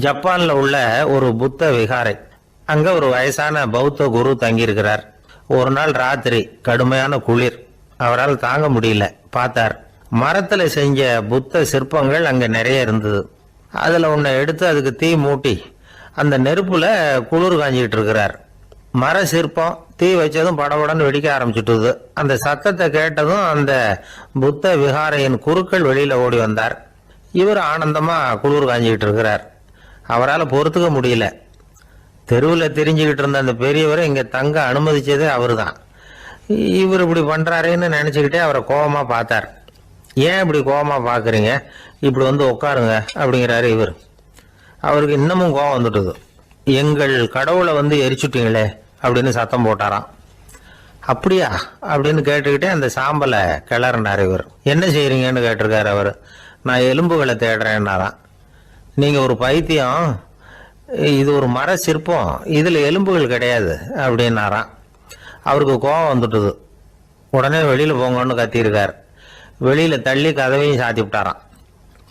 ஜப்பான்ல உள்ள ஒரு புத்த விகாரை. அங்க ஒரு வயசான பௌத்த குரு தங்கியிருக்கிறார். ஒரு நாள் ராத்திரி கடுமையான குளிர். அவரால் தாங்க முடியல. பார்த்தார், மரத்துல செஞ்ச புத்த சிற்பங்கள் அங்க நிறைய இருந்தது. அதுல ஒன்ன எடுத்து அதுக்கு தீ மூட்டி அந்த நெருப்புல குளிர் காஞ்சிட்டு இருக்கிறார். மர சிற்பம் தீ வச்சதும் படபடன்னு வெடிக்க ஆரம்பிச்சுட்டுது. அந்த சத்தத்தை கேட்டதும் அந்த புத்த விகாரையின் குருக்கள் வெளியில ஓடி வந்தார். இவர் ஆனந்தமா குளிர் காஞ்சிக்கிட்டு இருக்கிறார். அவரால் பொறுத்துக்க முடியல. தெருவில் தெரிஞ்சுக்கிட்டு இருந்த அந்த பெரியவரை இங்க தங்க அனுமதிச்சதே அவரு தான். இவர் இப்படி பண்றாருன்னு நினைச்சுக்கிட்டே அவரை கோபமா பார்த்தார். ஏன் இப்படி கோபமா பாக்குறீங்க, இப்படி வந்து உட்காருங்க அப்படிங்கிறாரு இவர். அவருக்கு இன்னமும் கோபம் வந்துட்டுது. எங்கள் கடவுளை வந்து எரிச்சுட்டீங்களே அப்படின்னு சத்தம் போட்டாராம். அப்படியா அப்படின்னு கேட்டுக்கிட்டே அந்த சாம்பலை கிளறினார் இவர். என்ன செய்யறீங்கன்னு கேட்டிருக்காரு அவர். நான் எலும்புகளை தேடுறேன்னாராம். நீங்க ஒரு பைத்தியம், இது ஒரு மர சிற்பம், இதுல எலும்புகள் கிடையாது அப்படின்னாராம். அவருக்கு கோபம் வந்துட்டுது. உடனே வெளியில போங்கன்னு கத்தியிருக்கார். வெளியில தள்ளி கதவையும் சாத்தி விட்டாராம்.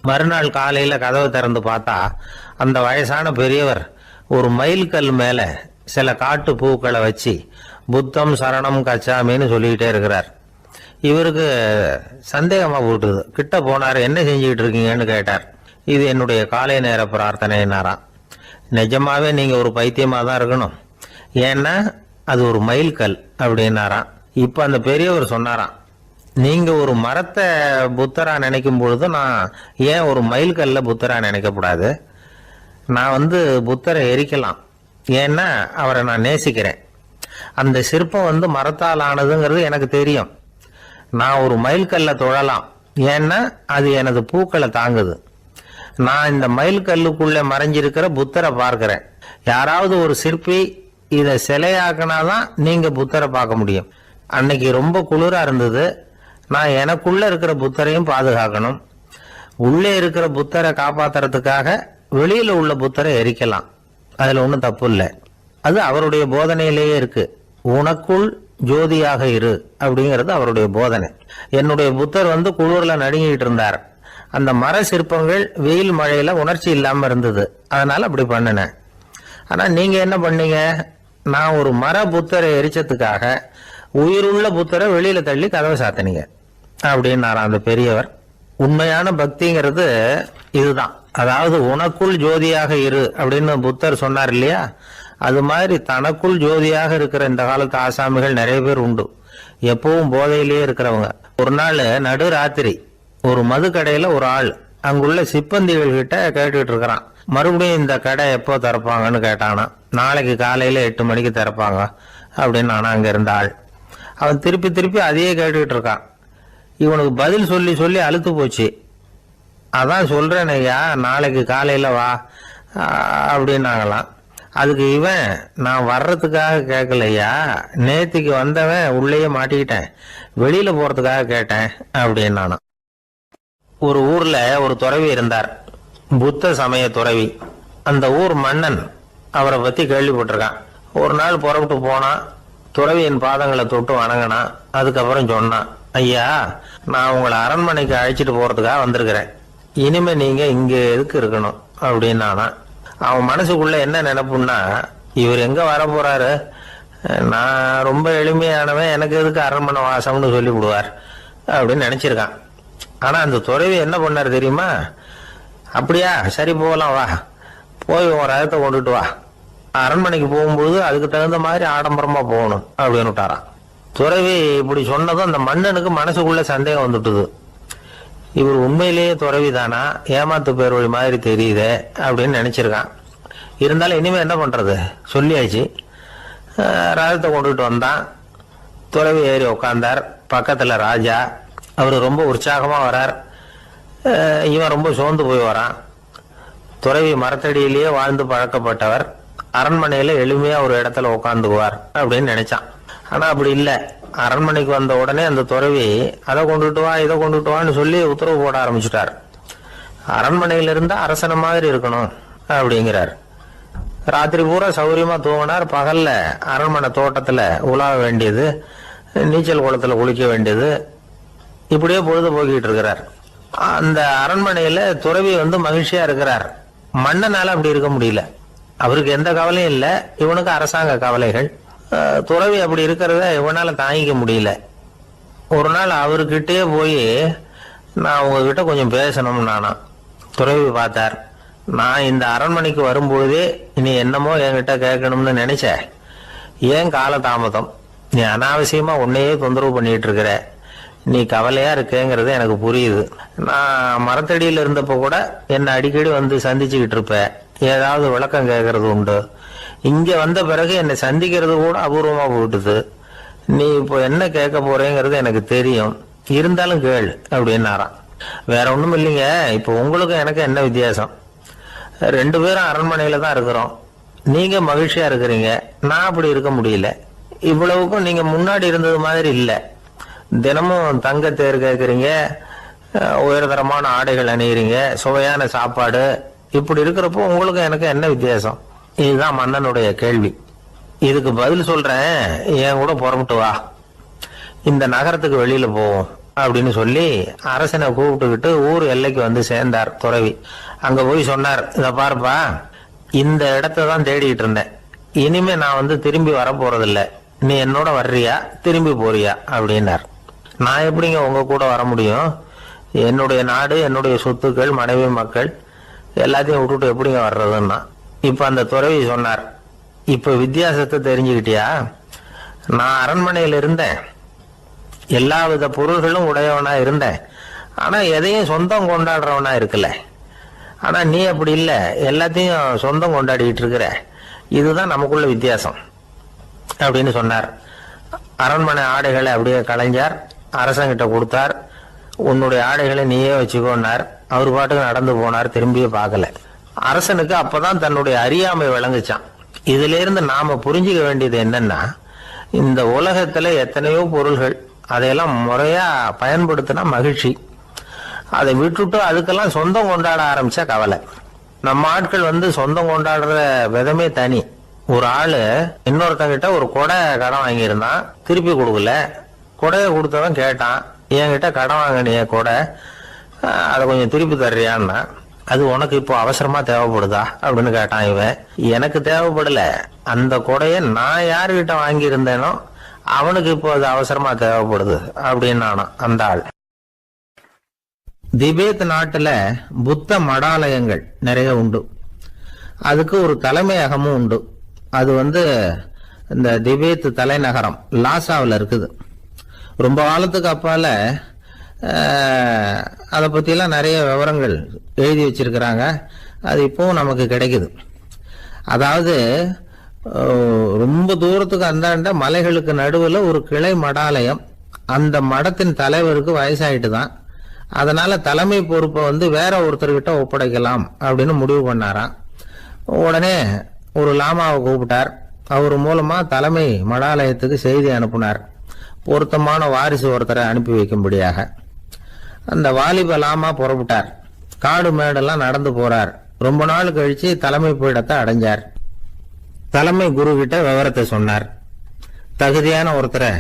மறுநாள் காலையில கதவை திறந்து பார்த்தா அந்த வயசான பெரியவர் ஒரு மைல்கல் மேல சில காட்டு பூக்களை வச்சு புத்தம் சரணம் கச்சாமின்னு சொல்லிக்கிட்டே இருக்கிறார். இவருக்கு சந்தேகமா போட்டுது. கிட்ட போனார். என்ன செஞ்சுக்கிட்டு இருக்கீங்கன்னு கேட்டார். இது என்னுடைய காலை நேர பிரார்த்தனைனாராம். நிஜமாவே நீங்க ஒரு பைத்தியமா தான் இருக்கணும், ஏன்னா அது ஒரு மைல்கல் அப்படின்னாராம். இப்ப அந்த பெரியவர் சொன்னாராம், நீங்க ஒரு மரத்தை புத்தரா நினைக்கும் பொழுது நான் ஏன் ஒரு மைல்கல்ல புத்தரா நினைக்கக்கூடாது? நான் வந்து புத்தரை எரிக்கலாம், ஏன்னா அவரை நான் நேசிக்கிறேன். அந்த சிற்பம் வந்து மரத்தால் ஆனதுங்கிறது எனக்கு தெரியும். நான் ஒரு மைல்கல்ல தொழலாம், ஏன்னா அது எனது பூக்களை தாங்குது. நான் இந்த மைல்கல்லுக்குள்ள மறைஞ்சிருக்கிற புத்தரை பார்க்கிறேன். யாராவது ஒரு சிற்பி இதை சிலையாக்கினாதான் நீங்க புத்தரை பார்க்க முடியும். அன்னைக்கு ரொம்ப குளிரா இருந்தது. நான் எனக்குள்ள இருக்கிற புத்தரையும் பாதுகாக்கணும். உள்ளே இருக்கிற புத்தரை காப்பாத்துறதுக்காக வெளியில உள்ள புத்தரை எரிக்கலாம், அதுல ஒன்றும் தப்பு இல்லை. அது அவருடைய போதனையிலேயே இருக்கு. உனக்குள் ஜோதியாக இரு அப்படிங்கிறது அவருடைய போதனை. என்னுடைய புத்தர் வந்து குளிர்ல நடுங்கிட்டு இருந்தார். அந்த மர சிற்பங்கள் வெயில் மழையில உணர்ச்சி இல்லாம இருந்தது, அதனால அப்படி பண்ணினேன். ஆனா நீங்க என்ன பண்ணீங்க? நான் ஒரு மர புத்தரை எரிச்சதுக்காக உயிருள்ள புத்தரை வெளியில தள்ளி கதவை சாத்தினீங்க அப்படின்னாராம் அந்த பெரியவர். உண்மையான பக்திங்கிறது இதுதான். அதாவது உனக்குள் ஜோதியாக இரு அப்படின்னு புத்தர் சொன்னார் இல்லையா, அது மாதிரி தனக்குள் ஜோதியாக இருக்கிற இந்த காலத்து ஆசாமிகள் நிறைய பேர் உண்டு. எப்பவும் போதையிலேயே இருக்கிறவங்க. ஒரு நாள் நடு ராத்திரி ஒரு மது கடையில ஒரு ஆள் அங்குள்ள சிப்பந்திகள் கிட்ட கேட்டுக்கிட்டு இருக்கிறான். மறுபடியும் இந்த கடை எப்போ திறப்பாங்கன்னு கேட்டானா. நாளைக்கு காலையில 8 மணிக்கு திறப்பாங்க அப்படின்னு நானா அங்க இருந்த ஆள். அவன் திருப்பி திருப்பி அதையே கேட்டுக்கிட்டு இருக்கான். இவனுக்கு பதில் சொல்லி சொல்லி அழுத்து போச்சு. அதான் சொல்றேன் ஐயா, நாளைக்கு காலையில வா அப்படின்னாங்களாம். அதுக்கு இவன், நான் வர்றதுக்காக கேட்கலையா, நேத்திக்கு வந்தவன் உள்ளேயே மாட்டிக்கிட்டேன், வெளியில போறதுக்காக கேட்டேன் அப்படின்னானா. ஒரு ஊர்ல ஒரு துறவி இருந்தார், புத்த சமய துறவி. அந்த ஊர் மன்னன் அவரை பத்தி கேள்விப்பட்டிருக்கான். ஒரு நாள் புறப்பட்டு போனான். துறவியின் பாதங்களை தொட்டு வணங்கினான். அதுக்கப்புறம் சொன்னான், ஐயா, நான் உங்களை அரண்மனைக்கு அழைச்சிட்டு போறதுக்காக வந்திருக்கிறேன். இனிமே நீங்க இங்க எதுக்கு இருக்கணும் அப்படின்னானா. அவன் மனசுக்குள்ள என்ன நினைப்புன்னா, இவர் எங்க வர போறாரு, நான் ரொம்ப எளிமையானவன், எனக்கு எதுக்கு அரண்மனை வாசம்னு சொல்லி விடுவார் அப்படின்னு நினைச்சிருக்கான். ஆனா அந்த துறவி என்ன பண்ணாரு தெரியுமா? அப்படியா, சரி போகலாம், வா, போய் உன் ரகத்தை கொண்டுட்டு வா, அரண்மனைக்கு போகும்போது அதுக்கு தகுந்த மாதிரி ஆடம்பரமா போகணும் அப்படின்னு விட்டாரான். துறவி இப்படி சொன்னதும் அந்த மன்னனுக்கு மனசுக்குள்ள சந்தேகம் வந்துட்டுது. இவர் உண்மையிலேயே துறவி தானா, ஏமாத்து பேர் வழி மாதிரி தெரியுதே அப்படின்னு நினைச்சிருக்கான். இருந்தாலும் இனிமே என்ன பண்றது, சொல்லியாச்சு. ரகத்தை கொண்டுட்டு வந்தான். துறவி ஏறி உட்கார்ந்தார். பக்கத்துல ராஜா. அவரு ரொம்ப உற்சாகமா வரார். இவன் ரொம்ப சோர்ந்து போய் வரான். துறவி மரத்தடியிலேயே வாழ்ந்து பழக்கப்பட்டவர். அரண்மனையில எளிமையா ஒரு இடத்துல உட்காந்துக்குவார் அப்படின்னு நினைச்சான். ஆனா அப்படி இல்லை. அரண்மனைக்கு வந்த உடனே அந்த துறவி அதை கொண்டுட்டு வா, இதை கொண்டுட்டு வான்னு சொல்லி உத்தரவு போட ஆரம்பிச்சுட்டார். அரண்மனையில இருந்தா அரசன மாதிரி இருக்கணும் அப்படிங்கிறார். ராத்திரி பூரா சௌரியமா தூங்கினார். பகல்ல அரண்மனை தோட்டத்துல உலாவ வேண்டியது, நீச்சல் குளத்துல குளிக்க வேண்டியது, இப்படியே பொழுது போக்கிட்டு இருக்கிறார். அந்த அரண்மனையில துறவி வந்து மகிழ்ச்சியா இருக்கிறார். மன்னனால அப்படி இருக்க முடியல. அவருக்கு எந்த கவலையும் இல்லை, இவனுக்கு அரசாங்க கவலைகள். துறவி அப்படி இருக்கிறத இவனால தாங்கிக்க முடியல. ஒரு நாள் அவர்கிட்டயே போய், நான் உங்ககிட்ட கொஞ்சம் பேசணும் நானா. துறவி பார்த்தார். நான் இந்த அரண்மனைக்கு வரும்பொழுதே நீ என்னமோ என்கிட்ட கேட்கணும்னு நினைச்ச. ஏன் கால தாமதம்? நீ அனாவசியமா உன்னையே தொந்தரவு பண்ணிட்டு இருக்கிற. நீ கவலையா இருக்கேங்கிறது எனக்கு புரியுது. நான் மரத்தடியில் இருந்தப்ப கூட என்னை அடிக்கடி வந்து சந்திச்சுக்கிட்டு இருப்ப, ஏதாவது விளக்கம் கேட்கறது உண்டு. இங்க வந்த பிறகு என்னை சந்திக்கிறது கூட அபூர்வமா போட்டுது. நீ இப்போ என்ன கேட்க போறேங்கிறது எனக்கு தெரியும், இருந்தாலும் கேளு அப்படின்னாராம். வேற ஒண்ணும் இல்லைங்க, இப்போ உங்களுக்கும் எனக்கு என்ன வித்தியாசம்? 2 பேரும் அரண்மனையில தான் இருக்கிறோம். நீங்க மகிழ்ச்சியா இருக்கிறீங்க, நான் அப்படி இருக்க முடியல. இவ்வளவுக்கும் நீங்க முன்னாடி இருந்தது மாதிரி இல்லை. தினமும் தங்க தேர் கேட்கறீங்க, உயர்தரமான ஆடைகள் அணிகிறீங்க, சுவையான சாப்பாடு. இப்படி இருக்கிறப்போ உங்களுக்கு எனக்கு என்ன வித்தியாசம்? இதுதான் மன்னனுடைய கேள்வி. இதுக்கு பதில் சொல்றேன், என் கூட புறப்பட்டு வா, இந்த நகரத்துக்கு வெளியில போவோம் அப்படின்னு சொல்லி அரசனை கூப்பிட்டுக்கிட்டு ஊர் எல்லைக்கு வந்து சேர்ந்தார் துறவி. அங்க போய் சொன்னார், இத பாருப்பா, இந்த இடத்த தான் தேடிட்டு இருந்தேன். இனிமே நான் வந்து திரும்பி வர போறதில்ல. நீ என்னோட வர்றியா திரும்பி போறியா அப்படின்னார். நான் எப்படிங்க உங்க கூட வர முடியும்? என்னுடைய நாடு, என்னுடைய சொத்துக்கள், மனைவி மக்கள் எல்லாத்தையும் விட்டுட்டு எப்படிங்க வர்றதுன்னா. இப்ப அந்த துறவி சொன்னார், இப்ப வித்தியாசத்தை தெரிஞ்சுக்கிட்டியா? நான் அரண்மனையில் இருந்தேன், எல்லா வித பொருள்களும் உடையவனா இருந்தேன், ஆனா எதையும் சொந்தம் கொண்டாடுறவனா இருக்கல. ஆனா நீ அப்படி இல்லை, எல்லாத்தையும் சொந்தம் கொண்டாடிட்டு இருக்கிற. இதுதான் நமக்குள்ள வித்தியாசம் அப்படின்னு சொன்னார். அரண்மனை ஆடைகளை அப்படியே கலைஞர் அரசங்கிட்ட கொடுத்தார். உன்னுடைய ஆடைகளை நீயே வச்சுக்கோன்னார். அவர் பாட்டுக்கு நடந்து போனார், திரும்பியே பார்க்கல. அரசனுக்கு அப்பதான் தன்னுடைய அறியாமை விளங்குச்சான். இதுல இருந்து நாம புரிஞ்சுக்க வேண்டியது என்னன்னா, இந்த உலகத்துல எத்தனையோ பொருள்கள், அதையெல்லாம் முறையா பயன்படுத்தினா மகிழ்ச்சி. அதை விட்டுட்டு அதுக்கெல்லாம் சொந்தம் கொண்டாட ஆரம்பிச்சா கவலை. நம்ம ஆட்கள் வந்து சொந்தம் கொண்டாடுற விதமே தனி. ஒரு ஆளு இன்னொருத்தங்கிட்ட ஒரு கொடை கடன் வாங்கியிருந்தான், திருப்பி கொடுக்கல. கொடையை கொடுத்தவன் கேட்டான், என்கிட்ட கடன் வாங்கினிய கொடை, அதை கொஞ்சம் திருப்பி தர்றியான்னா. அது உனக்கு இப்போ அவசரமா தேவைப்படுதா அப்படின்னு கேட்டான் இவன். எனக்கு தேவைப்படல, அந்த கொடையை நான் யாருகிட்ட வாங்கியிருந்தேனோ அவனுக்கு இப்போ அது அவசரமா தேவைப்படுது அப்படின்னு அந்த ஆள். திபேத் நாட்டுல புத்த மடாலயங்கள் நிறைய உண்டு. அதுக்கு ஒரு தலைமையகமும் உண்டு. அது வந்து இந்த திபேத் தலைநகரம் லாசாவில் இருக்குது. ரொம்ப காலத்துக்கு அப்பால அதை பற்றிலாம் நிறைய விவரங்கள் எழுதி வச்சிருக்கிறாங்க. அது இப்போவும் நமக்கு கிடைக்குது. அதாவது ரொம்ப தூரத்துக்கு அந்தாண்ட மலைகளுக்கு நடுவில் ஒரு கிளை மடாலயம். அந்த மடத்தின் தலைவருக்கு வயசாயிட்டு தான், அதனால தலைமை பொறுப்பை வந்து வேற ஒருத்தர்கிட்ட ஒப்படைக்கலாம் அப்படின்னு முடிவு பண்ணாராம். உடனே ஒரு லாமாவை கூப்பிட்டார். அவர் மூலமா தலைமை மடாலயத்துக்கு செய்தி அனுப்புனார், பொருத்தமான வாரிசு ஒருத்தரை அனுப்பி வைக்கும்படியாக. அந்த வாலிப லாமா புறப்பட்டார். காடு மேடெல்லாம் நடந்து போறார். ரொம்ப நாள் கழிச்சு தலைமை பீடத்தை அடைஞ்சார். தலைமை குரு கிட்ட விவரத்தை சொன்னார். தகுதியான ஒருத்தரை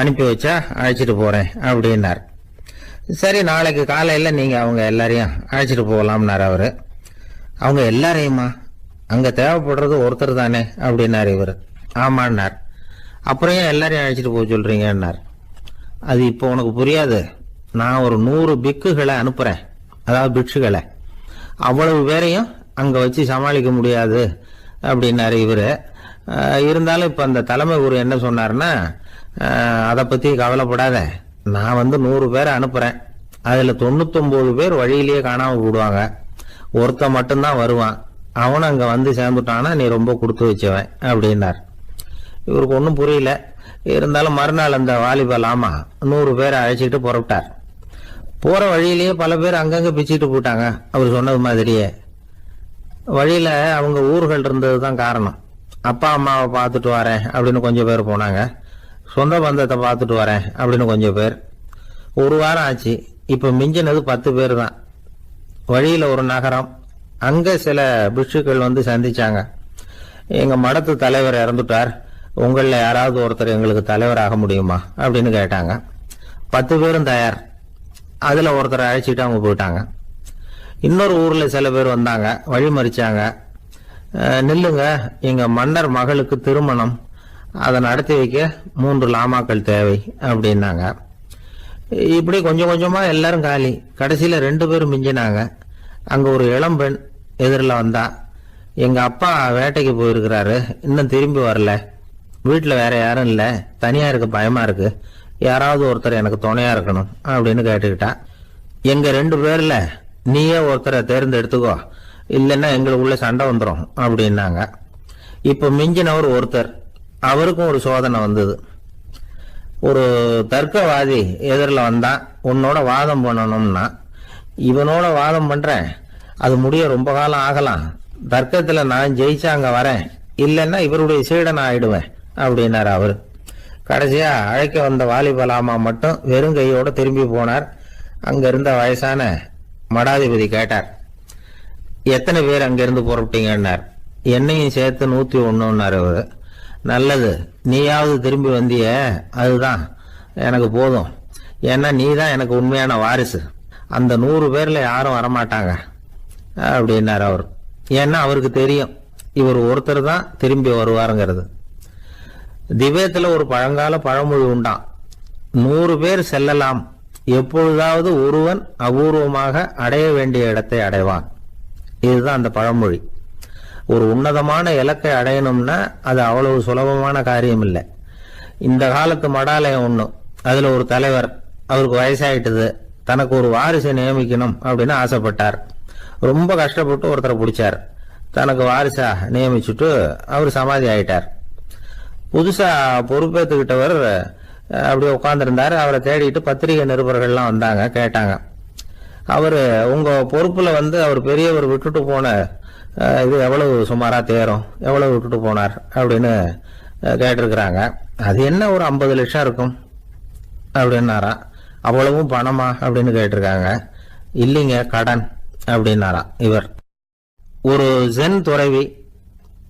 அனுப்பி வச்சா அழைச்சிட்டு போறேன் அப்படின்னார். சரி, நாளைக்கு காலையில நீங்க அவங்க எல்லாரையும் அழைச்சிட்டு போகலாம்னார் அவரு. அவங்க எல்லாரையுமா? அங்க தேவைப்படுறது ஒருத்தர் தானே அப்படின்னாரு இவர். ஆமான்னார். அப்புறம் ஏன் எல்லாரையும் அழைச்சிட்டு போக சொல்றீங்கன்னார். அது இப்போ உனக்கு புரியாது. நான் ஒரு 100 பிக்குகளை அனுப்புறேன், அதாவது பிட்சுகளை. அவ்வளவு பேரையும் அங்க வச்சு சமாளிக்க முடியாது அப்படின்னாரு இவரு. இருந்தாலும் இப்ப அந்த தலைமை குரு என்ன சொன்னார்னா, அதை பத்தி கவலைப்படாத, நான் வந்து 100 பேரை அனுப்புறேன், அதுல 99 பேர் வழியிலேயே காணாம போடுவாங்க, ஒருத்த மட்டும்தான் வருவான், அவனும் அங்க வந்து சேர்ந்துட்டானா நீ ரொம்ப கொடுத்து வச்சவன் அப்படின்னார். இவருக்கு ஒன்றும் புரியல. இருந்தாலும் மறுநாள் அந்த வாலிப லாமா 100 பேரை அழைச்சிட்டு புறப்பட்டார். போற வழியிலேயே பல பேர் அங்கங்க பிச்சுட்டு போட்டாங்க. அவர் சொன்னது மாதிரியே வழியில அவங்க ஊர்கள் இருந்தது தான் காரணம். அப்பா அம்மாவை பார்த்துட்டு வரேன் அப்படின்னு கொஞ்சம் பேர் போனாங்க. சொந்த பந்தத்தை பார்த்துட்டு வரேன் அப்படின்னு கொஞ்சம் பேர். ஒரு வாரம் ஆச்சு. இப்ப மிஞ்சினது 10 பேர் தான். வழியில ஒரு நகரம், அங்க சில பிட்சுக்கள் வந்து சந்திச்சாங்க. எங்க மடத்து தலைவர் இறந்துட்டார், உங்களில் யாராவது ஒருத்தர் எங்களுக்கு தலைவராக முடியுமா அப்படின்னு கேட்டாங்க. 10 பேரும் தயார். அதுல ஒருத்தரை அழைச்சிட்டு அவங்க போயிட்டாங்க. இன்னொரு ஊரில் சில பேர் வந்தாங்க, வழிமறிச்சாங்க. நில்லுங்க, எங்கள் மன்னர் மகளுக்கு திருமணம், அதை நடத்தி வைக்க 3 லாமாக்கள் தேவை அப்படின்னாங்க. இப்படி கொஞ்சம் கொஞ்சமாக எல்லாரும் காலி. கடைசியில் 2 பேரும் மிஞ்சினாங்க. அங்கே ஒரு இளம்பெண் எதிரில் வந்தா, எங்கள் அப்பா வேட்டைக்கு போயிருக்கிறாரு, இன்னும் திரும்பி வரல, வீட்டில் வேற யாரும் இல்லை, தனியாக இருக்க பயமாக இருக்கு, யாராவது ஒருத்தர் எனக்கு துணையாக இருக்கணும் அப்படின்னு கேட்டுக்கிட்டா. எங்கள் 2 பேரில் நீயே ஒருத்தரை தேர்ந்தெடுத்துக்கோ, இல்லைன்னா எங்களுக்குள்ள சண்டை வந்துடும் அப்படின்னாங்க. இப்போ மிஞ்சினவர் ஒருத்தர், அவருக்கும் ஒரு சோதனை வந்தது. ஒரு தர்க்கவாதி எதிரில் வந்தான், உன்னோட வாதம் பண்ணணும்னா. இவனோட வாதம் பண்றேன், அது முடிய ரொம்ப காலம் ஆகலாம், தர்க்கத்தில் நான் ஜெயிச்சா அங்கே வரேன், இல்லைன்னா இவருடைய சீடன் ஆயிடுவேன் அப்படின்னாரு அவரு. கடைசியா அழைக்க வந்த வாலிபலாமா மட்டும் வெறும் கையோட திரும்பி போனார். அங்க இருந்த வயசான மடாதிபதி கேட்டார், எத்தனை பேர் அங்கிருந்து புறப்பட்டீங்கன்னார். என்னையும் சேர்த்து 101ன்னாரு அவரு. நல்லது, நீயாவது திரும்பி வந்திய, அதுதான் எனக்கு போதும், ஏன்னா நீ தான் எனக்கு உண்மையான வாரிசு, அந்த 100 பேர்ல யாரும் வரமாட்டாங்க அப்படின்னாரு அவர். ஏன்னா அவருக்கு தெரியும் இவர் ஒருத்தர் தான் திரும்பி வருவாருங்கிறது. திபேத்தில் ஒரு பழங்கால பழமொழி உண்டாம், 100 பேர் செல்லலாம், எப்பொழுதாவது ஒருவன் அபூர்வமாக அடைய வேண்டிய இடத்தை அடைவான். இதுதான் அந்த பழமொழி. ஒரு உன்னதமான இலக்கை அடையணும்னா அது அவ்வளவு சுலபமான காரியம் இல்லை. இந்த காலத்து மடாலயம் ஒண்ணு, அதுல ஒரு தலைவர், அவருக்கு வயசாயிட்டது, தனக்கு ஒரு வாரிசை நியமிக்கணும் அப்படின்னு ஆசைப்பட்டார். ரொம்ப கஷ்டப்பட்டு ஒருத்தரை பிடிச்சார், தனக்கு வாரிசா நியமிச்சுட்டு அவர் சமாதி ஆயிட்டார். புதுசா பொறுப்பேற்றுக்கிட்டவர் அப்படியே உட்காந்துருந்தாரு. அவரை தேடிட்டு பத்திரிகை நிருபர்கள்லாம் வந்தாங்க, கேட்டாங்க. அவர் உங்க பொறுப்புல அவர் பெரியவர் விட்டுட்டு போன இது எவ்வளவு சுமாரா தேரும், எவ்வளவு விட்டுட்டு போனார் அப்படின்னு கேட்டிருக்கிறாங்க. அது என்ன ஒரு 50 லட்சம் இருக்கும் அப்படின்னாராம். அவ்வளவும் பணமா அப்படின்னு கேட்டிருக்காங்க. இல்லைங்க, கடன் அப்படின்னாராம் இவர். ஒரு ஜென் துறவி,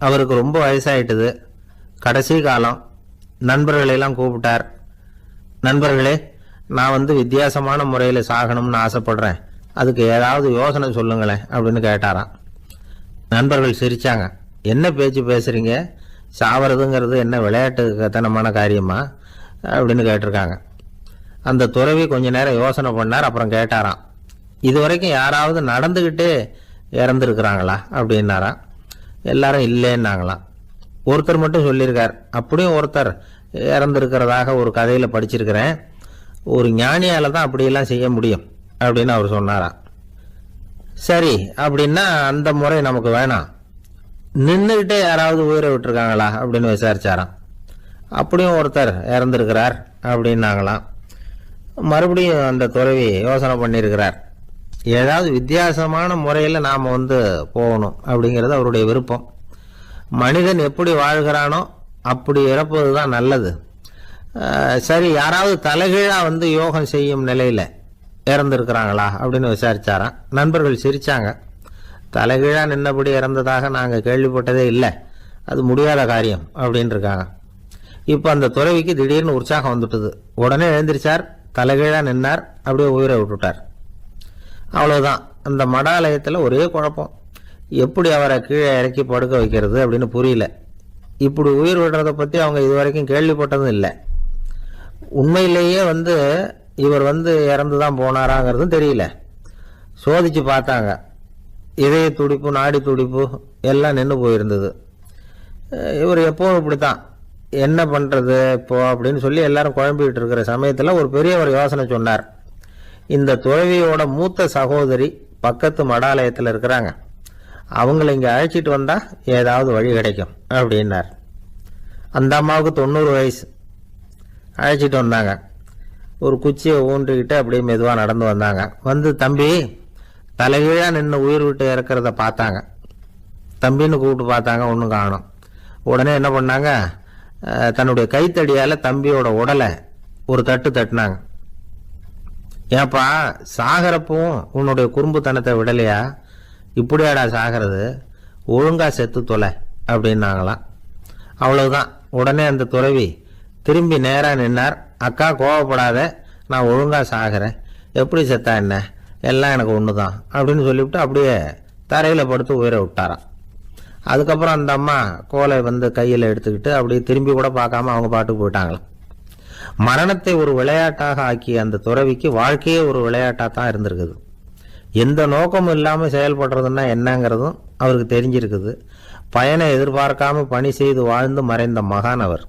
அவருக்கு ரொம்ப வயசாயிட்டுது, கடைசி காலம். நண்பர்களெல்லாம் கூப்பிட்டார். நண்பர்களே, நான் வித்தியாசமான முறையில் சாகணும்னு ஆசைப்படுறேன், அதுக்கு ஏதாவது யோசனை சொல்லுங்களேன் அப்படின்னு கேட்டாராம். நண்பர்கள் சிரிச்சாங்க. என்ன பேச்சு பேசுறீங்க, சாவறதுங்கிறது என்ன விளையாட்டுத்தனமான காரியமா அப்படின்னு கேட்டிருக்காங்க. அந்த துறவி கொஞ்ச நேரம் யோசனை பண்ணார். அப்புறம் கேட்டாராம், இது வரைக்கும் யாராவது நடந்துகிட்டே இறந்துருக்கிறாங்களா அப்படின்னாராம். எல்லாரும் இல்லைன்னாங்களாம். ஒருத்தர் மட்டும் சொல்லியிருக்கார், அப்படியும் ஒருத்தர் இறந்துருக்கிறதாக ஒரு கதையில படிச்சிருக்கிறேன், ஒரு ஞானியால தான் அப்படியெல்லாம் செய்ய முடியும் அப்படின்னு அவர் சொன்னாராம். சரி, அப்படின்னா அந்த முறை நமக்கு வேணாம், நின்றுகிட்டே யாராவது உயிரை விட்டுருக்காங்களா அப்படின்னு விசாரிச்சாராம். அப்படியும் ஒருத்தர் இறந்துருக்கிறார் அப்படின்னாங்களாம். மறுபடியும் அந்த துறவி யோசனை பண்ணியிருக்கிறார், ஏதாவது வித்தியாசமான முறையில் நாம் போகணும் அப்படிங்கிறது அவருடைய விருப்பம். மனிதன் எப்படி வாழ்கிறானோ அப்படி இறப்பது தான் நல்லது. சரி, யாராவது தலைகீழாக யோகம் செய்யும் நிலையில் இறந்துருக்கிறாங்களா அப்படின்னு விசாரிச்சாராம். நண்பர்கள் சிரிச்சாங்க. தலைகீழா நின்னபடி இறந்ததாக நாங்கள் கேள்விப்பட்டதே இல்லை, அது முடியாத காரியம் அப்படின்னு இருக்காங்க. இப்போ அந்த துறவிக்கு திடீர்னு உற்சாகம் வந்துட்டுது. உடனே எழுந்திரிச்சார், தலைகீழா நின்னார், அப்படியே உயிரை விட்டுட்டார். அவ்வளோதான். அந்த மடாலயத்தில் ஒரே குழப்பம், எப்படி அவரை கீழே இறக்கி படுக்க வைக்கிறது அப்படின்னு புரியல. இப்படி உயிர் விடுறதை பற்றி அவங்க இதுவரைக்கும் கேள்விப்பட்டதும் இல்லை. உண்மையிலேயே இவர் இறந்து தான் போனாராங்கிறதும் தெரியல. சோதிச்சு பார்த்தாங்க, இதய துடிப்பு, நாடி துடிப்பு எல்லாம் நின்று போயிருந்தது. இவர் எப்போவும் இப்படித்தான், என்ன பண்ணுறது இப்போ அப்படின்னு சொல்லி எல்லாரும் குழம்பிக்கிட்டு இருக்கிற சமயத்தில் ஒரு பெரியவர் யோசனை சொன்னார். இந்த துறவியோட மூத்த சகோதரி பக்கத்து மடாலயத்தில் இருக்கிறாங்க, அவங்கள இங்கே அழைச்சிட்டு வந்தால் ஏதாவது வழி கிடைக்கும் அப்படின்னார். அந்த அம்மாவுக்கு 90 வயசு. அழைச்சிட்டு வந்தாங்க. ஒரு குச்சியை ஊன்றிக்கிட்டு அப்படியே மெதுவாக நடந்து வந்தாங்க. தம்பி, தலைகீழாக நின்று உயிர் விட்டு இறக்கிறத பார்த்தாங்க. தம்பின்னு கூப்பிட்டு பார்த்தாங்க, ஒன்றும் காணும். உடனே என்ன பண்ணாங்க, தன்னுடைய கைத்தடியால் தம்பியோட உடலை ஒரு தட்டு தட்டினாங்க. ஏப்பா, சாகிறப்பவும் உன்னுடைய குறும்புத்தனத்தை விடலையா, இப்படியாடா சாகிறது, ஒழுங்கா செத்து தொலை அப்படின்னாங்களாம். அவ்வளவுதான். உடனே அந்த துறவி திரும்பி நேராக நின்னார். அக்கா, கோவப்படாத, நான் ஒழுங்கா சாகிறேன், எப்படி செத்தா என்ன, எல்லாம் எனக்கு ஒன்று தான் அப்படின்னு சொல்லிவிட்டு அப்படியே தரையில் படுத்து உயிரை விட்டாராம். அதுக்கப்புறம் அந்த அம்மா கோலை வந்து கையில் எடுத்துக்கிட்டு அப்படியே திரும்பி கூட பார்க்காம அவங்க பாட்டுக்கு போயிட்டாங்களாம். மரணத்தை ஒரு விளையாட்டாக ஆக்கிய அந்த துறவிக்கு வாழ்க்கையே ஒரு விளையாட்டாக தான் இருந்திருக்குது. எந்த நோக்கமும் இல்லாமல் செயல்படுறதுன்னா என்னங்கிறதும் அவருக்கு தெரிஞ்சிருக்குது. பயனை எதிர்பார்க்காம பணி செய்து வாழ்ந்து மறைந்த மகான் அவர்.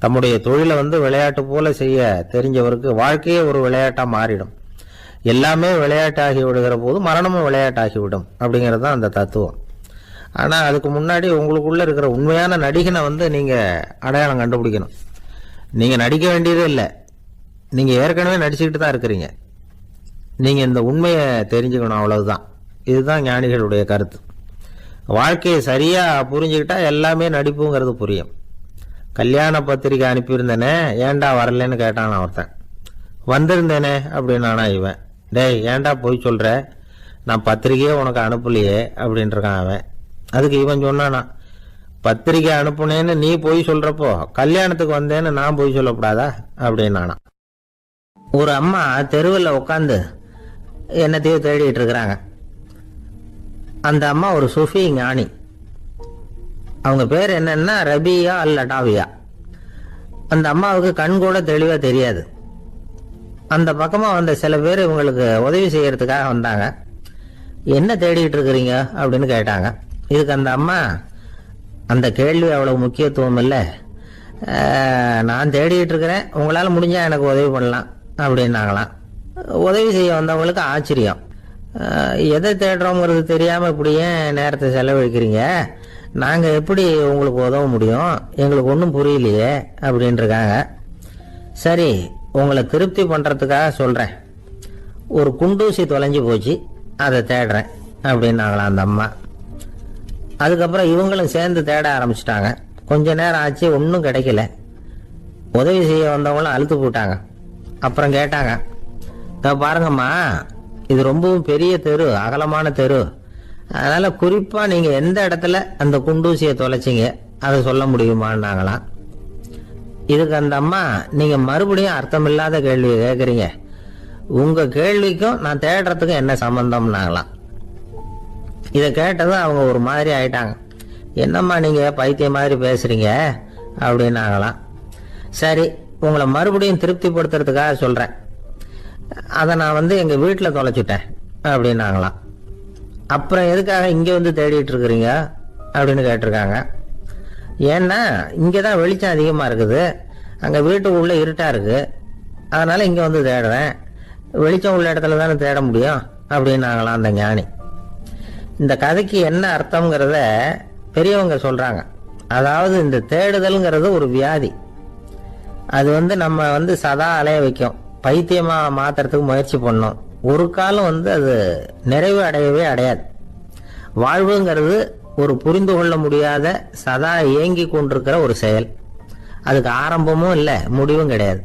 தம்முடைய தொழிலை வந்து விளையாட்டு போல செய்ய தெரிஞ்சவருக்கு வாழ்க்கையே ஒரு விளையாட்டாக மாறிடும். எல்லாமே விளையாட்டாகி விடுகிற போது மரணமும் விளையாட்டாகிவிடும் அப்படிங்கிறது தான் அந்த தத்துவம். ஆனால் அதுக்கு முன்னாடி உங்களுக்குள்ளே இருக்கிற உண்மையான நடிகனை வந்து நீங்கள் அடையாளம் கண்டுபிடிக்கணும். நீங்கள் நடிக்க வேண்டியதே இல்லை, நீங்கள் ஏற்கனவே நடிச்சுக்கிட்டு தான் இருக்கிறீங்க. நீங்கள் இந்த உண்மையை தெரிஞ்சுக்கணும், அவ்வளவுதான். இதுதான் ஞானிகளுடைய கருத்து. வாழ்க்கையை சரியாக புரிஞ்சுக்கிட்டா எல்லாமே நடிப்புங்கிறது புரியும். கல்யாண பத்திரிக்கை அனுப்பியிருந்தேனே, ஏன்டா வரலன்னு கேட்டான் ஒருத்தன். வந்திருந்தேனே அப்படின்னானா இவன். டேய், ஏன்டா போய் சொல்கிற, நான் பத்திரிக்கையே உனக்கு அனுப்பலையே அப்படின்ட்டுருக்கான் அவன். அதுக்கு இவன் சொன்னானா, பத்திரிக்கை அனுப்புனேன்னு நீ போய் சொல்கிறப்போ கல்யாணத்துக்கு வந்தேன்னு நான் போய் சொல்லக்கூடாதா அப்படின்னானா. ஒரு அம்மா தெருவில் உட்காந்து என்னத்தையோ தேடிட்டு இருக்கிறாங்க. அந்த அம்மா ஒரு சுஃபி ஞானி. அவங்க பேர் என்னன்னா ரபியா அல் லடாவியா. அந்த அம்மாவுக்கு கண் கூட தெளிவாக தெரியாது. அந்த பக்கமாக வந்த சில பேர் இவங்களுக்கு உதவி செய்யறதுக்காக வந்தாங்க. என்ன தேடிட்டு இருக்கிறீங்க அப்படின்னு கேட்டாங்க. இதுக்கு அந்த அம்மா, அந்த கேள்வி அவ்வளவு முக்கியத்துவம் இல்லை, நான் தேடிட்டு இருக்கிறேன், உங்களால் முடிஞ்சால் எனக்கு உதவி பண்ணலாம் அப்படின்னாங்களாம். உதவி செய்ய வந்தவங்களுக்கு ஆச்சரியம். எதை தேடுறோங்கிறது தெரியாமல் இப்படி ஏன் நேரத்தை செலவழிக்கிறீங்க, நாங்கள் எப்படி உங்களுக்கு உதவ முடியும், எங்களுக்கு ஒன்றும் புரியலையே அப்படின்ட்டுருக்காங்க. சரி, உங்களை திருப்தி பண்ணுறதுக்காக சொல்கிறேன், ஒரு குண்டூசி தொலைஞ்சி போச்சு, அதை தேடுறேன் அப்படின்னாங்களாம் அந்த அம்மா. அதுக்கப்புறம் இவங்களும் சேர்ந்து தேட ஆரம்பிச்சிட்டாங்க. கொஞ்ச நேரம் ஆச்சு, ஒன்றும் கிடைக்கல. உதவி செய்ய வந்தவங்களும் அழுத்து போட்டாங்க. அப்புறம் கேட்டாங்க, பாருங்கம்மா, இது ரொம்பவும் பெரிய தெரு, அகலமான தெரு, அதனால் குறிப்பாக நீங்கள் எந்த இடத்துல அந்த குண்டூசியை தொலைச்சிங்க அதை சொல்ல முடியுமான்னாங்களாம். இதுக்கு அந்த அம்மா, நீங்கள் மறுபடியும் அர்த்தமில்லாத கேள்வியை கேட்குறீங்க, உங்கள் கேள்விக்கும் நான் தேடுறதுக்கும் என்ன சம்பந்தம்னாங்களாம். இதை கேட்டதும் அவங்க ஒரு மாதிரி ஆயிட்டாங்க. என்னம்மா நீங்கள் பைத்தியம் மாதிரி பேசுகிறீங்க அப்படின்னாங்களாம். சரி, உங்களை மறுபடியும் திருப்திப்படுத்துறதுக்காக சொல்கிறேன், அதை நான் வந்து எங்கள் வீட்டில் தொலைச்சிட்டேன் அப்படின்னாங்களாம். அப்புறம் எதுக்காக இங்கே வந்து தேடிட்டு இருக்கிறீங்க அப்படின்னு கேட்டிருக்காங்க. ஏன்னா இங்கே தான் வெளிச்சம் அதிகமாக இருக்குது, அங்கே வீட்டுக்குள்ளே இருட்டாக இருக்குது, அதனால் இங்கே வந்து தேடுறேன், வெளிச்சம் உள்ள இடத்துல தானே தேட முடியும் அப்படின்னாங்களாம் அந்த ஞானி. இந்த கதைக்கு என்ன அர்த்தங்கிறத பெரியவங்க சொல்கிறாங்க. அதாவது இந்த தேடுதல்ங்கிறது ஒரு வியாதி. அது வந்து நம்ம வந்து சதா அலைய வைக்கும், பைத்தியமாக மாற்றுறதுக்கு முயற்சி பண்ணோம். ஒரு காலம் வந்து அது நிறைவு அடையவே அடையாது. வாழ்வுங்கிறது ஒரு புரிந்து கொள்ள முடியாத சதா இயங்கி கொண்டிருக்கிற ஒரு செயல். அதுக்கு ஆரம்பமும் இல்லை, முடிவும் கிடையாது.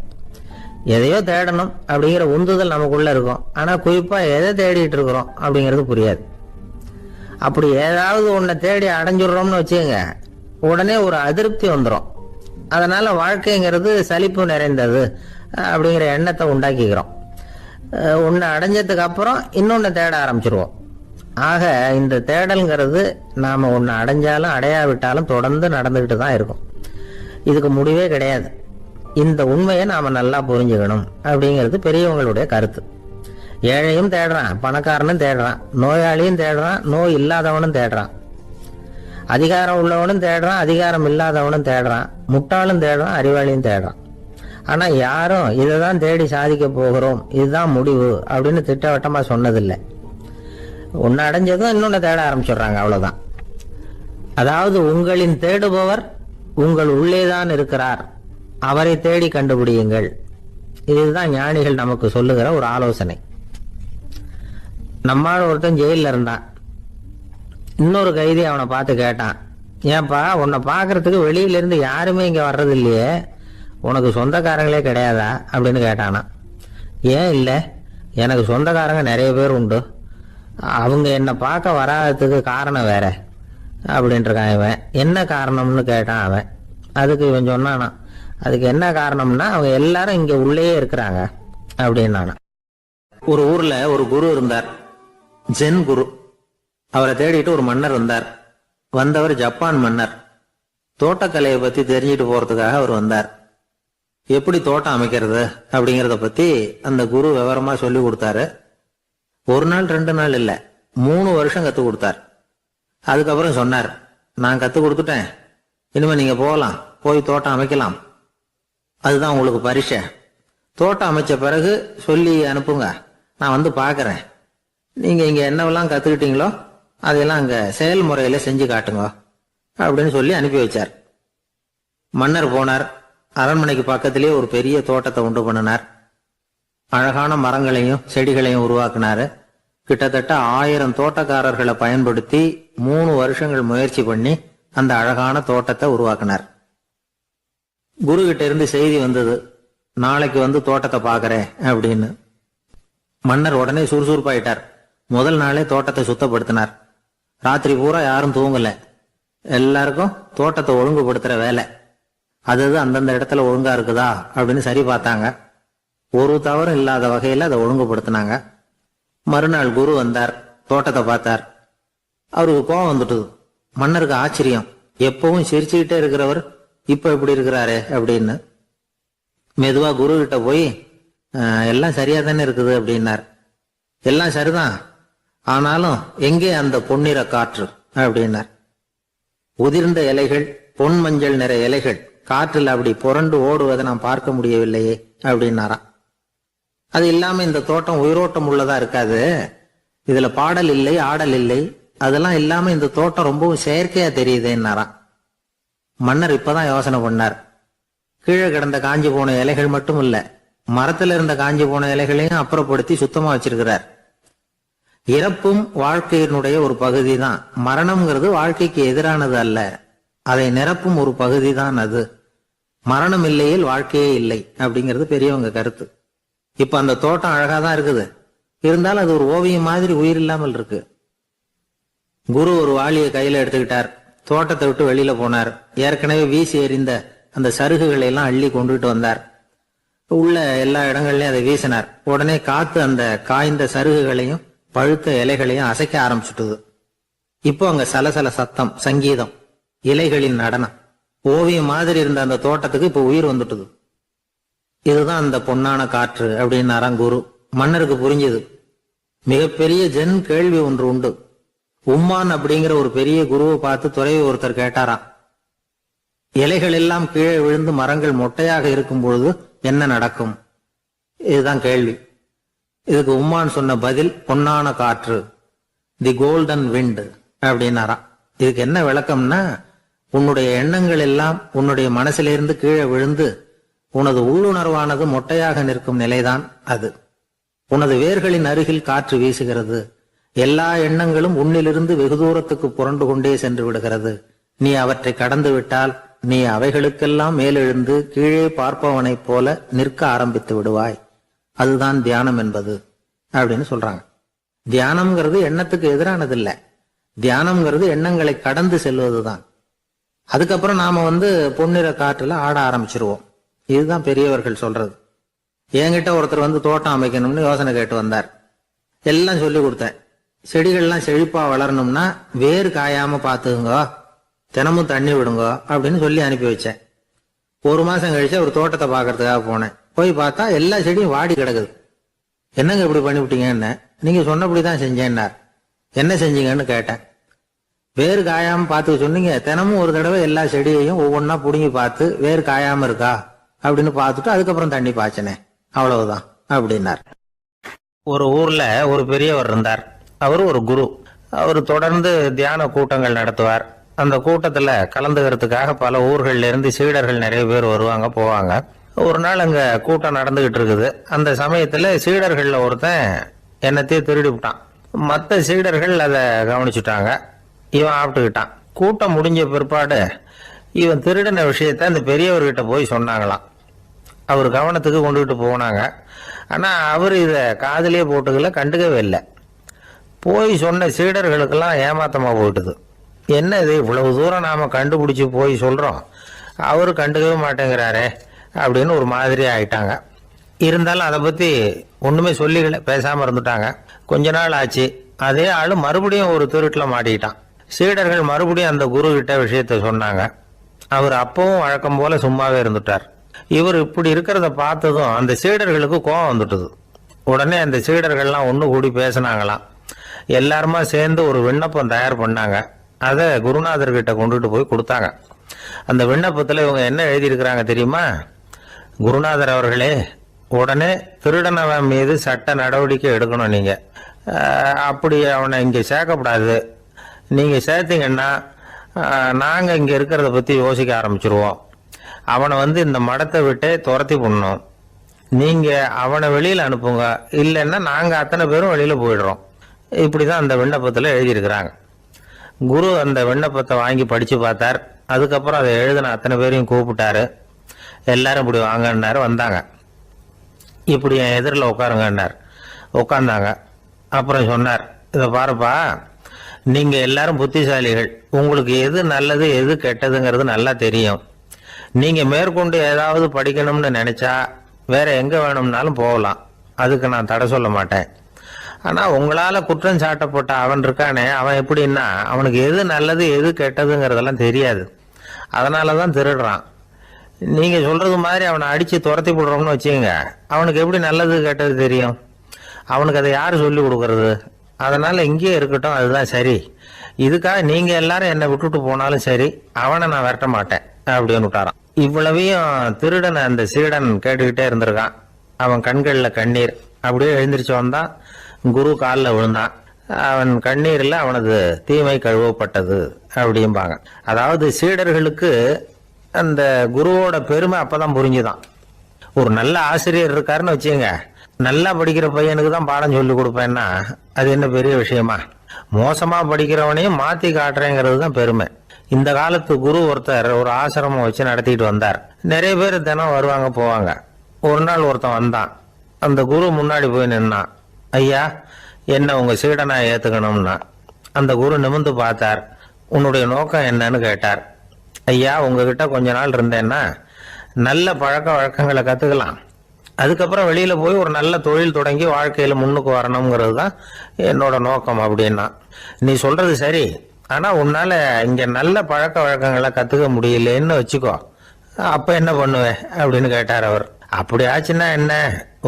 எதையோ தேடணும் அப்படிங்கிற உந்துதல் நமக்குள்ளே இருக்கும், ஆனால் குறிப்பாக எதை தேடிட்டு இருக்கிறோம் அப்படிங்கிறது புரியாது. அப்படி ஏதாவது ஒன்றை தேடி அடைஞ்சிடுறோம்னு வச்சுக்கோங்க, உடனே ஒரு அதிருப்தி வந்துடும். அதனால் வாழ்க்கைங்கிறது சலிப்பு நிறைந்தது அப்படிங்கிற எண்ணத்தை உண்டாக்கிக்கிறோம். ஒன்று அடைஞ்சதுக்கு அப்புறம் இன்னொன்று தேட ஆரம்பிச்சிருவோம். ஆக இந்த தேடல்ங்கிறது நாம் ஒன்று அடைஞ்சாலும் அடையாவிட்டாலும் தொடர்ந்து நடந்துக்கிட்டு தான் இருக்கும். இதுக்கு முடிவே கிடையாது. இந்த உண்மையை நாம் நல்லா புரிஞ்சுக்கணும் அப்படிங்கிறது பெரியவங்களுடைய கருத்து. ஏழையும் தேடுறான், பணக்காரனும் தேடுறான், நோயாளியும் தேடுறான், நோய் இல்லாதவனும் தேடுறான், அதிகாரம் உள்ளவனும் தேடுறான், அதிகாரம் இல்லாதவனும் தேடுறான், முட்டாளும் தேடுறான், அறிவாளியும் தேடுறான். ஆனால் யாரும் இதை தான் தேடி சாதிக்க போகிறோம், இதுதான் முடிவு அப்படின்னு திட்டவட்டமாக சொன்னதில்லை. ஒன்று அடைஞ்சதும் இன்னொன்று தேட ஆரம்பிச்சிடுறாங்க, அவ்வளோதான். அதாவது உங்களின் தேடுபவர் உங்கள் உள்ளேதான் இருக்கிறார், அவரை தேடி கண்டுபிடியுங்கள். இதுதான் ஞானிகள் நமக்கு சொல்லுகிற ஒரு ஆலோசனை. நம்மால் ஒருத்தன் ஜெயிலில் இருந்தான். இன்னொரு கைதி அவனை பார்த்து கேட்டான், ஏன்பா உன்னை பார்க்கறதுக்கு வெளியிலேருந்து யாருமே இங்கே வர்றது இல்லையே, உனக்கு சொந்தக்காரங்களே கிடையாதா அப்படின்னு கேட்டானா. ஏன் இல்லை, எனக்கு சொந்தக்காரங்க நிறைய பேர் உண்டு, அவங்க என்னை பார்க்க வராததுக்கு காரணம் வேற அப்படின்ட்டுருக்கான் இவன். என்ன காரணம்னு கேட்டான் அவன். அதுக்கு இவன் சொன்னானா, அதுக்கு என்ன காரணம்னா அவங்க எல்லாரும் இங்கே உள்ளேயே இருக்கிறாங்க அப்படின்னானா. ஒரு ஊர்ல ஒரு குரு இருந்தார், ஜென் குரு. அவரை தேடிட்டு ஒரு மன்னர் வந்தார். வந்தவர் ஜப்பான் மன்னர். தோட்டக்கலையை பத்தி தெரிஞ்சுட்டு போறதுக்காக அவர் வந்தார். எப்படி தோட்டம் அமைக்கிறது அப்படிங்கறத பத்தி அந்த குரு விவரமா சொல்லி கொடுத்தாரு. ஒரு நாள் 2 நாள் இல்ல, 3 வருஷம் கத்து கொடுத்தார். அதுக்கப்புறம் சொன்னார், நான் கத்து கொடுத்துட்டேன், இனிமே நீங்க போகலாம், போய் தோட்டம் அமைக்கலாம், அதுதான் உங்களுக்கு பரிசை. தோட்டம் அமைச்ச பிறகு சொல்லி அனுப்புங்க, நான் வந்து பாக்குறேன். நீங்க இங்க என்னவெல்லாம் கத்துக்கிட்டீங்களோ அதையெல்லாம் அங்க செயல்முறையில செஞ்சு காட்டுங்க அப்படின்னு சொல்லி அனுப்பி வச்சார். மன்னர் போனார். அரண்மனைக்கு பக்கத்திலேயே ஒரு பெரிய தோட்டத்தை உண்டு பண்ணினார். அழகான மரங்களையும் செடிகளையும் உருவாக்கினாரு. கிட்டத்தட்ட 1000 தோட்டக்காரர்களை பயன்படுத்தி 3 வருஷங்கள் முயற்சி பண்ணி அந்த அழகான தோட்டத்தை உருவாக்கினார். குரு கிட்ட இருந்து செய்தி வந்தது, நாளைக்கு வந்து தோட்டத்தை பாக்குறேன் அப்படின்னு. மன்னர் உடனே சுறுசுறுப்பாயிட்டார். முதல் நாளே தோட்டத்தை சுத்தப்படுத்தினார். ராத்திரி பூரா யாரும் தூங்கல. எல்லாருக்கும் தோட்டத்தை ஒழுங்குபடுத்துற வேலை. அது அந்தந்த இடத்துல ஒழுங்கா இருக்குதா அப்படின்னு சரி பார்த்தாங்க. ஒரு தவறும் இல்லாத வகையில அதை ஒழுங்குபடுத்தினாங்க. மறுநாள் குரு வந்தார், தோட்டத்தை பார்த்தார். அவருக்கு கோபம் வந்துட்டுது. மன்னருக்கு ஆச்சரியம், எப்பவும் சிரிச்சுக்கிட்டே இருக்கிறவர் இப்ப எப்படி இருக்கிறாரு அப்படின்னு. மெதுவா குரு கிட்ட போய், எல்லாம் சரியா தானே இருக்குது அப்படின்னார். எல்லாம் சரிதான், ஆனாலும் எங்கே அந்த பொன்னிற காற்று அப்படின்னார். உதிர்ந்த இலைகள், பொன் மஞ்சள் நிற இலைகள் காற்றில் அப்படி புரண்டு ஓடுவதை நான் பார்க்க முடியவில்லையே அப்படின்னாராம். அது இல்லாம இந்த தோட்டம் உயிரோட்டம் உள்ளதா இருக்காது, இதுல பாடல் இல்லை, ஆடல் இல்லை, அதெல்லாம் இல்லாம இந்த தோட்டம் ரொம்பவும் செயற்கையா தெரியுதுன்னாராம். மன்னர் இப்பதான் யோசனை பண்ணார். கீழே கிடந்த காஞ்சி போன இலைகள் மட்டும் இல்ல, மரத்துல இருந்த காஞ்சி போன இலைகளையும் அப்புறப்படுத்தி சுத்தமா வச்சிருக்கிறார். இறப்பும் வாழ்க்கையினுடைய ஒரு பகுதி தான். மரணம்ங்கிறது வாழ்க்கைக்கு எதிரானது அல்ல, அதை நிரப்பும் ஒரு பகுதி தான் அது. மரணம் இல்லையில் வாழ்க்கையே இல்லை அப்படிங்கிறது பெரியவங்க கருத்து. இப்ப அந்த தோட்டம் அழகாதான் இருக்குது, இருந்தாலும் அது ஒரு ஓவியம் மாதிரி உயிர் இல்லாமல் இருக்கு. குரு ஒரு வாளியை கையில எடுத்துக்கிட்டார். தோட்டத்தை விட்டு வெளியில போனார். ஏற்கனவே வீசி எறிந்த அந்த சருகுகளை எல்லாம் அள்ளி கொண்டுகிட்டு வந்தார். உள்ள எல்லா இடங்கள்லயும் அதை வீசினார். உடனே காத்து அந்த காய்ந்த சருகுகளையும் பழுத்த இலைகளையும் அசைக்க ஆரம்பிச்சுட்டுது. இப்போ அங்க சலசல சத்தம், சங்கீதம், இலைகளின் நடனம், ஓவியம் மாதிரி இருந்த அந்த தோட்டத்துக்கு இப்ப உயிர் வந்துட்டுது. இதுதான் அந்த பொன்னான காற்று அப்படின்னாராம் குரு. மன்னருக்கு புரிஞ்சது. மிகப்பெரிய ஜென் கேள்வி ஒன்று உண்டு. உம்மான் அப்படிங்கிற ஒரு பெரிய குருவை பார்த்து துறவி ஒருத்தர் கேட்டாராம், இலைகள் எல்லாம் கீழே விழுந்து மரங்கள் மொட்டையாக இருக்கும் பொழுது என்ன நடக்கும்? இதுதான் கேள்வி. இதுக்கு உம்மான் சொன்ன பதில் பொன்னான காற்று, தி கோல்டன் விண்ட் அப்படின்னாராம். இதுக்கு என்ன விளக்கம்னா, உன்னுடைய எண்ணங்கள் எல்லாம் உன்னுடைய மனசிலிருந்து கீழே விழுந்து உனது உள்ளுணர்வானது மொட்டையாக நிற்கும் நிலைதான் அது. உனது வேர்களின் அருகில் காற்று வீசுகிறது. எல்லா எண்ணங்களும் உன்னிலிருந்து வெகு தூரத்துக்கு புரண்டு கொண்டே சென்று விடுகிறது. நீ அவற்றை கடந்து விட்டால் நீ அவைகளுக்கெல்லாம் மேலெழுந்து கீழே பார்ப்பவனைப் போல நிற்க ஆரம்பித்து விடுவாய். அதுதான் தியானம் என்பது அப்படின்னு சொல்றாங்க. தியானம்ங்கிறது எண்ணத்துக்கு எதிரானது இல்ல, தியானம்ங்கிறது எண்ணங்களை கடந்து செல்வதுதான். அதுக்கப்புறம் நாம பொன்னிற காற்றுல ஆட ஆரம்பிச்சிருவோம். இதுதான் பெரியவர்கள் சொல்றது. என்கிட்ட ஒருத்தர் தோட்டம் அமைக்கணும்னு யோசனை கேட்டு வந்தார். எல்லாம் சொல்லி கொடுத்தேன். செடிகள்லாம் செழிப்பா வளரணும்னா வேறு காயாம பாத்துக்குங்க, தினமும் தண்ணி விடுங்க அப்படின்னு சொல்லி அனுப்பி வச்சேன். 1 மாசம் கழிச்சு ஒரு தோட்டத்தை பாக்குறதுக்காக போனேன். போய் பார்த்தா எல்லா செடியும் வாடி கிடக்குது. என்னங்க இப்படி பண்ணிவிட்டீங்கன்னு. நீங்க சொன்னபடிதான் செஞ்சேன்னார். என்ன செஞ்சீங்கன்னு கேட்டேன். வேறு காயாம பார்த்து சொன்னீங்க, தினமும் ஒரு தடவை எல்லா செடியையும் ஒவ்வொன்னா புடுங்கி பார்த்து வேறு காயாம இருக்கா அப்படின்னு பார்த்துட்டு அதுக்கப்புறம் தண்ணி பாய்ச்சனே, அவ்வளவுதான் அப்படின்னார். ஒரு ஊர்ல ஒரு பெரியவர் இருந்தார். அவரு ஒரு குரு. அவர் தொடர்ந்து தியான கூட்டங்கள் நடத்துவார். அந்த கூட்டத்துல கலந்துக்கிறதுக்காக பல ஊர்கள்ல இருந்து சீடர்கள் நிறைய பேர் வருவாங்க போவாங்க. ஒரு நாள் அங்க கூட்டம் நடந்துகிட்டு இருக்குது. அந்த சமயத்துல சீடர்கள்ல ஒருத்தன் என்னத்தையும் திருடி விட்டான். மற்ற சீடர்கள் அதை கவனிச்சுட்டாங்க. இவன் ஆப்பிட்டுக்கிட்டான். கூட்டம் முடிஞ்ச பிற்பாடு இவன் திருடின விஷயத்த அந்த பெரியவர்கிட்ட போய் சொன்னாங்களாம். அவர் கவனத்துக்கு கொண்டுகிட்டு போனாங்க. ஆனா அவர் இத காதலியே போட்டுக்கல, கண்டுக்கவே இல்லை. போய் சொன்ன சீடர்களுக்கெல்லாம் ஏமாத்தமா போயிட்டுது. என்ன இது, இவ்வளவு தூரம் நாம கண்டுபிடிச்சு போய் சொல்றோம், அவரு கண்டுக்கவே மாட்டேங்கிறாரே அப்படின்னு ஒரு மாதிரி ஆயிட்டாங்க. இருந்தாலும் அதை பத்தி ஒண்ணுமே சொல்லிக்கல, பேசாம இருந்துட்டாங்க. கொஞ்ச நாள் ஆச்சு. அதே ஆளு மறுபடியும் ஒரு திருட்டுல மாட்டிக்கிட்டான். சீடர்கள் மறுபடியும் அந்த குரு கிட்ட விஷயத்த சொன்னாங்க. அவர் அப்பவும் வழக்கம் போல சும்மாவே இருந்துட்டார். இவர் இப்படி இருக்கிறத பார்த்ததும் அந்த சீடர்களுக்கு கோபம் வந்துட்டுது. உடனே அந்த சீடர்கள்லாம் ஒண்ணு கூடி பேசினாங்களாம். எல்லாருமா சேர்ந்து ஒரு விண்ணப்பம் தயார் பண்ணாங்க. அதை குருநாதர்கிட்ட கொண்டுட்டு போய் கொடுத்தாங்க. அந்த விண்ணப்பத்துல இவங்க என்ன எழுதியிருக்கிறாங்க தெரியுமா? குருநாதர் அவர்களே, உடனே திருடனவன் மீது சட்ட நடவடிக்கை எடுக்கணும். நீங்க அப்படி அவனை இங்க சேர்க்கப்படாது. நீங்க சேர்த்தீங்கன்னா நாங்க இங்க இருக்கிறத பத்தி யோசிக்க ஆரம்பிச்சிருவோம். அவனை இந்த மடத்தை விட்டே துரத்தி பண்ணணும். நீங்க அவனை வெளியில அனுப்புங்க, இல்லைன்னா நாங்க அத்தனை பேரும் வெளியில போயிடுறோம். இப்படிதான் அந்த விண்ணப்பத்துல எழுதியிருக்கிறாங்க. குரு அந்த விண்ணப்பத்தை வாங்கி படிச்சு பார்த்தார். அதுக்கப்புறம் அதை எழுதின அத்தனை பேரையும் கூப்பிட்டாரு. எல்லாரும் இப்படி வாங்கன்னாரு. வந்தாங்க. இப்படி என் எதிரில் உட்காருங்கன்னார். உட்காந்தாங்க. அப்புறம் சொன்னார், இதை பாருப்பா, நீங்க எல்லாரும் புத்திசாலிகள். உங்களுக்கு எது நல்லது எது கெட்டதுங்கிறது நல்லா தெரியும். நீங்க மேற்கொண்டு ஏதாவது படிக்கணும்னு நினைச்சா வேற எங்க வேணும்னாலும் போகலாம். அதுக்கு நான் தடை சொல்ல மாட்டேன். ஆனா உங்களால குற்றம் சாட்டப்பட்ட அவன் இருக்கானே, அவன் எப்படின்னா அவனுக்கு எது நல்லது எது கெட்டதுங்கிறதெல்லாம் தெரியாது. அதனாலதான் திருடுறான். நீங்க சொல்றது மாதிரி அவனை அடிச்சு துரத்தி போடுறோம்னு வச்சுங்க, அவனுக்கு எப்படி நல்லது கெட்டது தெரியும்? அவனுக்கு அதை யாரு சொல்லி கொடுக்கறது? அதனால இங்கேயே இருக்கட்டும், அதுதான் சரி. இதுக்காக நீங்க எல்லாரும் என்னை விட்டுட்டு போனாலும் சரி, அவனை நான் விரட்ட மாட்டேன் அப்படின்னு விட்டாரான். இவ்வளவையும் திருடனை அந்த சீடன் கேட்டுக்கிட்டே இருந்திருக்கான். அவன் கண்கள்ல கண்ணீர். அப்படியே எழுந்திரிச்சு வந்தான். குரு காலில் விழுந்தான். அவன் கண்ணீர்ல அவனது தீமை கழுவப்பட்டது அப்படிம்பாங்க. அதாவது சீடர்களுக்கு அந்த குருவோட பெருமை அப்பதான் புரிஞ்சுதான். ஒரு நல்ல ஆசிரியர் இருக்காருன்னு வச்சுங்க, நல்லா படிக்கிற பையனுக்கு தான் பாடம் சொல்லி கொடுப்பேன்னா அது என்ன பெரிய விஷயமா? மோசமா படிக்கிறவனையும் மாத்தி காட்டுறேங்கிறது தான் பெருமை. இந்த காலத்து குரு ஒருத்தர் ஒரு ஆசிரமம் வச்சு நடத்திட்டு வந்தார். நிறைய பேர் தினம் வருவாங்க போவாங்க. ஒரு நாள் ஒருத்தன் வந்தான். அந்த குரு முன்னாடி போய் நின்னான். ஐயா, என்ன உங்க சீடனா ஏத்துக்கணும்னா. அந்த குரு நிமிர்ந்து பார்த்தார். உன்னுடைய நோக்கம் என்னன்னு கேட்டார். ஐயா, உங்ககிட்ட கொஞ்ச நாள் இருந்தேன்னா நல்ல பழக்க வழக்கங்களை கத்துக்கலாம். அதுக்கப்புறம் வெளியில போய் ஒரு நல்ல தொழில் தொடங்கி வாழ்க்கையில முன்னுக்கு வரணுங்கிறது தான் என்னோட நோக்கம் அப்படின்னா. நீ சொல்றது சரி, ஆனா உன்னால இங்க நல்ல பழக்க வழக்கங்களை கத்துக்க முடியலன்னு வச்சுக்கோ, அப்ப என்ன பண்ணுவேன் அப்படின்னு கேட்டார் அவர். அப்படி ஆச்சுன்னா என்ன,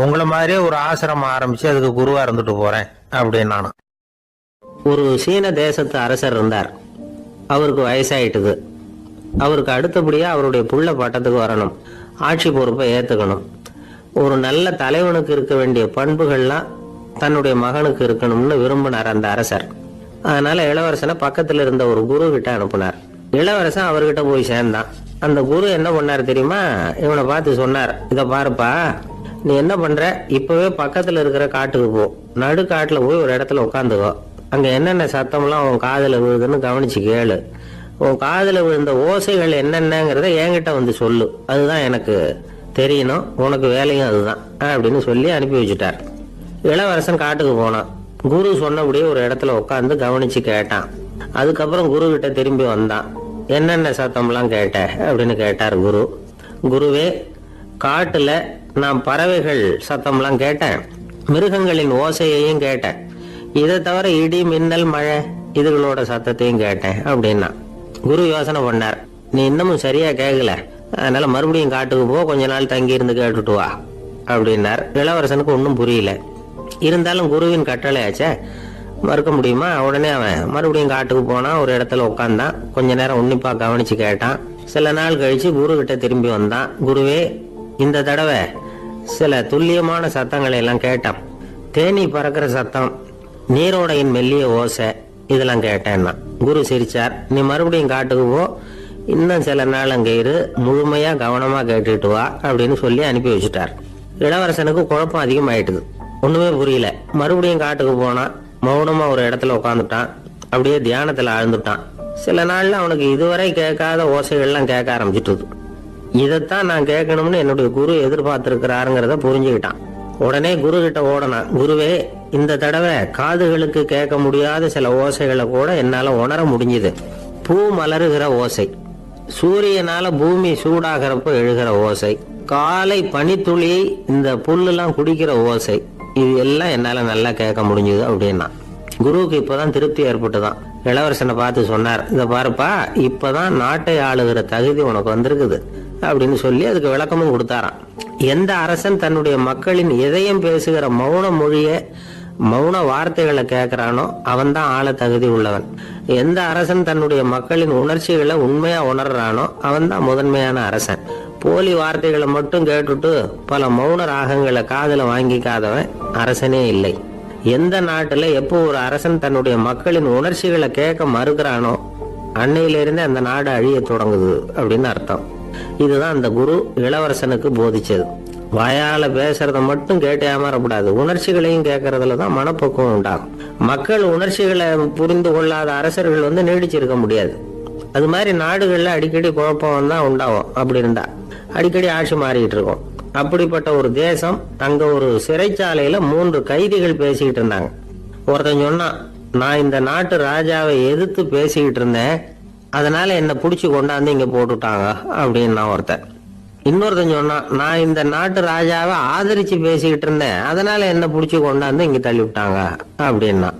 உங்களை மாதிரியே ஒரு ஆசிரமம் ஆரம்பிச்சு அதுக்கு குருவா இருந்துட்டு போறேன் அப்படின்னு நானும். ஒரு சீன தேசத்து அரசர் இருந்தார். அவருக்கு வயசாயிட்டுது. அவருக்கு அடுத்தபடியா அவருடைய புள்ள பட்டத்துக்கு வரணும், ஆட்சி பொறுப்பை ஏத்துக்கணும். ஒரு நல்ல தலைவனுக்கு இருக்க வேண்டிய பண்புகள்லாம் தன்னுடைய மகனுக்கு இருக்கணும்னு விரும்பினார் அந்த அரசர். அதனால இளவரசனை பக்கத்துல இருந்த ஒரு குரு கிட்ட அனுப்புனார். இளவரசன் அவர்கிட்ட போய் சேர்ந்தான். அந்த குரு என்ன பண்ணார் தெரியுமா? இவனை பார்த்து சொன்னார், இதை பாருப்பா, நீ என்ன பண்ற, இப்பவே பக்கத்துல இருக்கிற காட்டுக்கு போ. நடு காட்டுல போய் ஒரு இடத்துல உட்காந்துக்கோ. அங்க என்னென்ன சத்தம்லாம் உன் காதுல விழுதுன்னு கவனிச்சு கேளு. உன் காதுல விழுந்த ஓசைகள் என்னென்னங்கிறத என்கிட்ட சொல்லு. அதுதான் எனக்கு தெரியணும், உனக்கு வேலையும் அதுதான் அப்படின்னு சொல்லி அனுப்பி வச்சுட்டார். இளவரசன் காட்டுக்கு போனான். குரு சொன்னபடியே ஒரு இடத்துல உட்காந்து கவனிச்சு கேட்டான். அதுக்கப்புறம் குரு கிட்ட திரும்பி வந்தான். என்னென்ன சத்தம்லாம் கேட்ட அப்படின்னு கேட்டார் குரு. குருவே, காட்டுல நான் பறவைகள் சத்தம்லாம் கேட்டேன், மிருகங்களின் ஓசையையும் கேட்டேன். இதை தவிர இடி மின்னல் மழை இதுகளோட சத்தத்தையும் கேட்டேன் அப்படின்னா. குரு யோசனை பண்ணார், நீ இன்னமும் சரியா கேட்கல, அதனால மறுபடியும் காட்டுக்கு போ, கொஞ்ச நாள் தங்கி இருந்து கேட்டுட்டு வா அப்படின்னார். இளவரசனுக்கு ஒன்றும் புரியல. இருந்தாலும் குருவின் கட்டளையாச்சே, மறுக்க முடியுமா? உடனே அவன் மறுபடியும் காட்டுக்கு போனான். ஒரு இடத்துல உட்காந்தான். கொஞ்ச நேரம் உன்னிப்பா கவனிச்சு கேட்டான். சில நாள் கழிச்சு குரு கிட்ட திரும்பி வந்தான். குருவே, இந்த தடவை சில துல்லியமான சத்தங்களை எல்லாம் கேட்டான். தேனி பறக்கிற சத்தம், நீரோடையின் மெல்லிய ஓசை, இதெல்லாம் கேட்டேன்னா. குரு சிரிச்சார். நீ மறுபடியும் காட்டுக்கு போ, இன்னும் சில நாள் அங்கே இரு, முழுமையா கவனமா கேட்டுட்டு வா அப்படின்னு சொல்லி அனுப்பி வச்சுட்டார். இளவரசனுக்கு குழப்பம் அதிகமாயிட்டுது. ஒண்ணுமே புரியல. மறுபடியும் காட்டுக்கு போனான். மௌனமா ஒரு இடத்துல உட்காந்துட்டான். அப்படியே தியானத்துல ஆழ்ந்துட்டான். சில நாள்ல அவனுக்கு இதுவரை கேட்காத ஓசைகள்லாம் கேட்க ஆரம்பிச்சுட்டு. இதைத்தான் நான் கேட்கணும்னு என்னுடைய குரு எதிர்பார்த்திருக்கிறாருங்கிறத புரிஞ்சுக்கிட்டான். உடனே குரு கிட்ட ஓடனான். குருவே, இந்த தடவை காதுகளுக்கு கேட்க முடியாத சில ஓசைகளை கூட என்னால உணர முடிஞ்சுது. பூ மலருகிற ஓசை, சூரியனால பூமி சூடாகிறப்ப எழுகிற ஓசை, காலை பனித்துளி, இந்த புல்லுலாம் குடிக்கிற ஓசை, இது எல்லாம் என்னால நல்லா கேட்க முடிஞ்சது அப்படின்னா. குருவுக்கு இப்பதான் திருப்தி ஏற்பட்டுதான். இளவரசனை பார்த்து சொன்னார், இத பாருப்பா, இப்பதான் நாட்டை ஆளுகிற தகுதி உனக்கு வந்திருக்குது அப்படின்னு சொல்லி அதுக்கு விளக்கமும் கொடுத்தாராம். எந்த அரசன் தன்னுடைய மக்களின் இதயம் பேசுகிற மௌன மொழிய, மௌன வார்த்தைகளை கேட்கிறானோ அவன் தான் ஆள தகுதி உள்ளவன். எந்த அரசன் தன்னுடைய மக்களின் உணர்ச்சிகளை உண்மையா உணர்றானோ அவன் தான் முதன்மையான அரசன். போலி வார்த்தைகளை மட்டும் கேட்டுட்டு பல மௌன ராகங்களை காதுல வாங்கிக்காதவன் அரசனே இல்லை. எந்த நாட்டுல எப்போ ஒரு அரசன் தன்னுடைய மக்களின் உணர்ச்சிகளை கேட்க மறுக்கிறானோ அன்னையிலிருந்து அந்த நாடு அழிய தொடங்குது அப்படின்னு அர்த்தம். இதுதான் அந்த குரு இளவரசனுக்கு போதிச்சது. வாயால பேசுறத மட்டும் கேட்டு ஏமாறக்கூடாது, உணர்ச்சிகளையும் கேட்கறதுலதான் மனப்பக்குவம் உண்டாகும். மக்கள் உணர்ச்சிகளை புரிந்து கொள்ளாத அரசர்கள் நீடிச்சிருக்க முடியாது. அது மாதிரி நாடுகள்ல அடிக்கடி குழப்பம் தான் உண்டாகும். அப்படி இருந்தா அடிக்கடி ஆட்சி மாறிட்டு இருக்கும். அப்படிப்பட்ட ஒரு தேசம், அங்க ஒரு சிறைச்சாலையில 3 கைதிகள் பேசிக்கிட்டு இருந்தாங்க. ஒருத்தன் சொன்னான், நான் இந்த நாட்டு ராஜாவை எதிர்த்து பேசிக்கிட்டு இருந்தேன், அதனால என்ன புடிச்சு கொண்டாந்து இங்க போட்டுட்டாங்க அப்படின்னா ஒருத்தன். இன்னொருத்தன் சொன்னான், நான் இந்த நாட்டு ராஜாவை ஆதரிச்சு பேசிக்கிட்டு இருந்தேன், அதனால என்ன புடிச்சு கொண்டாந்து இங்க தள்ளி விட்டாங்க அப்படின்னா.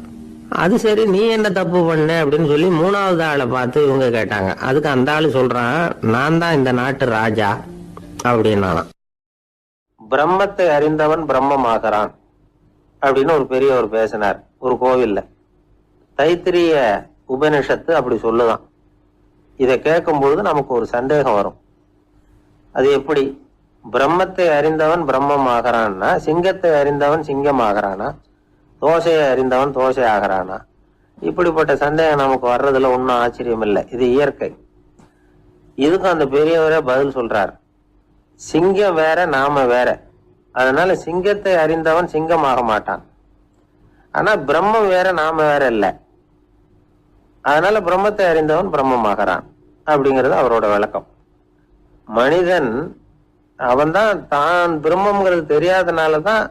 அது சரி, நீ என்ன தப்பு பண்ண அப்படின்னு சொல்லி 3வது ஆளை பார்த்து இவங்க கேட்டாங்க. அதுக்கு அந்த ஆளு சொல்றான், நான் தான் இந்த நாட்டு ராஜா அப்படின்னா. பிரம்மத்தை அறிந்தவன் பிரம்மமாகிறான் அப்படின்னு ஒரு பெரியவர் பேசினார் ஒரு கோவில்ல. தைத்திரிய உபனிஷத்து அப்படி சொல்லுதான். இதை கேட்கும் பொழுது நமக்கு ஒரு சந்தேகம் வரும். அது எப்படி? பிரம்மத்தை அறிந்தவன் பிரம்மம் ஆகிறான்னா, சிங்கத்தை அறிந்தவன் சிங்கம் ஆகிறானா, தோசையை அறிந்தவன் தோசை ஆகிறானா? இப்படிப்பட்ட சந்தேகம் நமக்கு வர்றதுல ஒன்றும் ஆச்சரியம் இல்லை. இது இயற்கை. இதுக்கும் அந்த பெரியவரே பதில் சொல்றார். சிங்கம் வேற, நாம வேற. அதனால சிங்கத்தை அறிந்தவன் சிங்கம் ஆக மாட்டான். ஆனா பிரம்மம் வேற, நாம வேற இல்லை. அதனால பிரம்மத்தை அறிந்தவன் பிரம்மம் ஆகிறான் அப்படிங்கிறது அவரோட விளக்கம். மனிதன் அவன்தான் தான் பிரம்மங்கிறது தெரியாதனாலதான்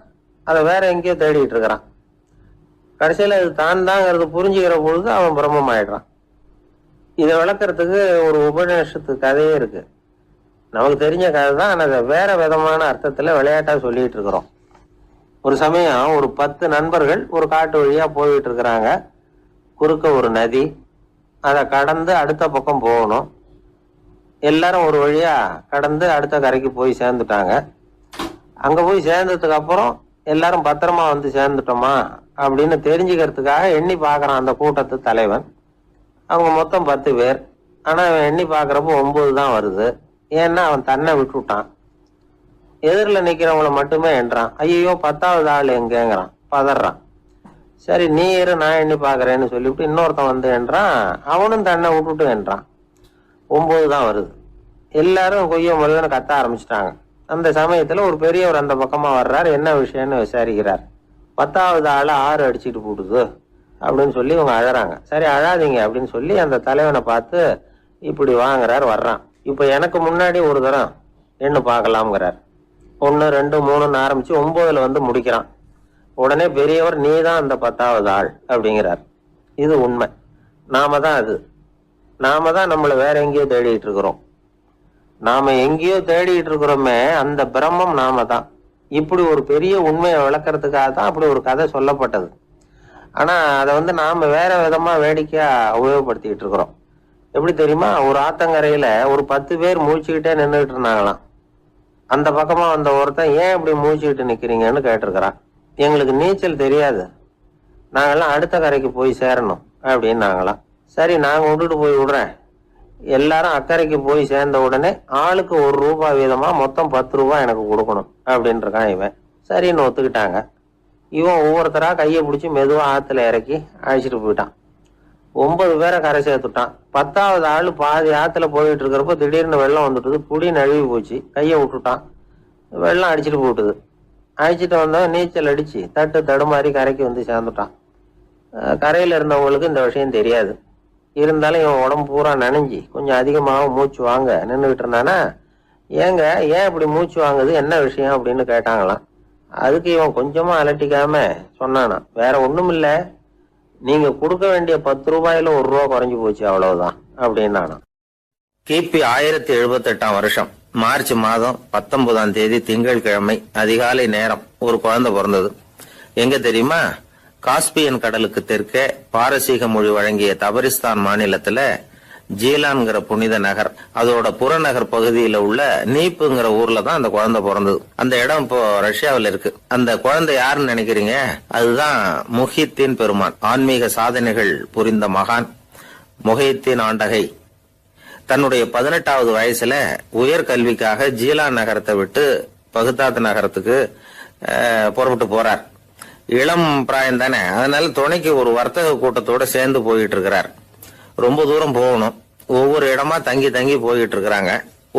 அதை வேற எங்கேயோ தேடிட்டு இருக்கிறான். கடைசியில அது தான் தாங்கிறது புரிஞ்சுக்கிற பொழுது அவன் பிரம்மம் ஆயிடுறான். இதை விளக்கறதுக்கு ஒரு உபநிஷத்து கதையே இருக்கு. நமக்கு தெரிஞ்ச கதை தான், ஆனால் அதை வேற விதமான அர்த்தத்துல விளையாட்டா சொல்லிட்டு இருக்கிறோம். ஒரு சமயம் ஒரு 10 நண்பர்கள் ஒரு காட்டு வழியா போயிட்டு இருக்கிறாங்க. குறுக்க ஒரு நதி, அதை கடந்து அடுத்த பக்கம் போகணும். எல்லாரும் ஒரு வழியா கடந்து அடுத்த கரைக்கு போய் சேர்ந்துட்டாங்க. அங்க போய் சேர்ந்ததுக்கு அப்புறம் எல்லாரும் பத்திரமா வந்து சேர்ந்துட்டோமா அப்படின்னு தெரிஞ்சுக்கிறதுக்காக எண்ணி பாக்குறான் அந்த கூட்டத்து தலைவன். அவங்க மொத்தம் 10 பேர். ஆனா அவன் எண்ணி பாக்குறப்போ 9 தான் வருது. ஏன்னா அவன் தன்னை விட்டுட்டான். எதிரில் நிக்கிறவங்கள மட்டுமே எண்றான். ஐயோ 10வது ஆள் எங்கேங்கிறான், பதறான். சரி நீ இரு, நான் எண்ணி பாக்குறேன்னு சொல்லிவிட்டு இன்னொருத்தன் வந்து என்றான். அவனும் தன்னை விட்டுட்டு என்றான். 9 தான் வருது. எல்லாரும் கொய்ய முழுதுன்னு கத்த ஆரம்பிச்சிட்டாங்க. அந்த சமயத்துல ஒரு பெரியவர் அந்த பக்கமா வர்றாரு. என்ன விஷயம்னு விசாரிக்கிறார். 10வது ஆளை 6 அடிச்சுட்டு போடுது அப்படின்னு சொல்லி இவங்க அழறாங்க. சரி அழாதீங்க அப்படின்னு சொல்லி அந்த தலைவனை பார்த்து இப்படி வாங்குறாரு. வர்றான். இப்ப எனக்கு முன்னாடி ஒரு தரம் எண்ணு பார்க்கலாம்ங்கிறார். 1 2 3ன்னு ஆரம்பிச்சு 9ல வந்து முடிக்கிறான். உடனே பெரியவர், நீ தான் அந்த 10வது ஆள் அப்படிங்கிறார். இது உண்மை. நாம தான் அது. நாம தான் நம்மளை வேற எங்கேயோ தேடிட்டு இருக்கிறோம். நாம எங்கேயோ தேடிட்டு இருக்கிறோமே, அந்த பிரம்மம் நாம தான். இப்படி ஒரு பெரிய உண்மையை விளக்கறதுக்காக தான் அப்படி ஒரு கதை சொல்லப்பட்டது. ஆனா அதை நாம வேற விதமா வேடிக்கையா உபயோகப்படுத்திட்டு இருக்கிறோம். எப்படி தெரியுமா? ஒரு ஆத்தங்கரையில ஒரு 10 பேர் மூழ்கிக்கிட்டே நின்றுட்டு இருந்தாங்களாம். அந்த பக்கமா வந்த ஒருத்தன், ஏன் இப்படி மூழ்கிக்கிட்டு நிக்கிறீங்கன்னு கேட்டிருக்கிறான். எங்களுக்கு நீச்சல் தெரியாது, நாங்கெல்லாம் அடுத்த கரைக்கு போய் சேரணும் அப்படின்னு நாங்களாம். சரி நாங்க விட்டுட்டு போய் விடுறேன். எல்லாரும் அக்கறைக்கு போய் சேர்ந்த உடனே ஆளுக்கு ₹1 வீதமா மொத்தம் ₹10 எனக்கு கொடுக்கணும் அப்படின்னு இருக்கான் இவன். சரின்னு ஒத்துக்கிட்டாங்க. இவன் ஒவ்வொருத்தரா கையை பிடிச்சி மெதுவா ஆத்துல இறக்கி அழைச்சிட்டு போயிட்டான். 9 பேரை கரை சேர்த்துட்டான். 10வது ஆளு பாதி ஆத்துல போயிட்டு இருக்கிறப்ப திடீர்னு வெள்ளம் வந்துட்டுது. புடி நழுவி போச்சு. கையை விட்டுட்டான். வெள்ளம் அடிச்சுட்டு போட்டுது. அழைச்சிட்டு வந்தவன் நீச்சல் அடிச்சு தடுமாறி கரைக்கு வந்து சேர்ந்துட்டான். கரையில இருந்தவங்களுக்கு இந்த விஷயம் தெரியாது. இருந்தாலும் இவன் உடம்பு பூரா நனைஞ்சி கொஞ்சம் அதிகமாக மூச்சு வாங்க நின்றுகிட்டு இருந்தானா, ஏங்க ஏன் இப்படி மூச்சு வாங்குது, என்ன விஷயம் அப்படின்னு கேட்டாங்களாம். அதுக்கு இவன் கொஞ்சமா அலட்டிக்காம சொன்னானா, வேற ஒண்ணும் இல்ல, நீங்க கொடுக்க வேண்டிய ₹10ல ₹1 குறைஞ்சு போச்சு, அவ்வளவுதான் அப்படின்னானா. கிபி 1078 வருஷம் மார்ச் மாதம் 19ஆம் தேதி திங்கட்கிழமை அதிகாலை நேரம் ஒரு குழந்தை பிறந்தது. எங்க தெரியுமா? காஸ்பியன் கடலுக்கு தெற்கே பாரசீக மொழி வழங்கிய தபரிஸ்தான் மாநிலத்துல ஜீலான்கிற புனித நகர், அதோட புறநகர் பகுதியில உள்ள நீப்புங்கிற ஊர்ல தான் அந்த குழந்தை பிறந்தது. அந்த இடம் இப்போ ரஷ்யாவில் இருக்கு. அந்த குழந்தை யாருன்னு நினைக்கிறீங்க? அதுதான் முஹித்தீன் பெருமான், ஆன்மீக சாதனைகள் புரிந்த மகான் முஹித்தீன் ஆண்டகை. தன்னுடைய 18வது வயசுல உயர்கல்விக்காக ஜீலான் நகரத்தை விட்டு பகுதாத் நகரத்துக்கு புறப்பட்டு போறார். இளம் பிராயம் தானே, அதனால துணைக்கு ஒரு வர்த்தக கூட்டத்தோட சேர்ந்து போயிட்டு இருக்கிறார். ரொம்ப தூரம் போகணும். ஒவ்வொரு இடமா தங்கி தங்கி போயிட்டு இருக்கிறாங்க.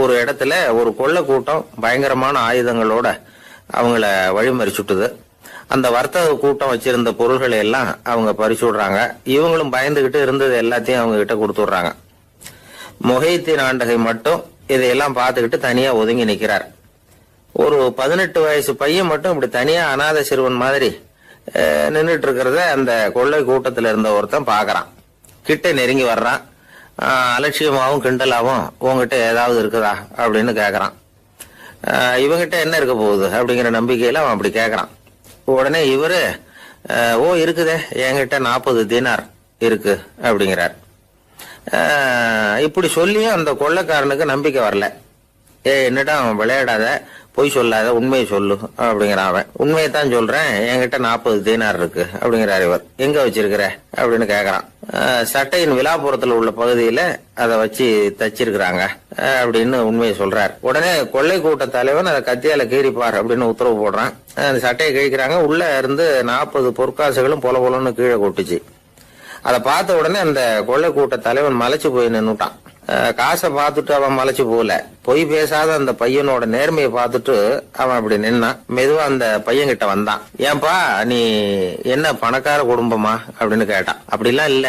ஒரு இடத்துல ஒரு கொள்ளை கூட்டம் பயங்கரமான ஆயுதங்களோட அவங்கள வழிமறிச்சுட்டுது. அந்த வர்த்தக கூட்டம் வச்சிருந்த பொருள்களை எல்லாம் அவங்க பறிச்சு விடுறாங்க. இவங்களும் பயந்துகிட்டு இருந்தது எல்லாத்தையும் அவங்க கிட்ட கொடுத்துடுறாங்க. முஹித்தீன் ஆண்டகை மட்டும் இதையெல்லாம் பார்த்துக்கிட்டு தனியா ஒதுங்கி நிக்கிறார். ஒரு 18 வயசு பையன் மட்டும் இப்படி தனியா அநாத சிறுவன் மாதிரி நின்றுட்டு இருக்கிறத அந்த கொள்ளை கூட்டத்துல இருந்த ஒருத்தன் பாக்குறான். கிட்ட நெருங்கி வர்றான். அலட்சியமாவும் கிண்டலாவும் உங்ககிட்ட ஏதாவது இருக்குதா அப்படின்னு கேக்குறான். இவங்கிட்ட என்ன இருக்க போகுது அப்படிங்கிற நம்பிக்கையில அவன் அப்படி கேக்குறான். உடனே இவரு ஓ இருக்குதே, என்கிட்ட 40 தீனார் இருக்கு அப்படிங்கிறார். இப்படி சொல்லியும் அந்த கொள்ளைக்காரனுக்கு நம்பிக்கை வரல. என்னடா அவன் விளையாடாத, பொய் சொல்லாத, உண்மையை சொல்லு அப்படிங்கிறான். அவன் உண்மையைத்தான் சொல்றேன், என்கிட்ட 40 தீனார் இருக்கு அப்படிங்கிறார். இவர் எங்க வச்சிருக்கிற அப்படின்னு கேக்குறான். சட்டையின் விழாப்புறத்துல உள்ள பகுதியில அதை வச்சு தச்சிருக்கிறாங்க அப்படின்னு உண்மையை சொல்றார். உடனே கொள்ளை கூட்ட தலைவன் அதை கத்தியால கீறிப்பார் அப்படின்னு உத்தரவு போடுறான். அந்த சட்டையை கிழிக்கிறாங்க. உள்ள இருந்து 40 பொற்காசுகளும் பொல பொலன்னு கீழே கொட்டுச்சு. அதை பார்த்த உடனே அந்த கொள்ளை கூட்ட தலைவன் மலைச்சு போய் நின்னுட்டான். காசை பார்த்துட்டு அவன் மலைச்சு போகல, பொய் பேசாத அந்த பையனோட நேர்மையை பார்த்துட்டு அவன் அப்படி நின்னான். மெதுவா அந்த பையன் கிட்ட வந்தான். ஏன்பா நீ என்ன பணக்கார குடும்பமா அப்படின்னு கேட்டான். அப்படிலாம் இல்ல,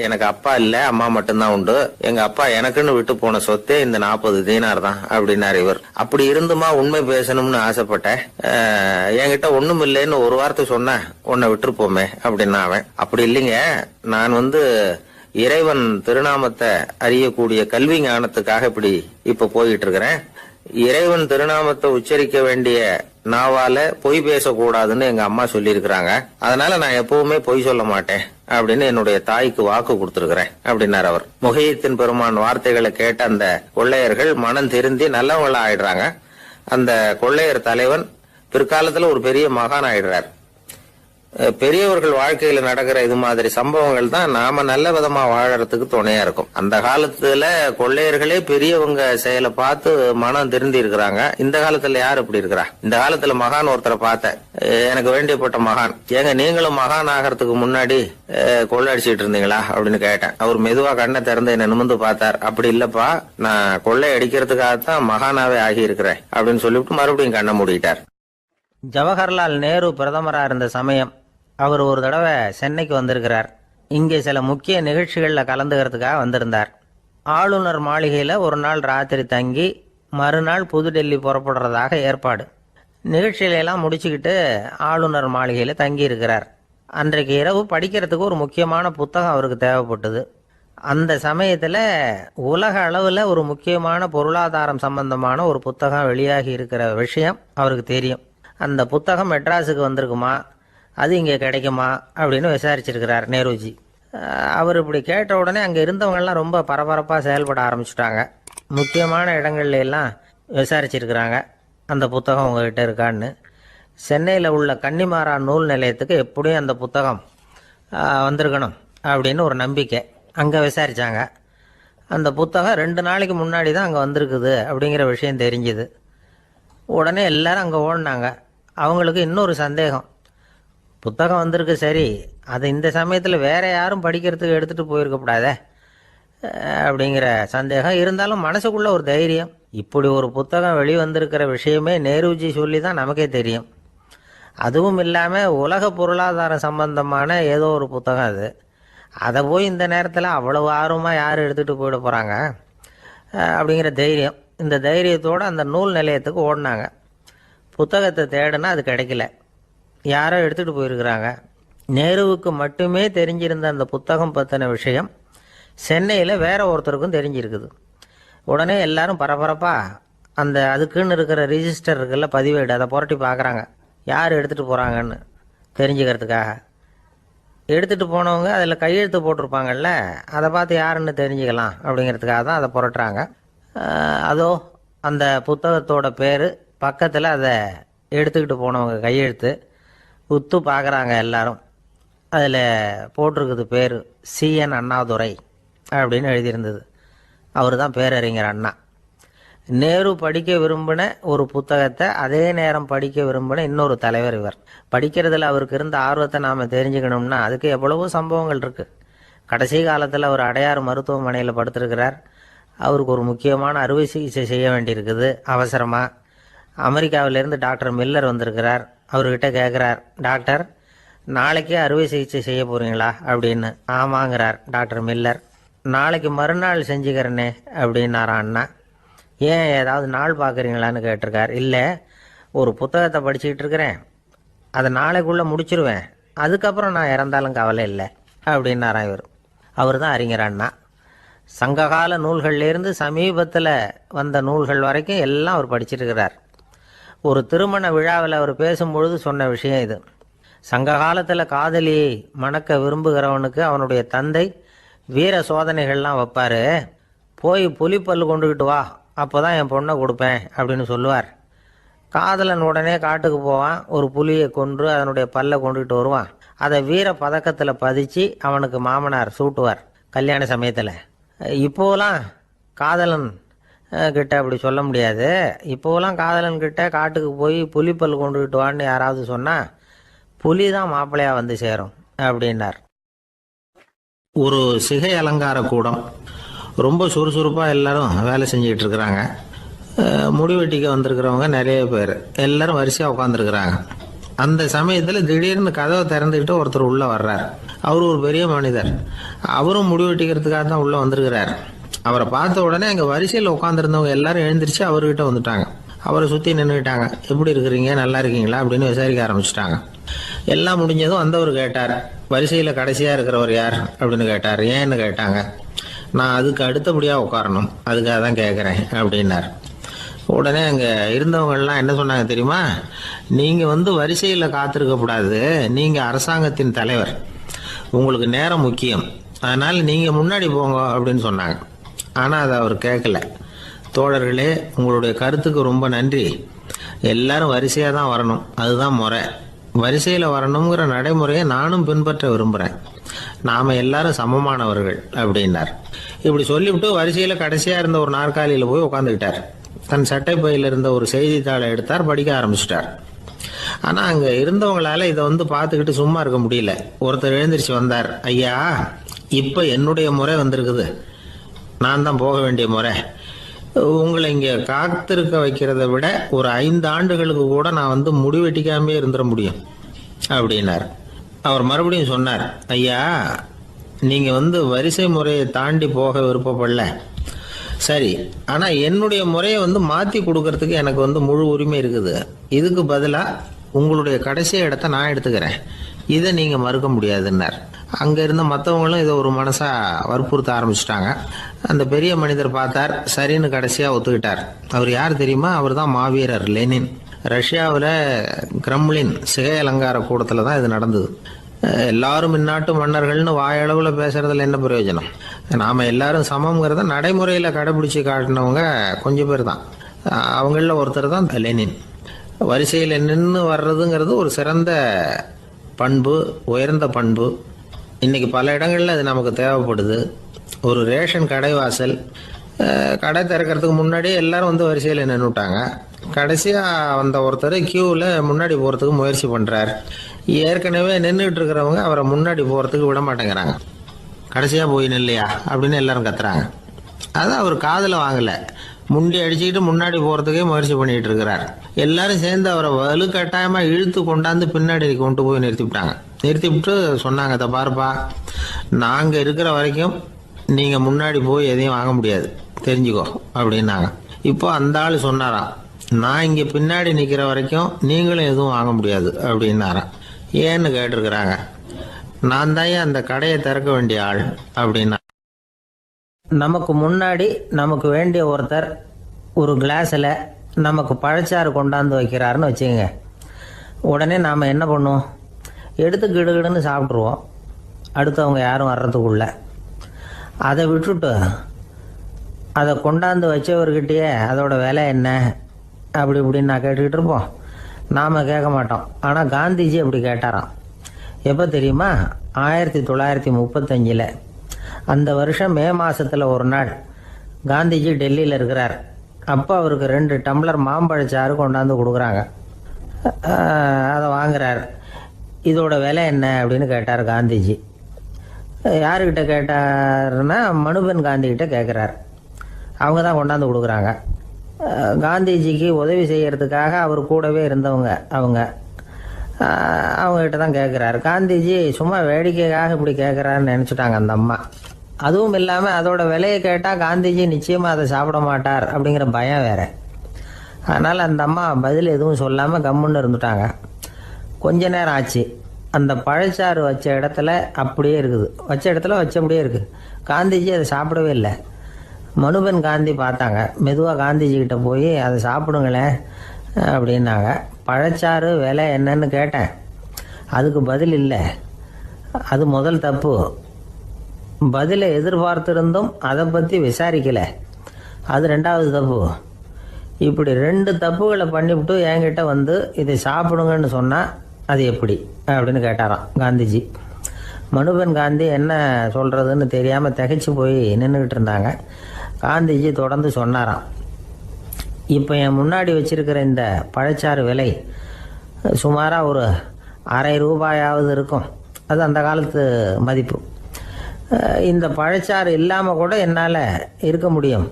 எனக்கு அப்பா இல்ல, அம்மா மட்டும்தான் உண்டு. எங்க அப்பா எனக்குன்னு விட்டு போன சொத்தே இந்த 40 தீனார் தான் அப்படின்னாரு இவர். அப்படி இருந்துமா உண்மை பேசணும்னு ஆசைப்பட்டேன். என்கிட்ட ஒண்ணும் இல்லைன்னு ஒரு வார்த்தை சொன்ன உன்னை விட்டுருப்போமே அப்படின்னா அவன். அப்படி இல்லைங்க, நான் இறைவன் திருநாமத்தை அறியக்கூடிய கல்வி ஞானத்துக்காக இப்ப போயிட்டு இருக்கிறேன். இறைவன் திருநாமத்தை உச்சரிக்க வேண்டிய நாவால பொய் பேசக்கூடாதுன்னு எங்க அம்மா சொல்லி இருக்கிறாங்க. அதனால நான் எப்பவுமே பொய் சொல்ல மாட்டேன் அப்படின்னு என்னுடைய தாய்க்கு வாக்கு கொடுத்திருக்கிறேன் அப்படின்னார் அவர். முஹித்தீன் பெருமான் வார்த்தைகளை கேட்ட அந்த கொள்ளையர்கள் மனம் திருந்தி நல்லவங்களா ஆயிடுறாங்க. அந்த கொள்ளையர் தலைவன் பிற்காலத்துல ஒரு பெரிய மகான் ஆயிடுறார். பெரியவர்கள் வாழ்க்கையில நடக்கிற இது மாதிரி சம்பவங்கள் தான் நாம நல்ல விதமா வாழறதுக்கு துணையா இருக்கும். அந்த காலத்துல கொள்ளையர்களே பெரியவங்க செயலை பார்த்து மனம் திருந்தி இருக்கிறாங்க. இந்த காலத்துல யார் இப்படி இருக்கிறா? இந்த காலத்துல மகான் ஒருத்தரை பார்த்தேன், எனக்கு வேண்டியப்பட்ட மகான். ஏங்க நீங்களும் மகான் ஆகிறதுக்கு முன்னாடி கொள்ளை அடிச்சிட்டு இருந்தீங்களா அப்படின்னு கேட்டேன். அவர் மெதுவா கண்ணை திறந்து என்ன நிமிர்ந்து பார்த்தார். அப்படி இல்லப்பா, நான் கொள்ளை அடிக்கிறதுக்காகத்தான் மகானாவே ஆகி இருக்கிறேன் அப்படின்னு சொல்லிவிட்டு மறுபடியும் கண்ணை மூடிட்டார். ஜவஹர்லால் நேரு பிரதமரா இருந்த சமயம் அவர் ஒரு தடவை சென்னைக்கு வந்திருக்கிறார். இங்கே சில முக்கிய நிகழ்ச்சிகளில் கலந்துக்கிறதுக்காக வந்திருந்தார். ஆளுநர் மாளிகையில் ஒரு நாள் ராத்திரி தங்கி மறுநாள் புதுடெல்லி புறப்படுறதாக ஏற்பாடு. நிகழ்ச்சியிலெல்லாம் முடிச்சுக்கிட்டு ஆளுநர் மாளிகையில் தங்கி இருக்கிறார். அன்றைக்கு இரவு படிக்கிறதுக்கு ஒரு முக்கியமான புத்தகம் அவருக்கு தேவைப்பட்டது. அந்த சமயத்தில் உலக அளவில் ஒரு முக்கியமான பொருளாதாரம் சம்பந்தமான ஒரு புத்தகம் வெளியாகி இருக்கிற விஷயம் அவருக்கு தெரியும். அந்த புத்தகம் மெட்ராஸுக்கு வந்திருக்குமா, அது இங்கே கிடைக்குமா அப்படின்னு விசாரிச்சிருக்கிறார் நேருஜி. அவர் இப்படி கேட்ட உடனே அங்கே இருந்தவங்கெல்லாம் ரொம்ப பரபரப்பாக செயல்பட ஆரம்பிச்சுட்டாங்க. முக்கியமான இடங்கள்ல எல்லாம் விசாரிச்சிருக்கிறாங்க அந்த புத்தகம் உங்ககிட்ட இருக்கான்னு. சென்னையில் உள்ள கன்னிமாரா நூல் நிலையத்துக்கு எப்படியும் அந்த புத்தகம் வந்திருக்கணும் அப்படின்னு ஒரு நம்பிக்கை. அங்கே விசாரித்தாங்க. அந்த புத்தகம் 2 நாளைக்கு முன்னாடி தான் அங்கே வந்திருக்குது அப்படிங்கிற விஷயம் தெரிஞ்சுது. உடனே எல்லாரும் அங்கே ஓடினாங்க. அவங்களுக்கு இன்னொரு சந்தேகம், புத்தகம் வந்திருக்கு சரி, அது இந்த சமயத்தில் வேற யாரும் படிக்கிறதுக்கு எடுத்துகிட்டு போயிருக்கக்கூடாதே அப்படிங்கிற சந்தேகம் இருந்தாலும் மனசுக்குள்ள ஒரு தைரியம். இப்படி ஒரு புத்தகம் வெளிவந்திருக்கிற விஷயமே நேருஜி சொல்லி தான் நமக்கே தெரியும். அதுவும் இல்லாமல் உலக பொருளாதாரம் சம்பந்தமான ஏதோ ஒரு புத்தகம் அது. அதை போய் இந்த நேரத்தில் அவ்வளவு ஆர்வமாக யார் எடுத்துகிட்டு போயிட போகிறாங்க அப்படிங்கிற தைரியம். இந்த தைரியத்தோடு அந்த நூல் நிலையத்துக்கு ஓடினாங்க. புத்தகத்தை தேடினா அது கிடைக்கல, யாரோ எடுத்துகிட்டு போயிருக்கிறாங்க. நேருவுக்கு மட்டுமே தெரிஞ்சிருந்த அந்த புத்தகம் பற்றின விஷயம் சென்னையில் வேற ஒருத்தருக்கும் தெரிஞ்சிருக்குது. உடனே எல்லாரும் பரபரப்பாக அந்த அதுக்குன்னு இருக்கிற ரிஜிஸ்டர் இருக்குல்ல, பதிவேடு, அதை புரட்டி பார்க்குறாங்க யார் எடுத்துகிட்டு போகிறாங்கன்னு தெரிஞ்சுக்கிறதுக்காக. எடுத்துகிட்டு போனவங்க அதில் கையெழுத்து போட்டிருப்பாங்கல்ல, அதை பார்த்து யாருன்னு தெரிஞ்சுக்கலாம் அப்படிங்கிறதுக்காக தான் அதை புரட்டுறாங்க. அதோ அந்த புத்தகத்தோட பேர் பக்கத்தில் அதை எடுத்துக்கிட்டு போனவங்க கையெழுத்து உத்து பார்க்குறாங்க எல்லாரும். அதில் போட்டிருக்குது பேர் CN அண்ணாதுரை அப்படின்னு எழுதியிருந்தது. அவர் தான் பேரறிஞர் அண்ணா. நேரு படிக்க விரும்பின ஒரு புத்தகத்தை அதே நேரம் படிக்க விரும்பின இன்னொரு தலைவர் இவர். படிக்கிறதுல அவருக்கு இருந்த ஆர்வத்தை நாம் தெரிஞ்சுக்கணும்னா அதுக்கு எவ்வளவோ சம்பவங்கள் இருக்குது. கடைசி காலத்தில் அவர் அடையாறு மருத்துவமனையில் படுத்திருக்கிறார். அவருக்கு ஒரு முக்கியமான அறுவை சிகிச்சை செய்ய வேண்டியிருக்குது அவசரமாக. அமெரிக்காவிலேருந்து டாக்டர் மில்லர் வந்திருக்கிறார். அவர்கிட்ட கேட்குறார், டாக்டர் நாளைக்கே அறுவை சிகிச்சை செய்ய போகிறீங்களா அப்படின்னு. ஆமாங்கிறார் டாக்டர் மில்லர். நாளைக்கு மறுநாள் செஞ்சுக்கிறேனே அப்படின்னாரான் அண்ணா. ஏன் ஏதாவது நாள் பார்க்குறீங்களான்னு கேட்டிருக்கார். இல்லை, ஒரு புத்தகத்தை படிச்சுக்கிட்டு இருக்கிறேன், அதை நாளைக்குள்ளே முடிச்சிருவேன், அதுக்கப்புறம் நான் இறந்தாலும் கவலை இல்லை அப்படின்னாரான் இவர். அவர் தான் அறிஞர் அண்ணா. சங்ககால நூல்கள்லேருந்து சமீபத்தில் வந்த நூல்கள் வரைக்கும் எல்லாம் அவர் படிச்சிருக்கிறார். ஒரு திருமண விழாவில் அவர் பேசும்பொழுது சொன்ன விஷயம் இது. சங்க காலத்தில் காதலியை மணக்க விரும்புகிறவனுக்கு அவனுடைய தந்தை வீர சோதனைகள்லாம் வைப்பார். போய் புலிப்பல்லு கொண்டுக்கிட்டு வா, அப்போ தான் என் பொண்ணை கொடுப்பேன் அப்படின்னு சொல்லுவார். காதலன் உடனே காட்டுக்கு போவான், ஒரு புலியை கொன்று அதனுடைய பல்லை கொண்டுகிட்டு வருவான். அதை வீர பதக்கத்தில் பதிச்சு அவனுக்கு மாமனார் சூட்டுவார் கல்யாண சமயத்தில். இப்போலாம் காதலன் கிட்ட அப்படி சொல்ல முடியாது. இப்போலாம் காதலன் கிட்ட காட்டுக்கு போய் புலிப்பல் கொண்டுகிட்டு வான்னு யாராவது சொன்னால் புலி தான் மாப்பிள்ளையாக வந்து சேரும் அப்படின்னார். ஒரு சிகை அலங்கார கூடம், ரொம்ப சுறுசுறுப்பாக எல்லாரும் வேலை செஞ்சுக்கிட்டு இருக்கிறாங்க. முடிவெட்டிக்க வந்திருக்கிறவங்க நிறைய பேர், எல்லாரும் வரிசையாக உட்காந்துருக்குறாங்க. அந்த சமயத்தில் திடீர்னு கதவை திறந்துக்கிட்டு ஒருத்தர் உள்ளே வர்றார். அவர் ஒரு பெரிய மனிதர். அவரும் முடிவெட்டிக்கிறதுக்காக தான் உள்ளே வந்திருக்கிறார். அவரை பார்த்த உடனே அங்கே வரிசையில் உட்காந்துருந்தவங்க எல்லாரும் எழுந்திரிச்சு அவர்கிட்ட வந்துட்டாங்க. அவரை சுற்றி நின்றுக்கிட்டாங்க. எப்படி இருக்கிறீங்க, நல்லா இருக்கீங்களா அப்படின்னு விசாரிக்க ஆரம்பிச்சிட்டாங்க. எல்லாம் முடிஞ்சதும் வந்தவர் கேட்டார், வரிசையில் கடைசியாக இருக்கிறவர் யார் அப்படின்னு கேட்டார். ஏன்னு கேட்டாங்க. நான் அதுக்கு அடுத்தபடியாக உட்காரணும், அதுக்காக தான் கேட்குறேன் அப்படின்னார். உடனே அங்கே இருந்தவங்கள்லாம் என்ன சொன்னாங்க தெரியுமா? நீங்கள் வரிசையில் காத்திருக்கக்கூடாது, நீங்கள் அரசாங்கத்தின் தலைவர், உங்களுக்கு நேரம் முக்கியம், அதனால் நீங்கள் முன்னாடி போங்க அப்படின்னு சொன்னாங்க. ஆனால் அதை அவர் கேட்கல. தோழர்களே, உங்களுடைய கருத்துக்கு ரொம்ப நன்றி. எல்லாரும் வரிசையாக தான் வரணும், அதுதான் முறை. வரிசையில் வரணுங்கிற நடைமுறையை நானும் பின்பற்ற விரும்புகிறேன். நாம் எல்லாரும் சமமானவர்கள் அப்படின்னார். இப்படி சொல்லிவிட்டு வரிசையில் கடைசியாக இருந்த ஒரு நாற்காலியில் போய் உட்காந்துக்கிட்டார். தன் சட்டை பையில் இருந்த ஒரு செய்தித்தாளை எடுத்தார், படிக்க ஆரம்பிச்சிட்டார். ஆனால் அங்கே இருந்தவங்களால இதை பார்த்துக்கிட்டு சும்மா இருக்க முடியல. ஒருத்தர் எழுந்திரிச்சு வந்தார். ஐயா, இப்போ என்னுடைய முறை வந்திருக்குது, நான் தான் போக வேண்டிய முறை. உங்களை இங்கே காத்திருக்க வைக்கிறத விட ஒரு 5 ஆண்டுகளுக்கு கூட நான் முடிவெட்டிக்காமே இருந்துட முடியும் அப்படின்னார். அவர் மறுபடியும் சொன்னார், ஐயா, நீங்கள் வரிசை முறையை தாண்டி போக விருப்பப்படல, சரி, ஆனால் என்னுடைய முறையை மாற்றி கொடுக்கறதுக்கு எனக்கு முழு உரிமை இருக்குது. இதுக்கு பதிலாக உங்களுடைய கடைசி இடத்த நான் எடுத்துக்கிறேன், இதை நீங்கள் மறுக்க முடியாதுன்னார். அங்கே இருந்த மற்றவங்களும் இதை ஒரு மனசாக வற்புறுத்த ஆரம்பிச்சிட்டாங்க. அந்த பெரிய மனிதர் பார்த்தார், சரின்னு கடைசியாக ஒத்துக்கிட்டார். அவர் யார் தெரியுமா? அவர் தான் மாவீரர் லெனின். ரஷ்யாவில் கிரெம்ளின் சிகை அலங்கார கூடத்தில் தான் இது நடந்தது. எல்லாரும் இந்நாட்டு மன்னர்கள்னு வாயளவில் பேசுறதுல என்ன பிரயோஜனம்? நாம் எல்லாரும் சமங்கிறத நடைமுறையில் கடைபிடிச்சி காட்டினவங்க கொஞ்சம் பேர் தான். அவங்களில் ஒருத்தர் தான் லெனின். வரிசையில் நின்று வர்றதுங்கிறது ஒரு சிறந்த பண்பு, உயர்ந்த பண்பு. இன்றைக்கி பல இடங்களில் அது நமக்கு தேவைப்படுது. ஒரு ரேஷன் கடை வாசல், கடை திறக்கிறதுக்கு முன்னாடியே எல்லாரும் வரிசையில் நின்றுட்டாங்க. கடைசியாக வந்த ஒருத்தர் கியூவில் முன்னாடி போகிறதுக்கு முயற்சி பண்ணுறார். ஏற்கனவே நின்றுட்டு இருக்கிறவங்க அவரை முன்னாடி போகிறதுக்கு விட மாட்டேங்கிறாங்க. கடைசியாக போய் நில்லையா அப்படின்னு எல்லாரும் கத்துறாங்க. அது அவர் காதில் வாங்கலை. முண்டி அடிச்சுக்கிட்டு முன்னாடி போகிறதுக்கே முயற்சி பண்ணிகிட்டு இருக்கிறார். எல்லாரும் சேர்ந்து அவரை வலுக்கட்டாயமாக இழுத்து கொண்டாந்து பின்னாடி கொண்டு போய் நிறுத்திவிட்டு சொன்னாங்க, இதை பாருப்பா, நாங்கள் இருக்கிற வரைக்கும் நீங்கள் முன்னாடி போய் எதையும் வாங்க முடியாது, தெரிஞ்சுக்கோ அப்படின்னாங்க. இப்போ அந்த ஆள் சொன்னாராம், நான் இங்கே பின்னாடி நிற்கிற வரைக்கும் நீங்களும் எதுவும் வாங்க முடியாது அப்படின்னாராம். ஏன்னு கேட்டிருக்கிறாங்க. நான் தான் அந்த கடையை திறக்க வேண்டிய ஆள் அப்படின்னா. நமக்கு முன்னாடி நமக்கு வேண்டிய ஒருத்தர் ஒரு கிளாஸில் நமக்கு பழச்சாறு கொண்டாந்து வைக்கிறாருன்னு வச்சுக்கோங்க. உடனே நாம் என்ன பண்ணுவோம்? எடுத்து கிடுகிடுன்னு சாப்பிட்ருவோம், அடுத்தவங்க யாரும் வர்றதுக்குள்ள. அதை விட்டுட்டு அதை கொண்டாந்து வச்சவர்கிட்டயே அதோட விலை என்ன அப்படி இப்படின்னு நான் கேட்டுக்கிட்டு இருப்போம். நாம் கேட்க மாட்டோம். ஆனால் காந்திஜி அப்படி கேட்டாராம். எப்போ தெரியுமா? 1935. அந்த வருஷம் மே மாதத்தில் ஒரு நாள் காந்திஜி டெல்லியில் இருக்கிறார். அப்போ அவருக்கு 2 டம்ளர் மாம்பழச்சாறு கொண்டாந்து கொடுக்குறாங்க. அதை வாங்குறார். இதோட விலை என்ன அப்படின்னு கேட்டார் காந்திஜி. யாருக்கிட்ட கேட்டாருன்னா மனுபென் காந்திகிட்ட கேட்குறார். அவங்க தான் கொண்டாந்து கொடுக்குறாங்க. காந்திஜிக்கு உதவி செய்கிறதுக்காக அவர் கூடவே இருந்தவங்க அவங்ககிட்ட தான் கேட்குறாரு. காந்திஜி சும்மா வேடிக்கைக்காக இப்படி கேட்குறாருன்னு நினச்சிட்டாங்க அந்த அம்மா. அதுவும் இல்லாமல் அதோட விலையை கேட்டால் காந்திஜி நிச்சயமாக அதை சாப்பிட மாட்டார் அப்படிங்கிற பயம் வேறு. அதனால் அந்த அம்மா பதில் எதுவும் சொல்லாமல் கம்முன்னு இருந்துட்டாங்க. கொஞ்ச நேரம் ஆச்சு. அந்த பழச்சாறு வச்ச இடத்துல அப்படியே இருக்குது. வச்ச இடத்துல வச்சபடியே இருக்குது. காந்திஜி அதை சாப்பிடவே இல்லை. மனுபென் காந்தி பார்த்தாங்க. மெதுவாக காந்திஜிக்கிட்ட போய் அதை சாப்பிடுங்களேன் அப்படின்னாங்க. பழச்சாறு விலை என்னன்னு கேட்டேன், அதுக்கு பதில் இல்லை. அது முதல் தப்பு. பதிலை எதிர்பார்த்திருந்தும் அதை பற்றி விசாரிக்கலை, அது 2வது தப்பு. இப்படி 2 தப்புகளை பண்ணிவிட்டு என்கிட்ட வந்து இதை சாப்பிடுங்கன்னு சொன்னால் அது எப்படி அப்படின்னு கேட்டாராம் காந்திஜி. மனுபென் காந்தி என்ன சொல்கிறதுன்னு தெரியாமல் திகைச்சு போய் நின்றுக்கிட்டு இருந்தாங்க. காந்திஜி தொடர்ந்து சொன்னாராம், இப்போ என் முன்னாடி வச்சிருக்கிற இந்த பழச்சாறு விலை சுமாராக ஒரு ₹1/2 இருக்கும். அது அந்த காலத்து மதிப்பு. இந்த பழச்சாறு இல்லாமல் கூட என்னால் இருக்க முடியும்.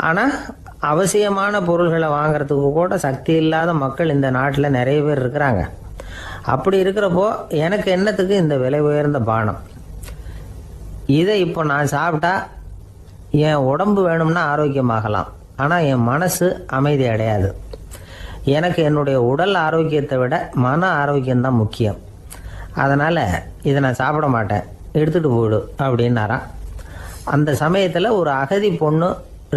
ஆனால் அவசியமான பொருள்களை வாங்கிறதுக்கு கூட சக்தி இல்லாத மக்கள் இந்த நாட்டில் நிறைய பேர் இருக்கிறாங்க. அப்படி இருக்கிறப்போ எனக்கு என்னத்துக்கு இந்த விலை உயர்ந்த பானம்? இதை இப்போ நான் சாப்பிட்டா என் உடம்பு வேணும்னா ஆரோக்கியமாகலாம், ஆனால் என் மனசு அமைதி அடையாது. எனக்கு என்னுடைய உடல் ஆரோக்கியத்தை விட மன ஆரோக்கியம்தான் முக்கியம். அதனால் இதை நான் சாப்பிட மாட்டேன், எடுத்துகிட்டு போயிடு அப்படின்னாராம். அந்த சமயத்தில் ஒரு அகதி பொண்ணு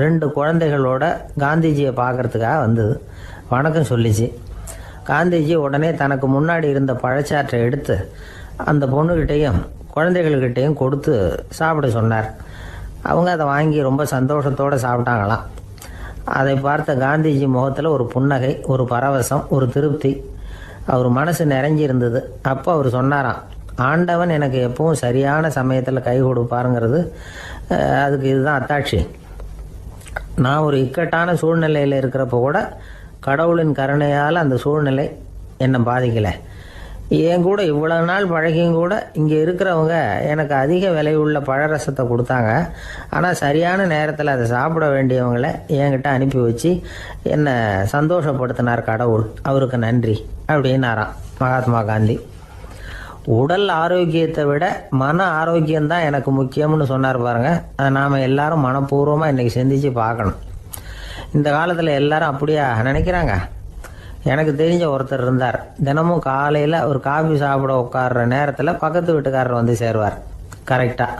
2 குழந்தைகளோட காந்திஜியை பார்க்கறதுக்காக வந்தது. வணக்கம் சொல்லிச்சு. காந்திஜி உடனே தனக்கு முன்னாடி இருந்த பழச்சாற்றை எடுத்து அந்த பொண்ணுக்கிட்டையும் குழந்தைகள்கிட்டையும் கொடுத்து சாப்பிட சொன்னார். அவங்க அதை வாங்கி ரொம்ப சந்தோஷத்தோடு சாப்பிட்டாங்களாம். அதை பார்த்த காந்திஜி முகத்தில் ஒரு புன்னகை, ஒரு பரவசம், ஒரு திருப்தி. அவர் மனசு நிறைஞ்சிருந்தது. அப்போ அவர் சொன்னாராம், ஆண்டவன் எனக்கு எப்பவும் சரியான சமயத்தில் கை கொடுப்பாருங்கிறது அதுக்கு இதுதான் அத்தாட்சி. நான் ஒரு இக்கட்டான சூழ்நிலையில் இருக்கிறப்ப கூட கடவுளின் கருணையால் அந்த சூழ்நிலை என்னை பாதிக்கலை. என் கூட இவ்வளவு நாள் பழகியும் கூட இங்கே இருக்கிறவங்க எனக்கு அதிக விலையுள்ள பழரசத்தை கொடுத்தாங்க. ஆனால் சரியான நேரத்தில் அதை சாப்பிட வேண்டியவங்களை என்கிட்ட அனுப்பி வச்சு என்னை சந்தோஷப்படுத்தினார் கடவுள், அவருக்கு நன்றி அப்படின்னாராம் மகாத்மா காந்தி. உடல் ஆரோக்கியத்தை விட மன ஆரோக்கியம்தான் எனக்கு முக்கியம்னு சொன்னார் பாருங்க. அதை நாம் எல்லாரும் மனப்பூர்வமாக இன்றைக்கி சிந்திச்சு பார்க்கணும். இந்த காலத்தில் எல்லாரும் அப்படியா நினைக்கிறாங்க? எனக்கு தெரிஞ்ச ஒருத்தர் இருந்தார். தினமும் காலையில் ஒரு காஃபி சாப்பிட உட்கார்ற நேரத்தில் பக்கத்து வீட்டுக்காரர் வந்து சேருவார் கரெக்டாக.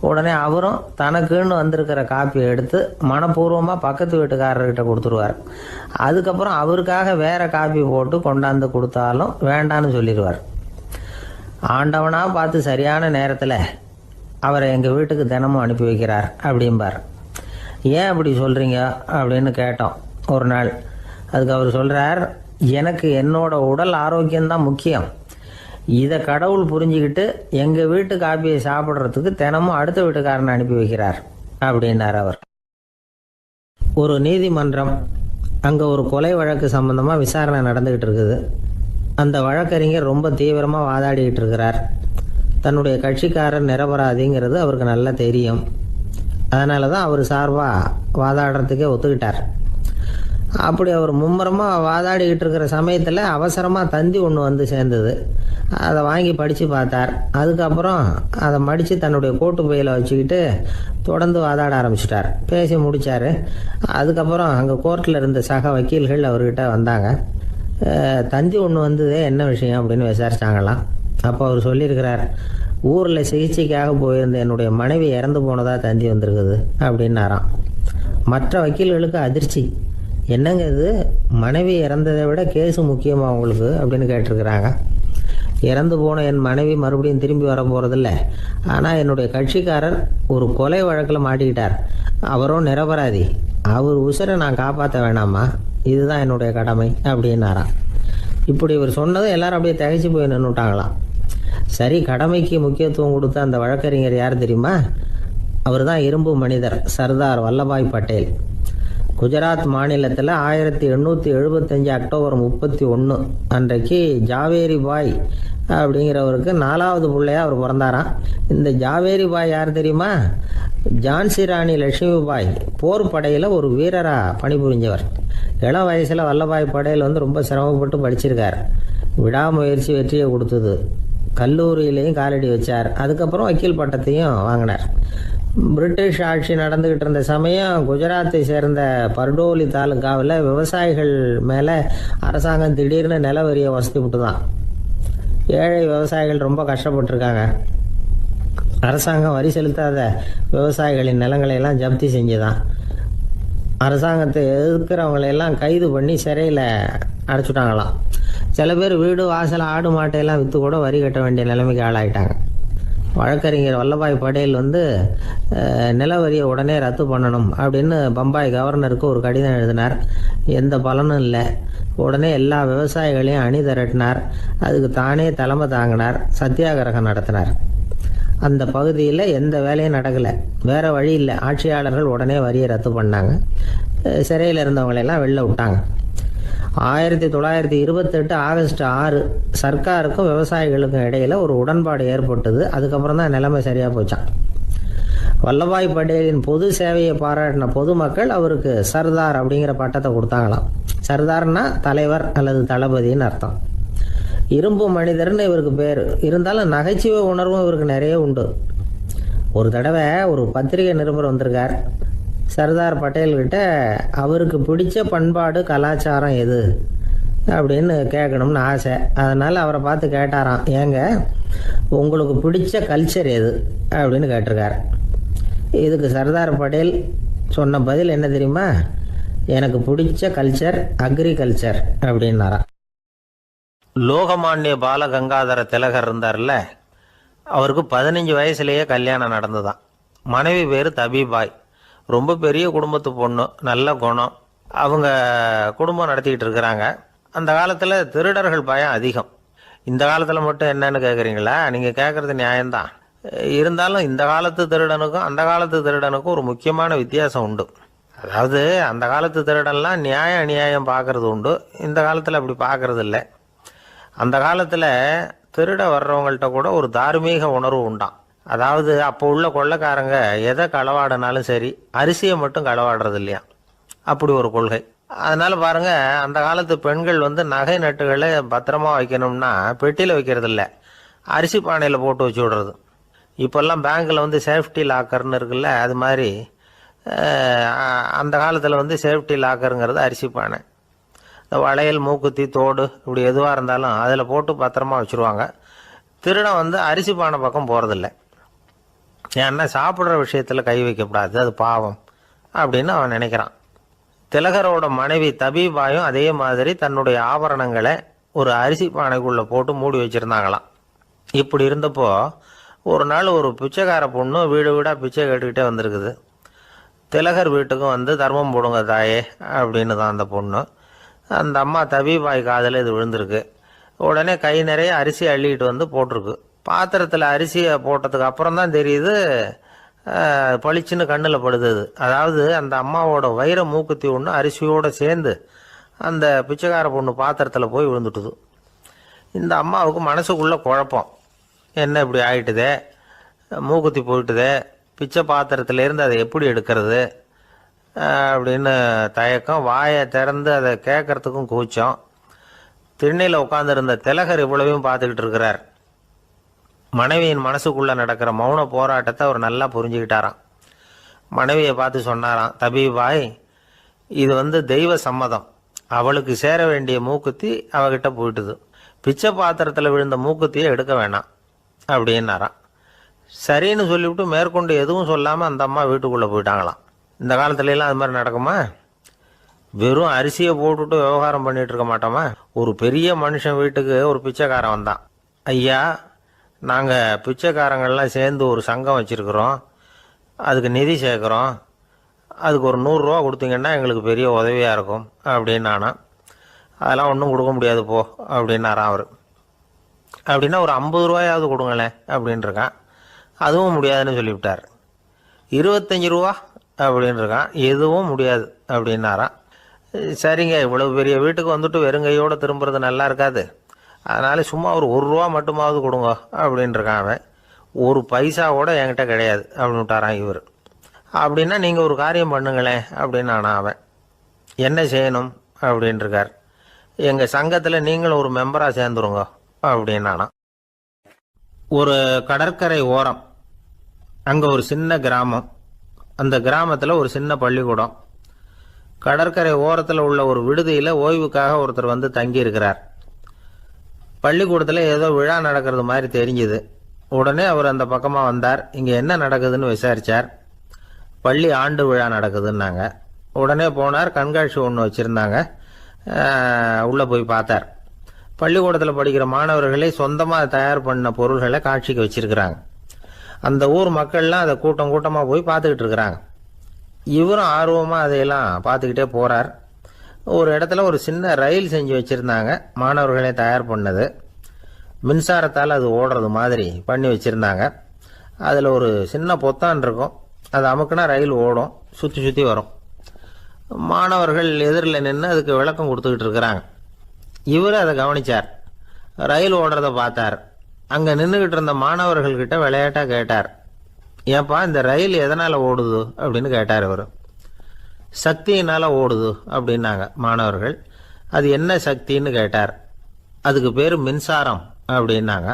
உடனே அவரும் தனக்குன்னு வந்திருக்கிற காப்பியை எடுத்து மனப்பூர்வமாக பக்கத்து வீட்டுக்காரர்கிட்ட கொடுத்துருவார். அதுக்கப்புறம் அவருக்காக வேறு காப்பி போட்டு கொண்டாந்து கொடுத்தாலும் வேண்டான்னு சொல்லிடுவார். ஆண்டவனாக பார்த்து சரியான நேரத்தில் அவரை எங்கள் வீட்டுக்கு தினமும் அனுப்பி வைக்கிறார் அப்படிம்பார். ஏன் அப்படி சொல்கிறீங்க அப்படின்னு கேட்டோம் ஒரு நாள். அதுக்கு அவர் சொல்கிறார், எனக்கு என்னோட உடல் ஆரோக்கியம்தான் முக்கியம். இதை கடவுள் புரிஞ்சுக்கிட்டு எங்கள் வீட்டு காப்பியை சாப்பிட்றதுக்கு தினமும் அடுத்த வீட்டுக்காரனை அனுப்பி வைக்கிறார் அப்படின்னார் அவர். ஒரு நீதிமன்றம், அங்கே ஒரு கொலை வழக்கு சம்பந்தமாக விசாரணை நடந்துக்கிட்டு இருக்குது. அந்த வழக்கறிஞர் ரொம்ப தீவிரமாக வாதாடிக்கிட்டு இருக்கிறார். தன்னுடைய கட்சிக்காரர் நிரபராதிங்கிறது அவருக்கு நல்லா தெரியும். அதனால தான் அவர் சார்பாக வாதாடுறதுக்கே ஒத்துக்கிட்டார். அப்படி அவர் மும்முரமாக வாதாடிக்கிட்டு இருக்கிற சமயத்தில் அவசரமாக தந்தி ஒன்று வந்து சேர்ந்தது. அதை வாங்கி படித்து பார்த்தார். அதுக்கப்புறம் அதை மடித்து தன்னுடைய கோட்டு பையில் வச்சுக்கிட்டு தொடர்ந்து வாதாட ஆரம்பிச்சிட்டார். பேசி முடித்தார். அதுக்கப்புறம் அங்கே கோர்ட்டில் இருந்த சக வக்கீல்கள் அவர்கிட்ட வந்தாங்க. தந்தி ஒன்று வந்தது, என்ன விஷயம் அப்படின்னு விசாரிச்சாங்களாம். அப்போ அவர் சொல்லியிருக்கிறார், ஊரில் சிகிச்சைக்காக போயிருந்த என்னுடைய மனைவி இறந்து போனதாக தந்தி வந்திருக்குது அப்படின்னாராம். மற்ற வக்கீல்களுக்கு அதிர்ச்சி. என்னங்க இது, மனைவி இறந்ததை விட கேஸு முக்கியமா உங்களுக்கு அப்படின்னு கேட்டிருக்கிறாங்க. இறந்து போன என் மனைவி மறுபடியும் திரும்பி வர போகிறதில்ல. ஆனால் என்னுடைய கட்சிக்காரர் ஒரு கொலை வழக்கில் மாட்டிக்கிட்டார். அவரும் நிரபராதி. அவர் உசுரை நான் காப்பாற்ற வேணாமா? இதுதான் என்னுடைய கடமை அப்படின்னாராம். இப்படி இவர் சொன்னதும் எல்லாரும் அப்படியே திகைச்சு போய் நின்றுட்டாங்களாம். சரி, கடமைக்கு முக்கியத்துவம் கொடுத்த அந்த வழக்கறிஞர் யார் தெரியுமா? அவர் தான் இரும்பு மனிதர் சர்தார் வல்லபாய் பட்டேல். குஜராத் மாநிலத்தில் 1875 அக்டோபர் 31 அன்றைக்கு ஜாவேரி பாய் அப்படிங்கிறவருக்கு 4வது பிள்ளையா அவர் பிறந்தாராம். இந்த ஜாவேரி பாய் யார் தெரியுமா? ஜான்சி ராணி லட்சுமி பாய் போர் படையில் ஒரு வீரராக பணிபுரிஞ்சவர். இளம் வயசில் வல்லபாய் பட்டேல் ரொம்ப சிரமப்பட்டு படிச்சிருக்கார். விடாமுயற்சி வெற்றியை கொடுத்தது. கல்லூரியிலையும் காலடி வச்சார். அதுக்கப்புறம் வக்கீல் பட்டத்தையும் வாங்கினார். பிரிட்டிஷ் ஆட்சி நடந்துக்கிட்டு இருந்த சமயம் குஜராத்தை சேர்ந்த பர்டோலி தாலுக்காவில் விவசாயிகள் மேலே அரசாங்கம் திடீர்னு நில வரியை வசதி விட்டு தான். ஏழை விவசாயிகள் ரொம்ப கஷ்டப்பட்டுருக்காங்க. அரசாங்கம் வரி செலுத்தாத விவசாயிகளின் நிலங்களை எல்லாம் ஜப்தி செஞ்சுதான். அரசாங்கத்தை எதிர்க்கிறவங்களையெல்லாம் கைது பண்ணி சிறையில் அடைச்சுட்டாங்களாம். சில பேர் வீடு வாசல் ஆடு மாட்டையெல்லாம் விற்று கூட வரி கட்ட வேண்டிய நிலைமைக்கு ஆளாயிட்டாங்க. வழக்கறிஞர் வல்லபாய் பட்டேல் நில வரியை உடனே ரத்து பண்ணணும் அப்படின்னு பம்பாய் கவர்னருக்கு ஒரு கடிதம் எழுதினார். எந்த பலனும் இல்லை. உடனே எல்லா விவசாயிகளையும் அணி திரட்டினார். அதுக்கு தானே தலைமை தாங்கினார். சத்தியாகிரகம் நடத்தினார். அந்த பகுதியில் எந்த வேலையும் நடக்கலை. வேறு வழி இல்லை. ஆட்சியாளர்கள் உடனே வரியை ரத்து பண்ணாங்க. சிறையில் இருந்தவங்களெல்லாம் வெளில விட்டாங்க. 1928 ஆகஸ்ட் 6 சர்க்காருக்கும் விவசாயிகளுக்கும் இடையில் ஒரு உடன்பாடு ஏற்பட்டது. அதுக்கப்புறம் தான் நிலைமை சரியாக போச்சான். வல்லபாய் பட்டேலின் பொது சேவையை பாராட்டின பொதுமக்கள் அவருக்கு சர்தார் அப்படிங்கிற பட்டத்தை கொடுத்தாங்களாம். சர்தார்னா தலைவர் அல்லது தளபதின்னு அர்த்தம். இரும்பு மனிதர்னு இவருக்கு பேர். இருந்தாலும் நகைச்சுவை உணர்வும் இவருக்கு நிறைய உண்டு. ஒரு தடவை ஒரு பத்திரிகை நிருபர் வந்திருக்கார். சர்தார் பட்டேல்கிட்ட அவருக்கு பிடிச்ச பண்பாடு கலாச்சாரம் எது அப்படின்னு கேட்கணும்னு ஆசை. அதனால் அவரை பார்த்து கேட்டாராம், ஏங்க உங்களுக்கு பிடிச்ச கல்ச்சர் எது அப்படின்னு கேட்டிருக்கார். இதுக்கு சர்தார் பட்டேல் சொன்ன பதில் என்ன தெரியுமா? எனக்கு பிடிச்ச கல்ச்சர் அக்ரிகல்ச்சர் அப்படின்னாராம். லோகமானிய பால கங்காதர திலகர் இருந்தார்ல, அவருக்கு 15 வயசுலேயே கல்யாணம் நடந்துதான். மனைவி பேர் தபிபாய். ரொம்ப பெரிய குடும்பத்து பொண்ணு, நல்ல குணம். அவங்க குடும்பம் நடத்திக்கிட்டு இருக்கிறாங்க. அந்த காலத்தில் திருடர்கள் பயம் அதிகம். இந்த காலத்தில் மட்டும் என்னன்னு கேட்குறீங்களா? நீங்கள் கேட்குறது நியாயம்தான். இருந்தாலும் இந்த காலத்து திருடனுக்கும் அந்த காலத்து திருடனுக்கும் ஒரு முக்கியமான வித்தியாசம் உண்டு. அதாவது அந்த காலத்து திருடன்லாம் நியாயம் அநியாயம் பார்க்கறது உண்டு. இந்த காலத்தில் அப்படி பார்க்கறது இல்லை. அந்த காலத்தில் திருட வர்றவங்கள்ட்ட கூட ஒரு தார்மீக உணர்வு உண்டாம். அதாவது அப்போ உள்ள கொள்ளைக்காரங்க எதை களவாடினாலும் சரி, அரிசியை மட்டும் களவாடுறது இல்லையா, அப்படி ஒரு கொள்கை. அதனால பாருங்க, அந்த காலத்து பெண்கள் நகை நட்டுகளை பத்திரமா வைக்கணும்னா பெட்டியில் வைக்கிறது இல்லை, அரிசி பானையில் போட்டு வச்சு விடுறது. இப்போல்லாம் பேங்க்கில் சேஃப்டி லாக்கர்னு இருக்குல்ல, அது மாதிரி அந்த காலத்தில் சேஃப்டி லாக்கருங்கிறது அரிசி பானை. இந்த வளையல், மூக்குத்தி, தோடு இப்படி எதுவாக இருந்தாலும் அதில் போட்டு பத்திரமா வச்சுருவாங்க. திருடன் அரிசி பானை பக்கம் போகிறதில்ல. ஏன்னா சாப்பிட்ற விஷயத்தில் கை வைக்கக்கூடாது, அது பாவம் அப்படின்னு அவன் நினைக்கிறான். திலகரோட மனைவி தபிபாயும் அதே மாதிரி தன்னுடைய ஆபரணங்களை ஒரு அரிசி பானைக்குள்ளே போட்டு மூடி வச்சுருந்தாங்களாம். இப்படி இருந்தப்போ ஒரு நாள் ஒரு பிச்சைக்கார பொண்ணு வீடு வீடாக பிச்சை கேட்டுக்கிட்டே வந்திருக்குது. திலகர் வீட்டுக்கும் தர்மம் போடுங்க தாயே அப்படின்னு தான் அந்த பொண்ணு. அந்த அம்மா தபிபாய் காதில் இது விழுந்திருக்கு. உடனே கை நிறைய அரிசி அள்ளிக்கிட்டு போட்டிருக்கு. பாத்திரத்தில் அரிசியை போட்டதுக்கு அப்புறம் தான் தெரியுது, பளிச்சுன்னு கண்ணில் படுது. அதாவது அந்த அம்மாவோட வைர மூக்குத்தி ஒன்று அரிசியோடு சேர்ந்து அந்த பிச்சைக்கார பொண்ணு பாத்திரத்தில் போய் விழுந்துட்டுது. இந்த அம்மாவுக்கு மனசுக்குள்ளே குழப்பம், என்ன இப்படி ஆகிட்டுதே, மூக்குத்தி போயிட்டுதே, பிச்சை பாத்திரத்துலேருந்து அதை எப்படி எடுக்கிறது அப்படின்னு தயக்கம். வாயை திறந்து அதை கேட்கறதுக்கும் கூச்சம். திண்ணையில் உட்காந்துருந்த திலகர் இவ்வளவையும் பார்த்துக்கிட்டு இருக்கிறார். மனைவியின் மனசுக்குள்ளே நடக்கிற மௌன போராட்டத்தை அவர் நல்லா புரிஞ்சுக்கிட்டாராம். மனைவியை பார்த்து சொன்னாராம், தபிபாய், இது தெய்வ சம்மதம். அவளுக்கு சேர வேண்டிய மூக்குத்தி அவகிட்ட போயிட்டுது. பிச்சை பாத்திரத்தில் விழுந்த மூக்குத்தியை எடுக்க வேணாம் அப்படின்னாராம். சரின்னு சொல்லிவிட்டு மேற்கொண்டு எதுவும் சொல்லாமல் அந்த அம்மா வீட்டுக்குள்ளே போயிட்டாங்களாம். இந்த காலத்துல எல்லாம் அது மாதிரி நடக்குமா? வெறும் அரிசியை போட்டுட்டு விவகாரம் பண்ணிட்டு இருக்க மாட்டோமா? ஒரு பெரிய மனுஷன் வீட்டுக்கு ஒரு பிச்சைக்காரன் வந்தான். ஐயா, நாங்கள் பிச்சைக்காரங்கள்லாம் சேர்ந்து ஒரு சங்கம் வச்சுருக்குறோம், அதுக்கு நிதி சேர்க்குறோம், அதுக்கு ஒரு 100 ரூபா கொடுத்தீங்கன்னா எங்களுக்கு பெரிய உதவியாக இருக்கும் அப்படின்னானா. அதெல்லாம் ஒன்றும் கொடுக்க முடியாது போ அப்படின்னாரான் அவர். அப்படின்னா ஒரு 50 ரூபாயாவது கொடுங்களேன் அப்படின்ட்டுருக்கான். அதுவும் முடியாதுன்னு சொல்லிவிட்டார். 25 ரூபா அப்படின்னு இருக்கான். எதுவும் முடியாது அப்படின்னாரான். சரிங்க, இவ்வளவு பெரிய வீட்டுக்கு வந்துட்டு வெறுங்கையோடு திரும்புறது நல்லா இருக்காது, அதனால சும்மா ஒரு 1 ரூபா மட்டுமாவது கொடுங்க அப்படின்ட்டுருக்கான் அவன். ஒரு பைசா கூட என்கிட்ட கிடையாது அப்படின்னு விட்டாரான் இவர். அப்படின்னா நீங்கள் ஒரு காரியம் பண்ணுங்களேன் அப்படின்னானா அவன். என்ன செய்யணும் அப்படின்ட்டுருக்கார். எங்கள் சங்கத்தில் நீங்களும் ஒரு மெம்பராக சேர்ந்துருங்க அப்படின்னானா. ஒரு கடற்கரை ஓரம், அங்கே ஒரு சின்ன கிராமம். அந்த கிராமத்தில் ஒரு சின்ன பள்ளிக்கூடம். கடற்கரை ஓரத்தில் உள்ள ஒரு விடுதியில் ஓய்வுக்காக ஒருத்தர் வந்து தங்கியிருக்கிறார். பள்ளிக்கூடத்தில் ஏதோ விழா நடக்கிறது மாதிரி தெரிஞ்சுது. உடனே அவர் அந்த பக்கமாக வந்தார். இங்கே என்ன நடக்குதுன்னு விசாரித்தார். பள்ளி ஆண்டு விழா நடக்குதுன்னாங்க. உடனே போனார். கண்காட்சி ஒன்று வச்சுருந்தாங்க. உள்ளே போய் பார்த்தார். பள்ளிக்கூடத்தில் படிக்கிற மாணவர்களே சொந்தமாக தயார் பண்ண பொருள்களை காட்சிக்கு வச்சுருக்கிறாங்க. அந்த ஊர் மக்கள்லாம் அதை கூட்டம் கூட்டமாக போய் பார்த்துக்கிட்டு இருக்கிறாங்க. இவரும் ஆர்வமாக அதையெல்லாம் பார்த்துக்கிட்டே போகிறார். ஒரு இடத்துல ஒரு சின்ன ரயில் செஞ்சு வச்சுருந்தாங்க, மாணவர்களே தயார் பண்ணது. மின்சாரத்தால் அது ஓடுறது மாதிரி பண்ணி வச்சுருந்தாங்க. அதில் ஒரு சின்ன பொத்தான் இருக்கும், அது அமுக்குனா ரயில் ஓடும், சுற்றி சுற்றி வரும். மாணவர்கள் எதிரில் நின்று அதுக்கு விளக்கம் கொடுத்துக்கிட்டு இருக்கிறாங்க. இவர் அதை கவனித்தார். ரயில் ஓடுறத பார்த்தார். அங்கே நின்றுக்கிட்டு இருந்த மாணவர்கள்கிட்ட விளையாட்டாக கேட்டார், ஏப்பா இந்த ரயில் எதனால் ஓடுது அப்படின்னு கேட்டார் இவர். சக்தியினால் ஓடுது அப்படின்னாங்க மாணவர்கள். அது என்ன சக்தின்னு கேட்டார். அதுக்கு பேர் மின்சாரம் அப்படின்னாங்க.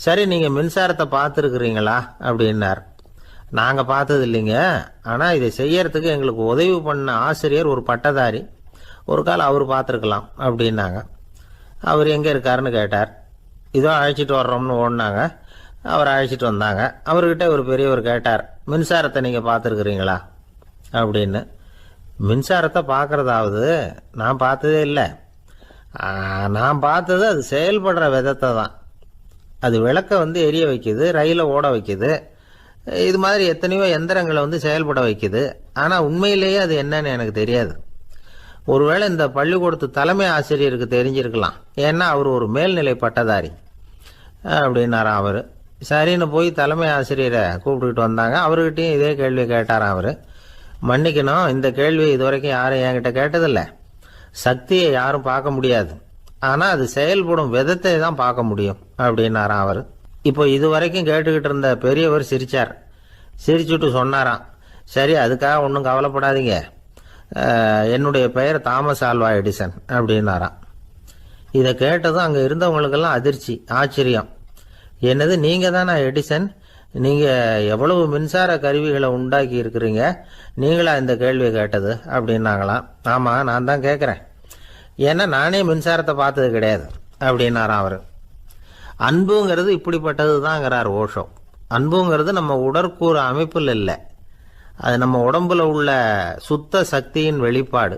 சரி, நீங்கள் மின்சாரத்தை பார்த்துருக்குறீங்களா அப்படின்னார். நாங்கள் பார்த்தது இல்லைங்க, ஆனால் இதை செய்யறதுக்கு எங்களுக்கு உதவி பண்ண ஆசிரியர் ஒரு பட்டதாரி, ஒரு காலம் அவர் பார்த்துருக்கலாம் அப்படின்னாங்க. அவர் எங்கே இருக்காருன்னு கேட்டார். இதோ அழைச்சிட்டு வர்றோம்னு ஓடினாங்க. அவர் அழைச்சிட்டு வந்தாங்க. அவர்கிட்ட ஒரு பெரியவர் கேட்டார், மின்சாரத்தை நீங்கள் பார்த்துருக்குறீங்களா அப்படின்னு. மின்சாரத்தை பார்க்குறதாவது நான் பார்த்ததே இல்லை. நான் பார்த்தது அது செயல்படுற விதத்தை தான். அது விளக்க வந்து எரிய வைக்குது, ரயிலை ஓட வைக்குது, இது மாதிரி எத்தனையோ எந்திரங்களை வந்து செயல்பட வைக்குது. ஆனால் உண்மையிலேயே அது என்னன்னு எனக்கு தெரியாது. ஒருவேளை இந்த பள்ளிக்கூடத்து தலைமை ஆசிரியருக்கு தெரிஞ்சிருக்கலாம், ஏன்னா அவர் ஒரு மேல்நிலை பட்டதாரி அப்படின்னாராம் அவர். சரின்னு போய் தலைமை ஆசிரியரை கூப்பிட்டுக்கிட்டு வந்தாங்க. அவர்கிட்டையும் இதே கேள்வியை கேட்டாராம் அவர். மன்னிக்கணும், இந்த கேள்வியை இதுவரைக்கும் யாரும் என்கிட்ட கேட்டதில்லை. சக்தியை யாரும் பார்க்க முடியாது, ஆனால் அது செயல்படும் விதத்தை தான் பார்க்க முடியும் அப்படின்னாராம் அவர். இப்போ இதுவரைக்கும் கேட்டுக்கிட்டு இருந்த பெரியவர் சிரிச்சார். சிரிச்சுட்டு சொன்னாராம், சரி அதுக்காக ஒன்றும் கவலைப்படாதீங்க, என்னுடைய பெயர் தாமஸ் ஆல்வா எடிசன் அப்படின்னாராம். இதை கேட்டதும் அங்கே இருந்தவங்களுக்கெல்லாம் அதிர்ச்சி, ஆச்சரியம். என்னது, நீங்கள் தானே எடிசன்? நீங்கள் எவ்வளவு மின்சார கருவிகளை உண்டாக்கி இருக்கிறீங்க, நீங்களா இந்த கேள்வியை கேட்டது அப்படின்னாங்களாம். ஆமாம், நான் தான் கேட்குறேன், ஏன்னா நானே மின்சாரத்தை பார்த்தது கிடையாது அப்படின்னாராம் அவர். அன்புங்கிறது இப்படிப்பட்டது தாங்கிறார் ஓஷோ. அன்புங்கிறது நம்ம உடற்கூறு அமைப்பில் இல்லை, அது நம்ம உடம்புல உள்ள சுத்த சக்தியின் வெளிப்பாடு.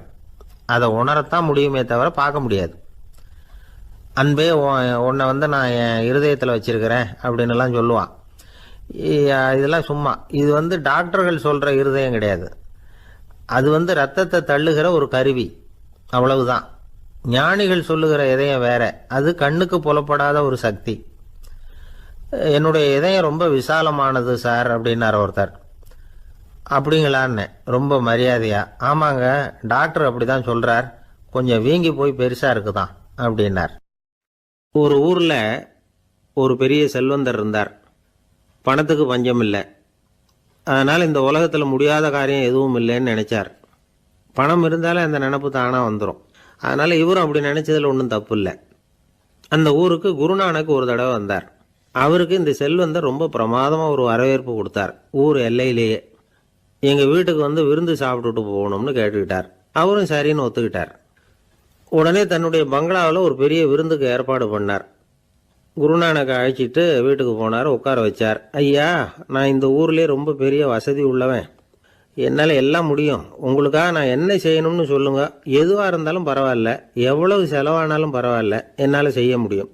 அதை உணரத்தான் முடியுமே தவிர பார்க்க முடியாது. அன்பே உன்னை வந்து நான் என் இருதயத்தில் வச்சிருக்கிறேன் அப்படின்னுலாம் சொல்லுவான். இதெல்லாம் சும்மா. இது வந்து டாக்டர்கள் சொல்கிற இருதயம் கிடையாது. அது வந்து ரத்தத்தை தள்ளுகிற ஒரு கருவி, அவ்வளவுதான். ஞானிகள் சொல்லுகிற இதயம் வேற, அது கண்ணுக்கு புலப்படாத ஒரு சக்தி. என்னுடைய இதயம் ரொம்ப விசாலமானது சார் அப்படின்னார் ஒருத்தர். அப்படிங்களான்னு ரொம்ப மரியாதையா, ஆமாங்க டாக்டர் அப்படி தான் சொல்கிறார், கொஞ்சம் வீங்கி போய் பெருசாக இருக்குதான் அப்படின்னார். ஒரு ஊரில் ஒரு பெரிய செல்வந்தர் இருந்தார். பணத்துக்கு பஞ்சம் இல்லை. அதனால் இந்த உலகத்தில் முடியாத காரியம் எதுவும் இல்லைன்னு நினச்சார். பணம் இருந்தாலே அந்த நினப்பு தானாக வந்துடும். அதனால் இவரும் அப்படி நினச்சதில் ஒன்றும் தப்பு இல்லை. அந்த ஊருக்கு குருநானக் ஒரு தடவை வந்தார். அவருக்கு இந்த செல்வந்தர் ரொம்ப பிரமாதமாக ஒரு வரவேற்பு கொடுத்தார். ஊர் எல்லையிலேயே எங்கள் வீட்டுக்கு வந்து விருந்து சாப்பிட்டுட்டு போகணும்னு கேட்டுக்கிட்டார். அவரும் சரின்னு ஒத்துக்கிட்டார். உடனே தன்னுடைய பங்களாவில் ஒரு பெரிய விருந்துக்கு ஏற்பாடு பண்ணார். குருநானக்கை அழைச்சிட்டு வீட்டுக்கு போனார், உட்கார வச்சார். ஐயா, நான் இந்த ஊர்லேயே ரொம்ப பெரிய வசதி உள்ளவன், என்னால் எல்லாம் முடியும், உங்களுக்காக நான் என்ன செய்யணும்னு சொல்லுங்க, எதுவாக இருந்தாலும் பரவாயில்ல, எவ்வளவு செலவானாலும் பரவாயில்ல, என்னால் செய்ய முடியும்,